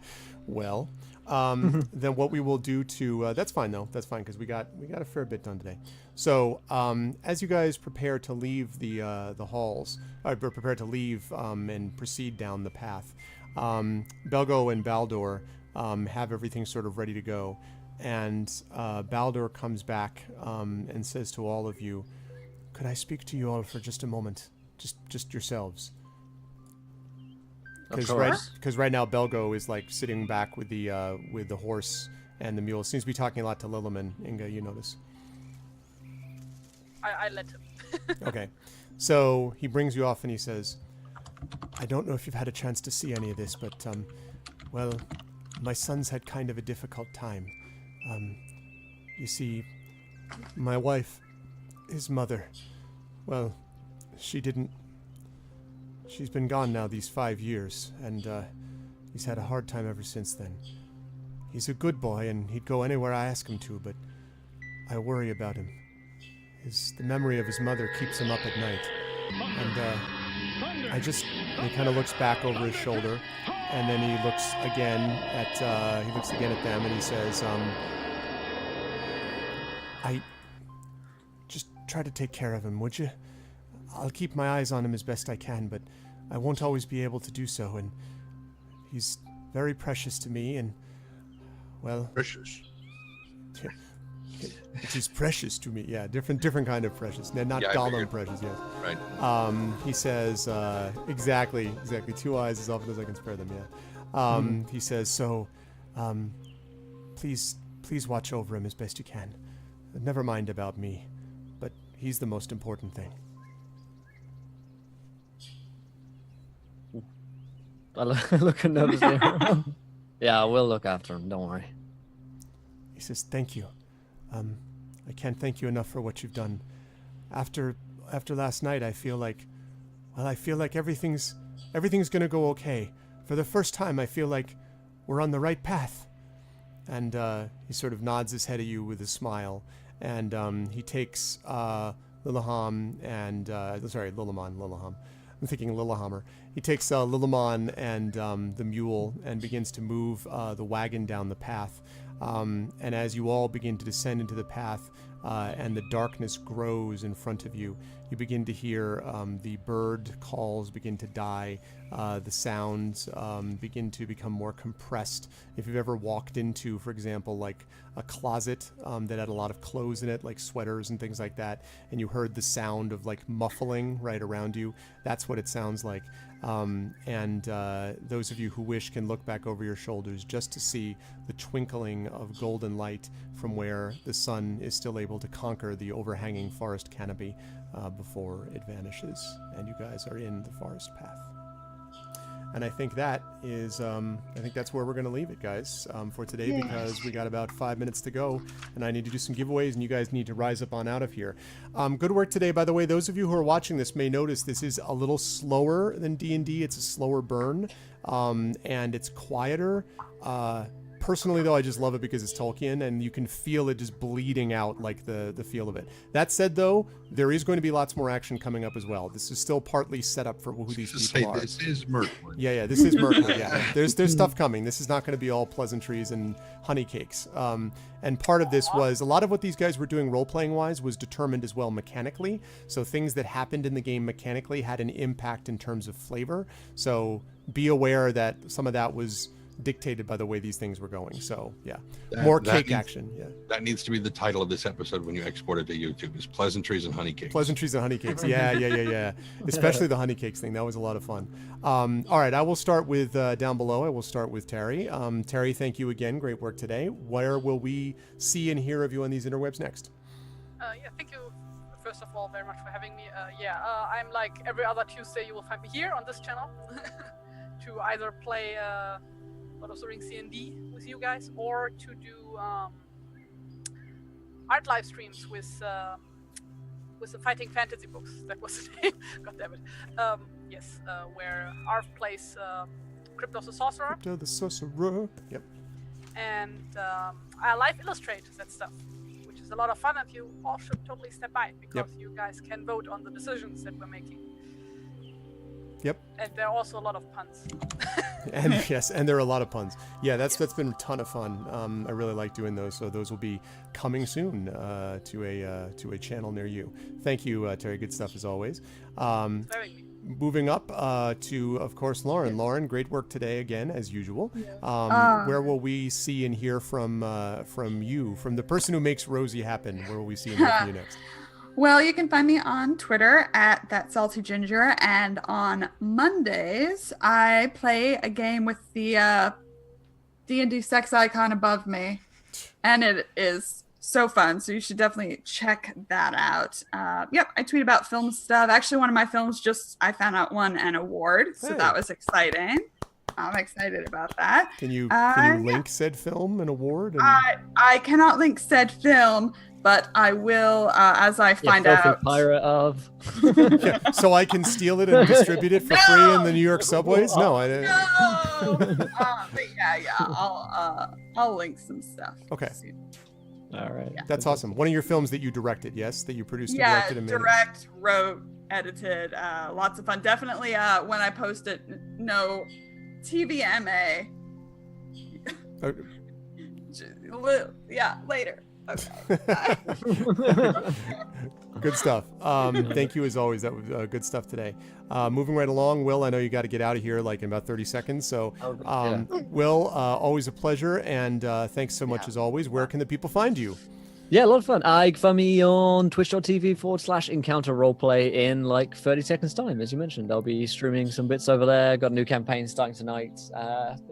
Well, then what we will do to... that's fine, though. That's fine, because we got a fair bit done today. So as you guys prepare to leave the halls, or prepare to leave and proceed down the path, Belgo and Baldur have everything sort of ready to go. And Baldur comes back and says to all of you, "Could I speak to you all for just a moment? Just yourselves." Because right now Belgo is like sitting back with the horse and the mule. Seems to be talking a lot to Liliman. Inga, you notice. I let him. Okay. So he brings you off and he says, "I don't know if you've had a chance to see any of this, but, well, my son's had kind of a difficult time. You see, my wife, his mother, well, she's been gone now these 5 years, and he's had a hard time ever since then. He's a good boy, and he'd go anywhere I ask him to, but I worry about him. The memory of his mother keeps him up at night. And he kind of looks back over his shoulder, and then he looks again at them, and he says, I just try to take care of him, would you? I'll keep my eyes on him as best I can, but I won't always be able to do so, and he's very precious to me, and, well... Precious. It is precious to me, yeah. Different kind of precious. Not Gollum precious, yes. Right. He says, exactly. 2 eyes as often as I can spare them, yeah. He says, so, please watch over him as best you can. Never mind about me, but he's the most important thing. I look nervously. Yeah, we'll look after him, don't worry. He says, thank you. I can't thank you enough for what you've done. After last night, I feel like everything's gonna go okay. For the first time, I feel like we're on the right path. And he sort of nods his head at you with a smile, and he takes Lillaham and Lillaham. I'm thinking Lillehammer. He takes Lillimon and the mule and begins to move the wagon down the path. And as you all begin to descend into the path and the darkness grows in front of you, you begin to hear the bird calls begin to die. The sounds begin to become more compressed. If you've ever walked into, for example, like a closet that had a lot of clothes in it, like sweaters and things like that, and you heard the sound of like muffling right around you, that's what it sounds like. And those of you who wish can look back over your shoulders just to see the twinkling of golden light from where the sun is still able to conquer the overhanging forest canopy before it vanishes, and you guys are in the forest path. And I think that is, I think that's where we're going to leave it, guys, for today, because we got about 5 minutes to go, and I need to do some giveaways, and you guys need to rise up on out of here. Good work today, by the way. Those of you who are watching this may notice this is a little slower than D&D. It's a slower burn, and it's quieter. personally, though, I just love it because it's Tolkien, and you can feel it just bleeding out, like the feel of it. That said, though, there is going to be lots more action coming up as well. This is still partly set up for who these people are. This is Mirkwood. Yeah, this is Mirkwood. Yeah, there's stuff coming. This is not going to be all pleasantries and honey cakes. And part of this was a lot of what these guys were doing role-playing wise was determined as well mechanically. So things that happened in the game mechanically had an impact in terms of flavor. So be aware that some of that was dictated by the way these things were going. So yeah, more cake action. Yeah, that needs to be the title of this episode when you export it to YouTube, is pleasantries and honey cakes. Pleasantries and honey cakes. Yeah. Especially the honey cakes thing. That was a lot of fun. All right, I will start with down below. I will start with Terry. Terry, thank you again. Great work today. Where will we see and hear of you on these interwebs next? Thank you first of all very much for having me. I'm like every other Tuesday you will find me here on this channel to either play Lord of the Rings C&D with you guys, or to do art live streams with the Fighting Fantasy books. That was the name. God damn it. Where Arv plays Crypto the Sorcerer. Crypto the Sorcerer. Yep. And I live illustrate that stuff, which is a lot of fun, and you all should totally step by because you guys can vote on the decisions that we're making. Yep. And there are also a lot of puns. And yes, and there are a lot of puns. Yeah, that's been a ton of fun. I really like doing those. So those will be coming soon to a channel near you. Thank you, Terry. Good stuff as always. Moving up to, of course, Lauren. Yes. Lauren, great work today again, as usual. Where will we see and hear from you, from the person who makes Rosie happen? Where will we see and hear from you next? Well, you can find me on Twitter at @ThatSaltyGinger, and on Mondays I play a game with the D&D sex icon above me, and it is so fun. So you should definitely check that out. I tweet about film stuff. Actually, one of my films I found out won an award, so that was exciting. I'm excited about that. Can you link said film and award? I cannot link said film, but I will as I find out. Pirate of. So I can steal it and distribute it for free in the New York subways? No, I didn't. No. I'll link some stuff. Okay. Soon. All right. Yeah. That's awesome. One of your films that you directed, yes? That you produced and directed and made? Direct, wrote, edited. Lots of fun. Definitely when I post it, no TVMA. Okay. Later. Okay. Good stuff. Thank you as always. That was good stuff today. Moving right along, Will, I know you got to get out of here like in about 30 seconds. So, Will, always a pleasure. And thanks so much as always. Where can the people find you? Yeah, a lot of fun. You can find me on twitch.tv/encounter roleplay in like 30 seconds time, as you mentioned. I'll be streaming some bits over there. Got a new campaign starting tonight.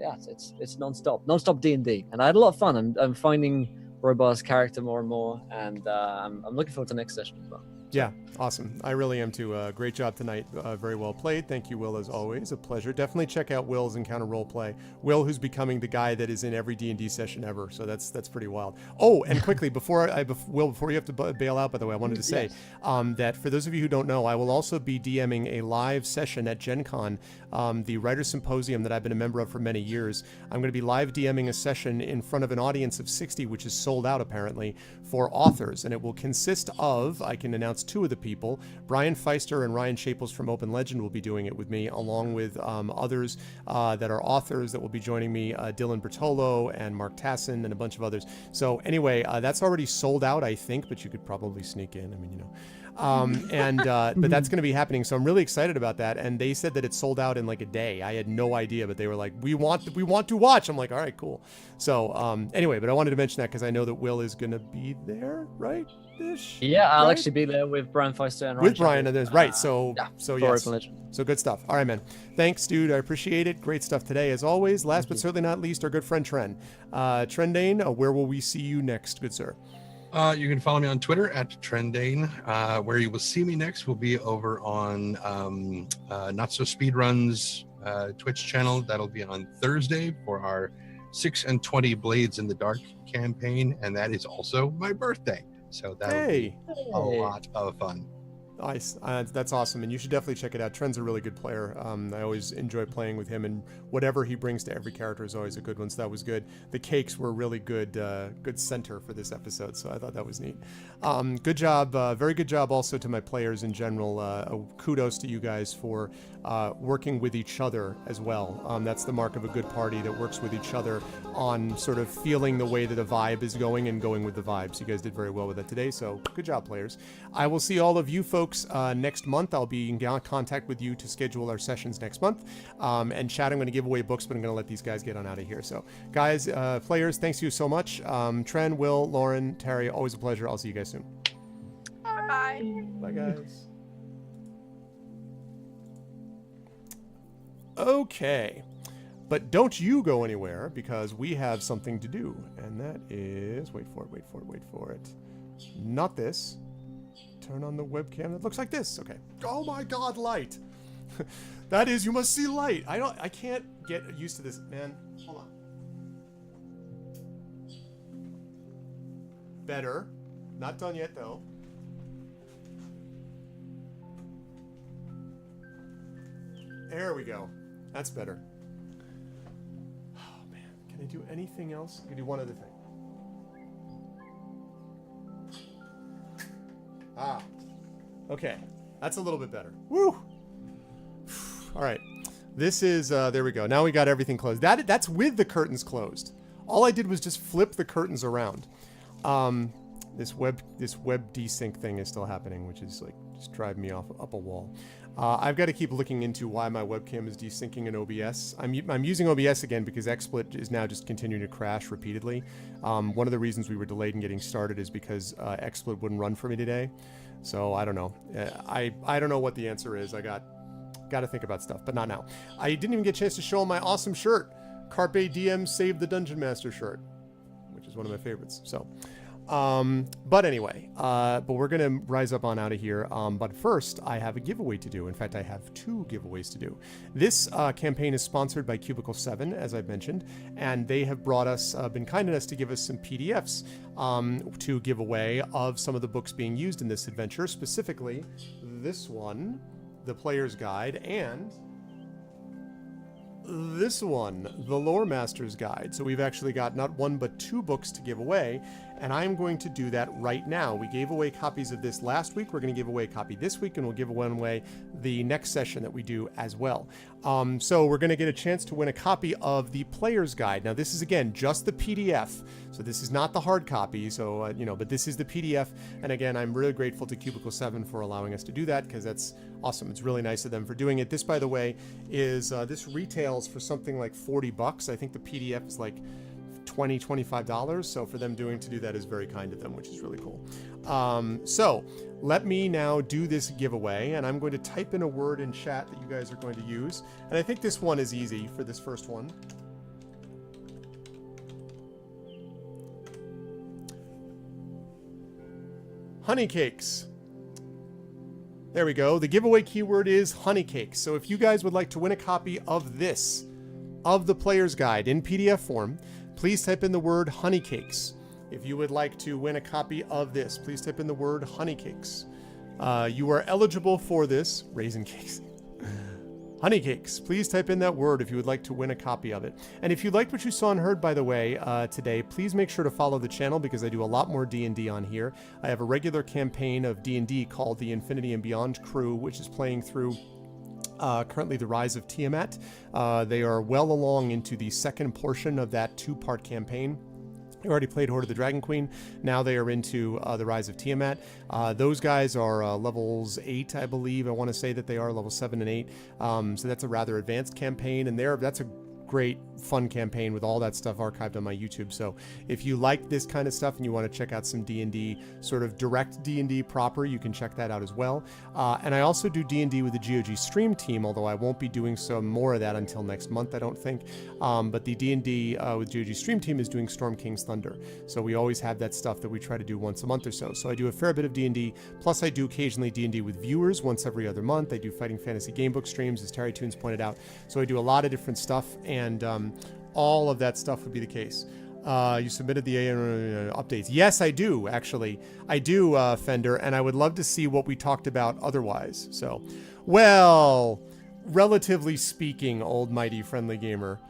It's non-stop D&D. And I had a lot of fun. I'm finding Robar's character more and more, and I'm looking forward to the next session as well. Yeah, awesome. I really am too. Great job tonight. Very well played. Thank you, Will, as always. A pleasure. Definitely check out Will's Encounter Roleplay. Will, who's becoming the guy that is in every D&D session ever. So that's pretty wild. Oh, and quickly, before you have to bail out, by the way, I wanted to say that for those of you who don't know, I will also be DMing a live session at Gen Con, the Writers Symposium that I've been a member of for many years. I'm going to be live DMing a session in front of an audience of 60, which is sold out apparently, for authors. And it will consist of, I can announce two of the people, Brian Feister and Ryan Shaples from Open Legend will be doing it with me, along with others that are authors that will be joining me, Dylan Bertolo and Mark Tassin and a bunch of others. So anyway, that's already sold out, I think, but you could probably sneak in. I mean, you know. But that's going to be happening. So I'm really excited about that. And they said that it sold out in like a day. I had no idea, but they were like, we want to watch. I'm like, all right, cool. So, anyway, but I wanted to mention that because I know that Will is going to be there, right? Yeah, I'll actually be there with Brian Feister and Ryan. With Brian, and there's right. So yes. Legend. So good stuff. All right, man. Thanks, dude. I appreciate it. Great stuff today, as always. Last but certainly not least, our good friend Tren. Trendane, where will we see you next, good sir? You can follow me on Twitter at Trendane. Where you will see me next will be over on Not So Speedruns Twitch channel. That'll be on Thursday for our 6 and 20 Blades in the Dark campaign, and that is also my birthday. So that'll be a lot of fun. Nice. That's awesome, and you should definitely check it out. Trent's a really good player. I always enjoy playing with him, and whatever he brings to every character is always a good one. So that was good. The cakes were really good, good center for this episode. So I thought that was neat. Good job. Very good job also to my players in general. Kudos to you guys for working with each other as well. That's the mark of a good party that works with each other on sort of feeling the way that the vibe is going and going with the vibes. You guys did very well with that today. So good job, players. I will see all of you folks next month. I'll be in contact with you to schedule our sessions next month. And chat, I'm going to give away books, but I'm going to let these guys get on out of here. So guys, players, thanks you so much. Tren, Will, Lauren, Terry, always a pleasure. I'll see you guys soon. Bye. Bye, guys. Okay. But don't you go anywhere, because we have something to do. And that is... Wait for it. Not this. Turn on the webcam. It looks like this. Okay. Oh my god, light. That is, you must see light. I can't get used to this, man. Hold on. Better. Not done yet, though. There we go. That's better. Oh, man. Can I do anything else? I can do one other thing. Ah. Okay. That's a little bit better. Woo! All right. This is, there we go. Now we got everything closed. That's with the curtains closed. All I did was just flip the curtains around. This web desync thing is still happening, which is like just driving me up a wall. I've got to keep looking into why my webcam is desyncing in OBS. I'm using OBS again because XSplit is now just continuing to crash repeatedly. One of the reasons we were delayed in getting started is because XSplit wouldn't run for me today. So I don't know. I don't know what the answer is. I got to think about stuff, but not now. I didn't even get a chance to show my awesome shirt, Carpe Diem Save the Dungeon Master shirt, which is one of my favorites. So. But anyway, but we're going to rise up on out of here. But first I have a giveaway to do. In fact, I have 2 giveaways to do. This, campaign is sponsored by Cubicle 7, as I've mentioned, and they have brought us, been kind enough to give us some PDFs, to give away of some of the books being used in this adventure, specifically this one, The Player's Guide, and this one, The Lore Master's Guide. So we've actually got not 1 but 2 books to give away, and I'm going to do that right now. We gave away copies of this last week. We're going to give away a copy this week, and we'll give one away the next session that we do as well. So we're going to get a chance to win a copy of The Player's Guide. Now, this is, again, just the PDF. So this is not the hard copy, so, but this is the PDF. And again, I'm really grateful to Cubicle 7 for allowing us to do that, because that's awesome. It's really nice of them for doing it. This, by the way, is, this retails for something like $40. I think the PDF is like $20, $25. So for them to do that is very kind of them, which is really cool. So let me now do this giveaway, and I'm going to type in a word in chat that you guys are going to use. And I think this one is easy for this first one. Honey cakes. There we go. The giveaway keyword is honey cakes. So if you guys would like to win a copy of this, of the Player's Guide in PDF form, please type in the word honey cakes. If you would like to win a copy of this, please type in the word honey cakes. You are eligible for this, raisin cakes. Honey cakes. Please type in that word if you would like to win a copy of it. And if you liked what you saw and heard, by the way, today, please make sure to follow the channel, because I do a lot more D&D on here. I have a regular campaign of D&D called the Infinity and Beyond Crew, which is playing through currently The Rise of Tiamat. They are well along into the second portion of that 2-part campaign. They already played Horde of the Dragon Queen. Now they are into The Rise of Tiamat. Those guys are levels 8, I believe. I want to say that they are level 7 and 8. So that's a rather advanced campaign, and that's a great fun campaign with all that stuff archived on my YouTube. So if you like this kind of stuff and you want to check out some D&D, sort of direct D&D proper, you can check that out as well. And I also do D&D with the GOG stream team, although I won't be doing some more of that until next month, I don't think. But the D&D with GOG stream team is doing Storm King's Thunder. So we always have that stuff that we try to do once a month or so. So I do a fair bit of D&D, plus I do occasionally D&D with viewers once every other month. I do Fighting Fantasy Gamebook streams, as Terry Toons pointed out. So I do a lot of different stuff, and all of that stuff would be the case. You submitted the updates. Yes, I do, actually. I do, Fender, and I would love to see what we talked about otherwise. So, well, relatively speaking, old mighty friendly gamer,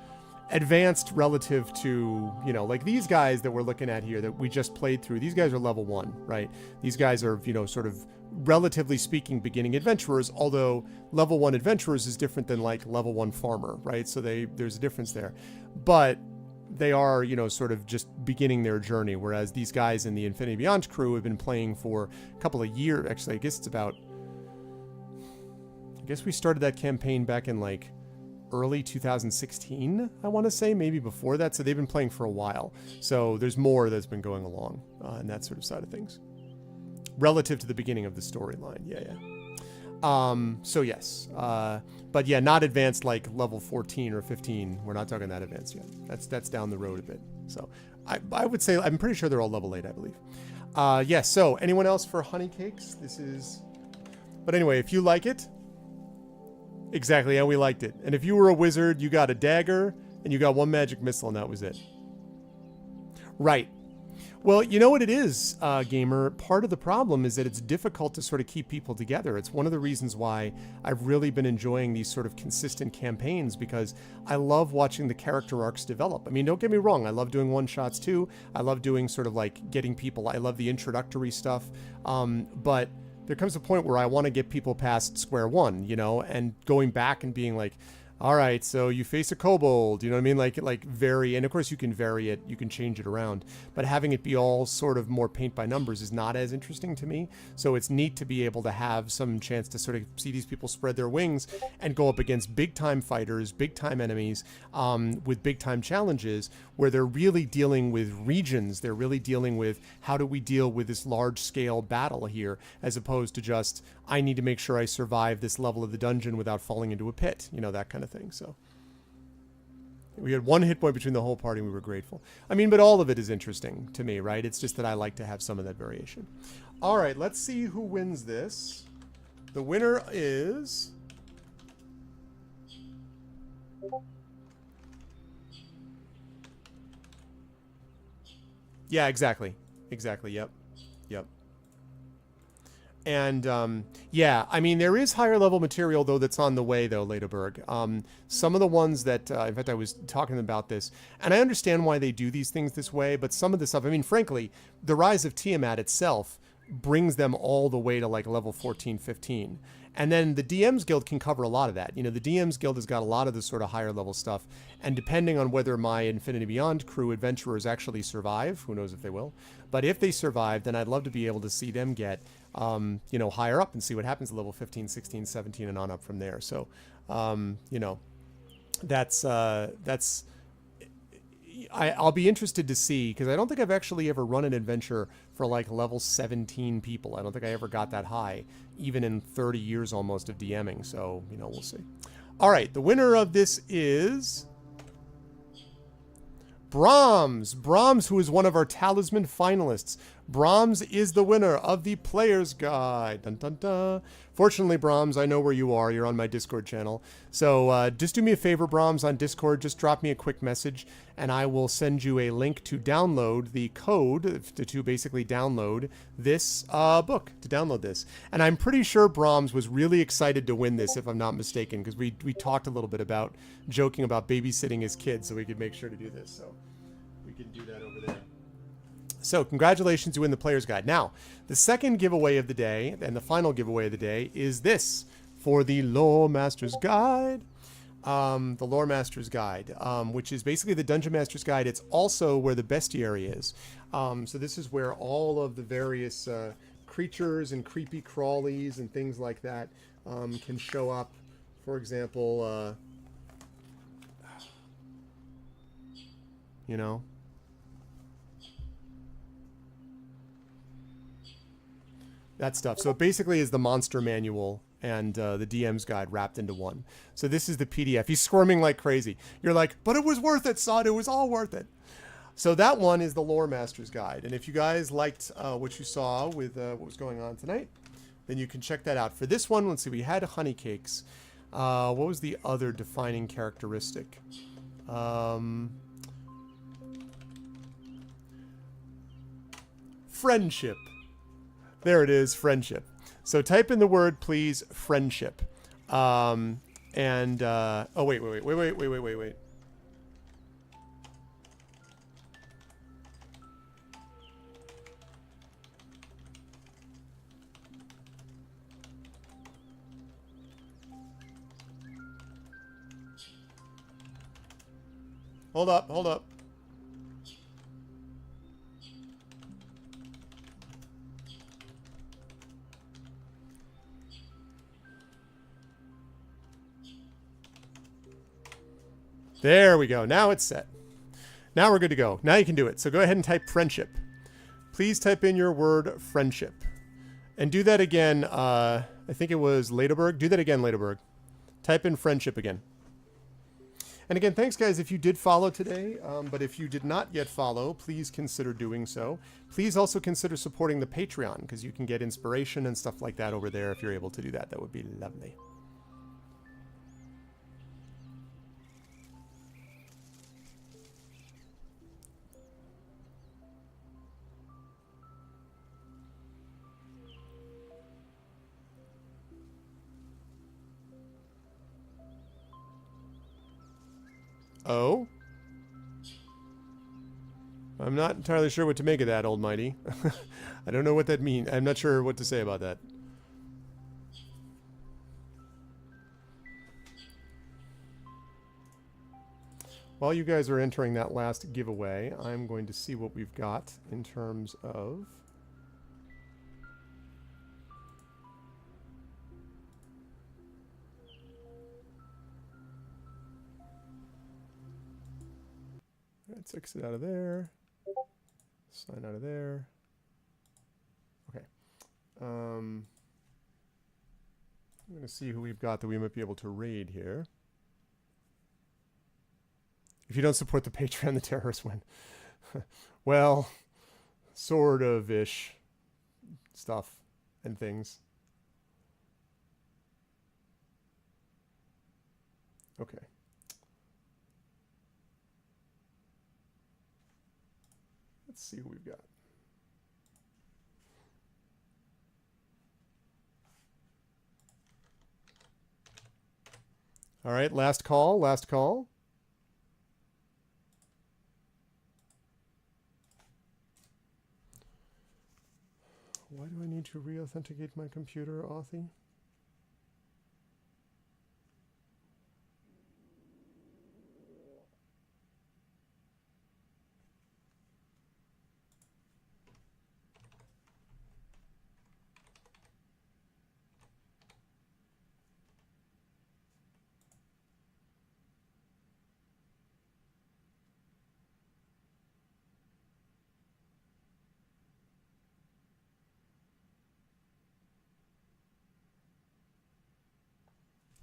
advanced relative to, you know, like these guys that we're looking at here that we just played through, these guys are level 1, right? These guys are, you know, sort of relatively speaking beginning adventurers, although level 1 adventurers is different than like level 1 farmer, right? So there's a difference there. But they are, you know, sort of just beginning their journey, whereas these guys in the Infinity Beyond crew have been playing for a couple of years. Actually, I guess we started that campaign back in like early 2016, I want to say, maybe before that. So they've been playing for a while. So there's more that's been going along in that sort of side of things relative to the beginning of the storyline. Yeah. So yes, but yeah, not advanced like level 14 or 15. We're not talking that advanced yet. That's down the road a bit. So I would say, I'm pretty sure they're all level 8, I believe. Yes. So anyone else for honey cakes? But anyway, if you like it, exactly how we liked it. And if you were a wizard, you got a dagger and you got 1 magic missile and that was it. Right. Well, you know what it is, gamer? Part of the problem is that it's difficult to sort of keep people together. It's one of the reasons why I've really been enjoying these sort of consistent campaigns, because I love watching the character arcs develop. I mean, don't get me wrong. I love doing one-shots too. I love doing sort of like getting people. I love the introductory stuff. But there comes a point where I want to get people past square one, you know, and going back and being like, all right, so you face a kobold, you know what I mean? Like vary, and of course you can vary it, you can change it around, but having it be all sort of more paint by numbers is not as interesting to me. So it's neat to be able to have some chance to sort of see these people spread their wings and go up against big time fighters, big time enemies, with big time challenges where they're really dealing with regions. They're really dealing with how do we deal with this large scale battle here, as opposed to just, I need to make sure I survive this level of the dungeon without falling into a pit, you know, that kind of thing. So we had 1 hit point between the whole party and we were grateful. I mean, but all of it is interesting to me, right? It's just that I like to have some of that variation. All right, let's see who wins this. The winner is... Yeah, exactly. Yep. And, yeah, I mean, there is higher level material, though, that's on the way, though, Laderberg. Some of the ones that, in fact, I was talking about this, and I understand why they do these things this way, but some of the stuff, I mean, frankly, the Rise of Tiamat itself brings them all the way to, like, level 14, 15. And then the DM's Guild can cover a lot of that. You know, the DM's Guild has got a lot of the sort of higher level stuff, and depending on whether my Infinity Beyond crew adventurers actually survive, who knows if they will, but if they survive, then I'd love to be able to see them get... you know, higher up and see what happens at level 15, 16, 17, and on up from there. So, you know, I'll be interested to see, because I don't think I've actually ever run an adventure for like level 17 people. I don't think I ever got that high, even in 30 years almost of DMing. So, you know, we'll see. All right, the winner of this is... Brahms, who is one of our talisman finalists. Brahms is the winner of the Player's Guide. Dun, dun, dun. Fortunately, Brahms, I know where you are. You're on my Discord channel. So just do me a favor, Brahms, on Discord. Just drop me a quick message, and I will send you a link to download the code to basically download this book, to download this. And I'm pretty sure Brahms was really excited to win this, if I'm not mistaken, because we talked a little bit about joking about babysitting his kids, so we could make sure to do this. So we can do that over there. So congratulations, you win the Player's Guide. Now, the second giveaway of the day, and the final giveaway of the day, is this for the Lore Master's Guide. The Lore Master's Guide, which is basically the Dungeon Master's Guide. It's also where the bestiary is. So this is where all of the various creatures and creepy crawlies and things like that can show up. For example, you know, that stuff. So it basically is the monster manual and the DM's guide wrapped into one. So this is the PDF. He's squirming like crazy. You're like, but it was worth it, son. It was all worth it. So that one is the Lore Master's Guide. And if you guys liked what you saw with what was going on tonight, then you can check that out. For this one, let's see, we had honey cakes. What was the other defining characteristic? Friendship. There it is, friendship. So type in the word, please, friendship. Oh, wait. Hold up. There we go. Now it's set. Now we're good to go. Now you can do it. So go ahead and type friendship. Please type in your word friendship. And do that again. I think it was Laderberg. Do that again, Laderberg. Type in friendship again. And again, thanks, guys, if you did follow today. But if you did not yet follow, please consider doing so. Please also consider supporting the Patreon, because you can get inspiration and stuff like that over there if you're able to do that. That would be lovely. Oh? I'm not entirely sure what to make of that, Almighty. I don't know what that means. I'm not sure what to say about that. While you guys are entering that last giveaway, I'm going to see what we've got in terms of... Let's exit out of there. Sign out of there. Okay. I'm going to see who we've got that we might be able to raid here. If you don't support the Patreon, the terrorists win. Well, sort of-ish stuff and things. Okay. Let's see who we've got. All right, last call, last call. Why do I need to re-authenticate my computer, Authy?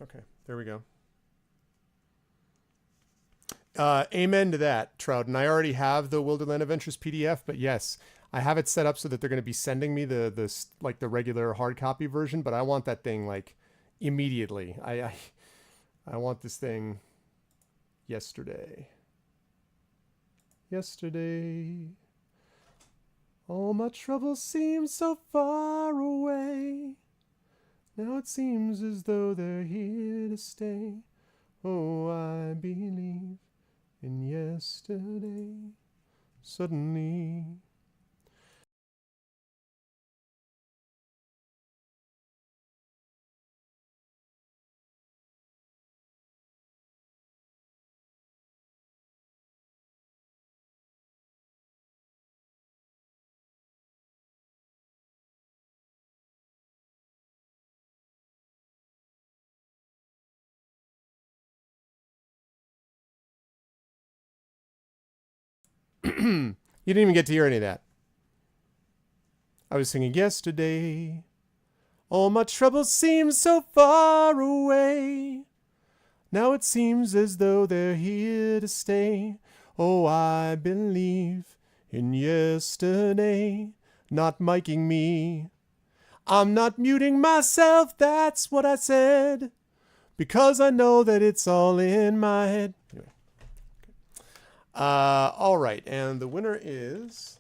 Okay, there we go. Amen to that, Trout. I already have the Wilderland Adventures PDF, but yes, I have it set up so that they're going to be sending me the regular hard copy version, but I want that thing like immediately. I want this thing yesterday. Yesterday. All my troubles seem so far away. Now it seems as though they're here to stay. Oh, I believe in yesterday. Suddenly. You didn't even get to hear any of that. I was singing yesterday. All my troubles seem so far away. Now it seems as though they're here to stay. Oh, I believe in yesterday. Not miking me. I'm not muting myself, that's what I said. Because I know that it's all in my head. Anyway. All right, and the winner is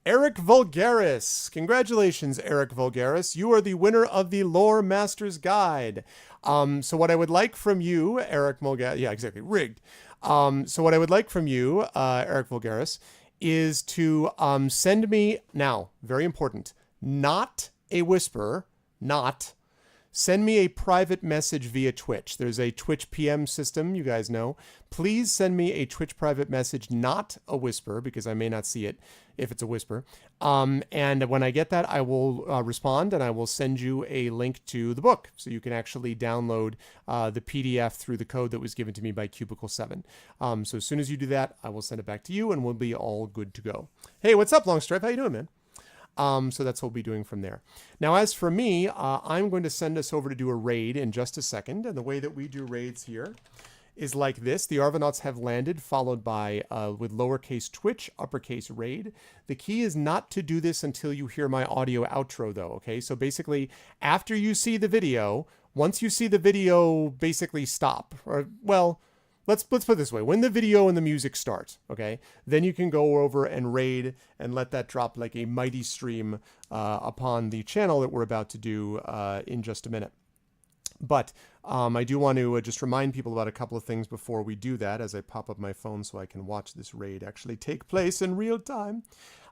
Eric Vulgaris. Congratulations, Eric Vulgaris. You are the winner of the Lore Master's Guide. So what I would like from you, Eric Vulgaris, yeah, exactly, rigged. So what I would like from you, Eric Vulgaris, is to send me, now, very important, not a whisper, send me a private message via Twitch. There's a Twitch PM system, you guys know. Please send me a Twitch private message, not a whisper, because I may not see it if it's a whisper. And when I get that, I will respond, and I will send you a link to the book, so you can actually download the PDF through the code that was given to me by Cubicle 7. So as soon as you do that, I will send it back to you, and we'll be all good to go. Hey, what's up, Longstripe? How you doing, man? So that's what we'll be doing from there. Now, as for me, I'm going to send us over to do a raid in just a second. And the way that we do raids here is like this. The Arvanauts have landed, followed by, with lowercase Twitch, uppercase raid. The key is not to do this until you hear my audio outro, though, okay? So basically, after you see the video, once you see the video, basically stop. Or, well, let's put it this way. When the video and the music start, okay, then you can go over and raid and let that drop like a mighty stream upon the channel that we're about to do in just a minute. But I do want to just remind people about a couple of things before we do that, as I pop up my phone so I can watch this raid actually take place in real time.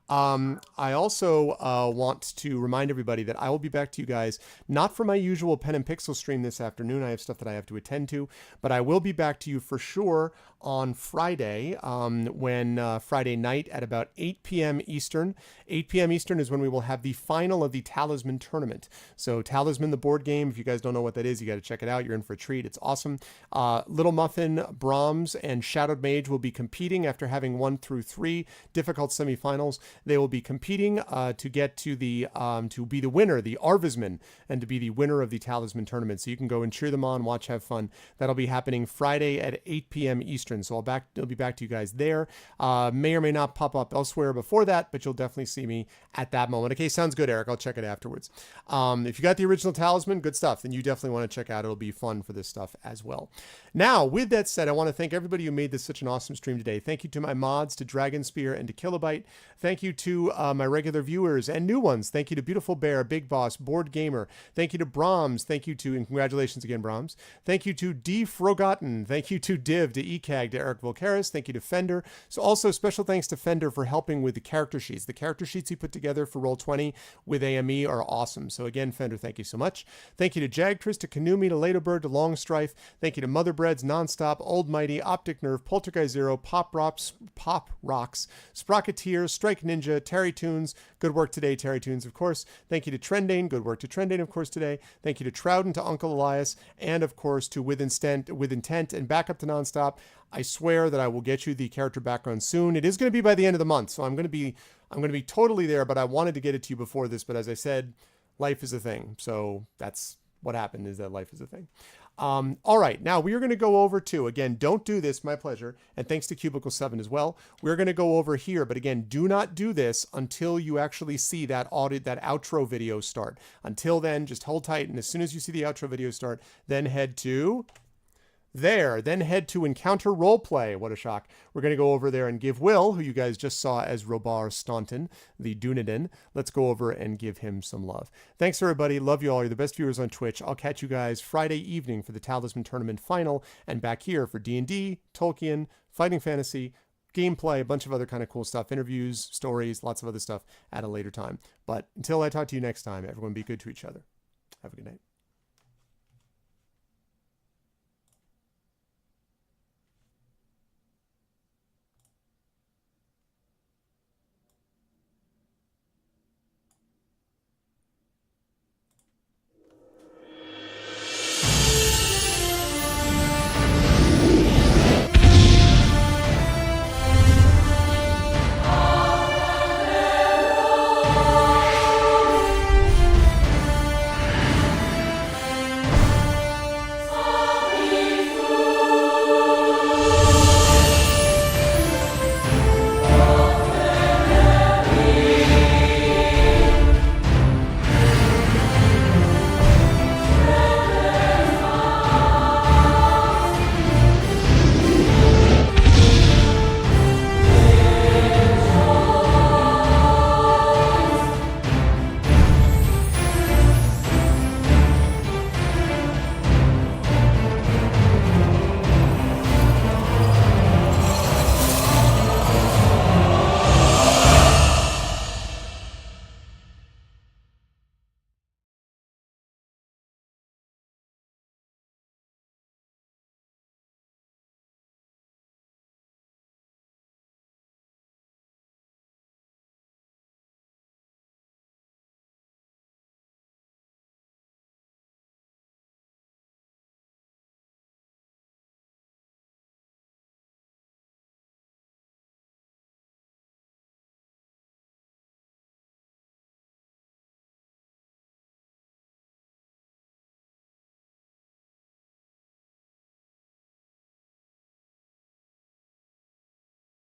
I also want to remind everybody that I will be back to you guys, not for my usual Pen and Pixel stream this afternoon. I have stuff that I have to attend to, but I will be back to you for sure on Friday, when Friday night at about 8 p.m. Eastern. 8 p.m. Eastern is when we will have the final of the Talisman tournament. So Talisman, the board game, if you guys don't know what that is, you got to check it out. You're in for a treat. It's awesome. Little Muffin, Brahms, and Shadowed Mage will be competing after having 1 through 3 difficult semifinals. They will be competing to get to the to be the winner, the Arvisman, and to be the winner of the Talisman tournament. So you can go and cheer them on, watch, have fun. That'll be happening Friday at 8 p.m. Eastern. So I'll be back to you guys there. May or may not pop up elsewhere before that, but you'll definitely see me at that moment. Okay, sounds good, Eric. I'll check it afterwards. If you got the original Talisman, good stuff. Then you definitely want to check out. It'll be fun for this stuff as well. Now, with that said, I want to thank everybody who made this such an awesome stream today. Thank you to my mods, to Dragon Spear, and to Kilobyte. Thank you to my regular viewers and new ones. Thank you to Beautiful Bear, Big Boss, Board Gamer. Thank you to Brahms. Thank you to, and congratulations again, Brahms. Thank you to D. Frogotten. Thank you to Div, to ECAG, to Eric Volcaris. Thank you to Fender. So also special thanks to Fender for helping with the character sheets. The character sheets he put together for Roll20 with AME are awesome. So again, Fender, thank you so much. Thank you to Jagtris, to Kanumi, to Ladybird, to Longstrife. Thank you to Motherbreads, Nonstop, Old Mighty, Optic Nerve, Poltergeist Zero, Pop Rocks, Sprocketeer, Strike Ninja, Terry Tunes. Good work today, Terry Tunes, of course. Thank you to Trendane. Good work to Trendane, of course, today. Thank you to Trouden, to Uncle Elias, and of course to With Intent, and back up to Nonstop. I swear that I will get you the character background soon. It is going to be by the end of the month, so I'm going to be totally there, but I wanted to get it to you before this, but as I said, life is a thing. So that's what happened, is that life is a thing. All right, now we are going to go over to, again, don't do this, my pleasure, and thanks to Cubicle 7 as well. We're going to go over here, but again, do not do this until you actually see that outro video start. Until then, just hold tight, and as soon as you see the outro video start, then head to there. Then head to Encounter Roleplay. What a shock. We're going to go over there and give Will, who you guys just saw as Robar Staunton, the Dunedain, let's go over and give him some love. Thanks, everybody. Love you all. You're the best viewers on Twitch. I'll catch you guys Friday evening for the Talisman Tournament Final, and back here for D&D, Tolkien, Fighting Fantasy, gameplay, a bunch of other kind of cool stuff, interviews, stories, lots of other stuff at a later time. But until I talk to you next time, everyone be good to each other. Have a good night.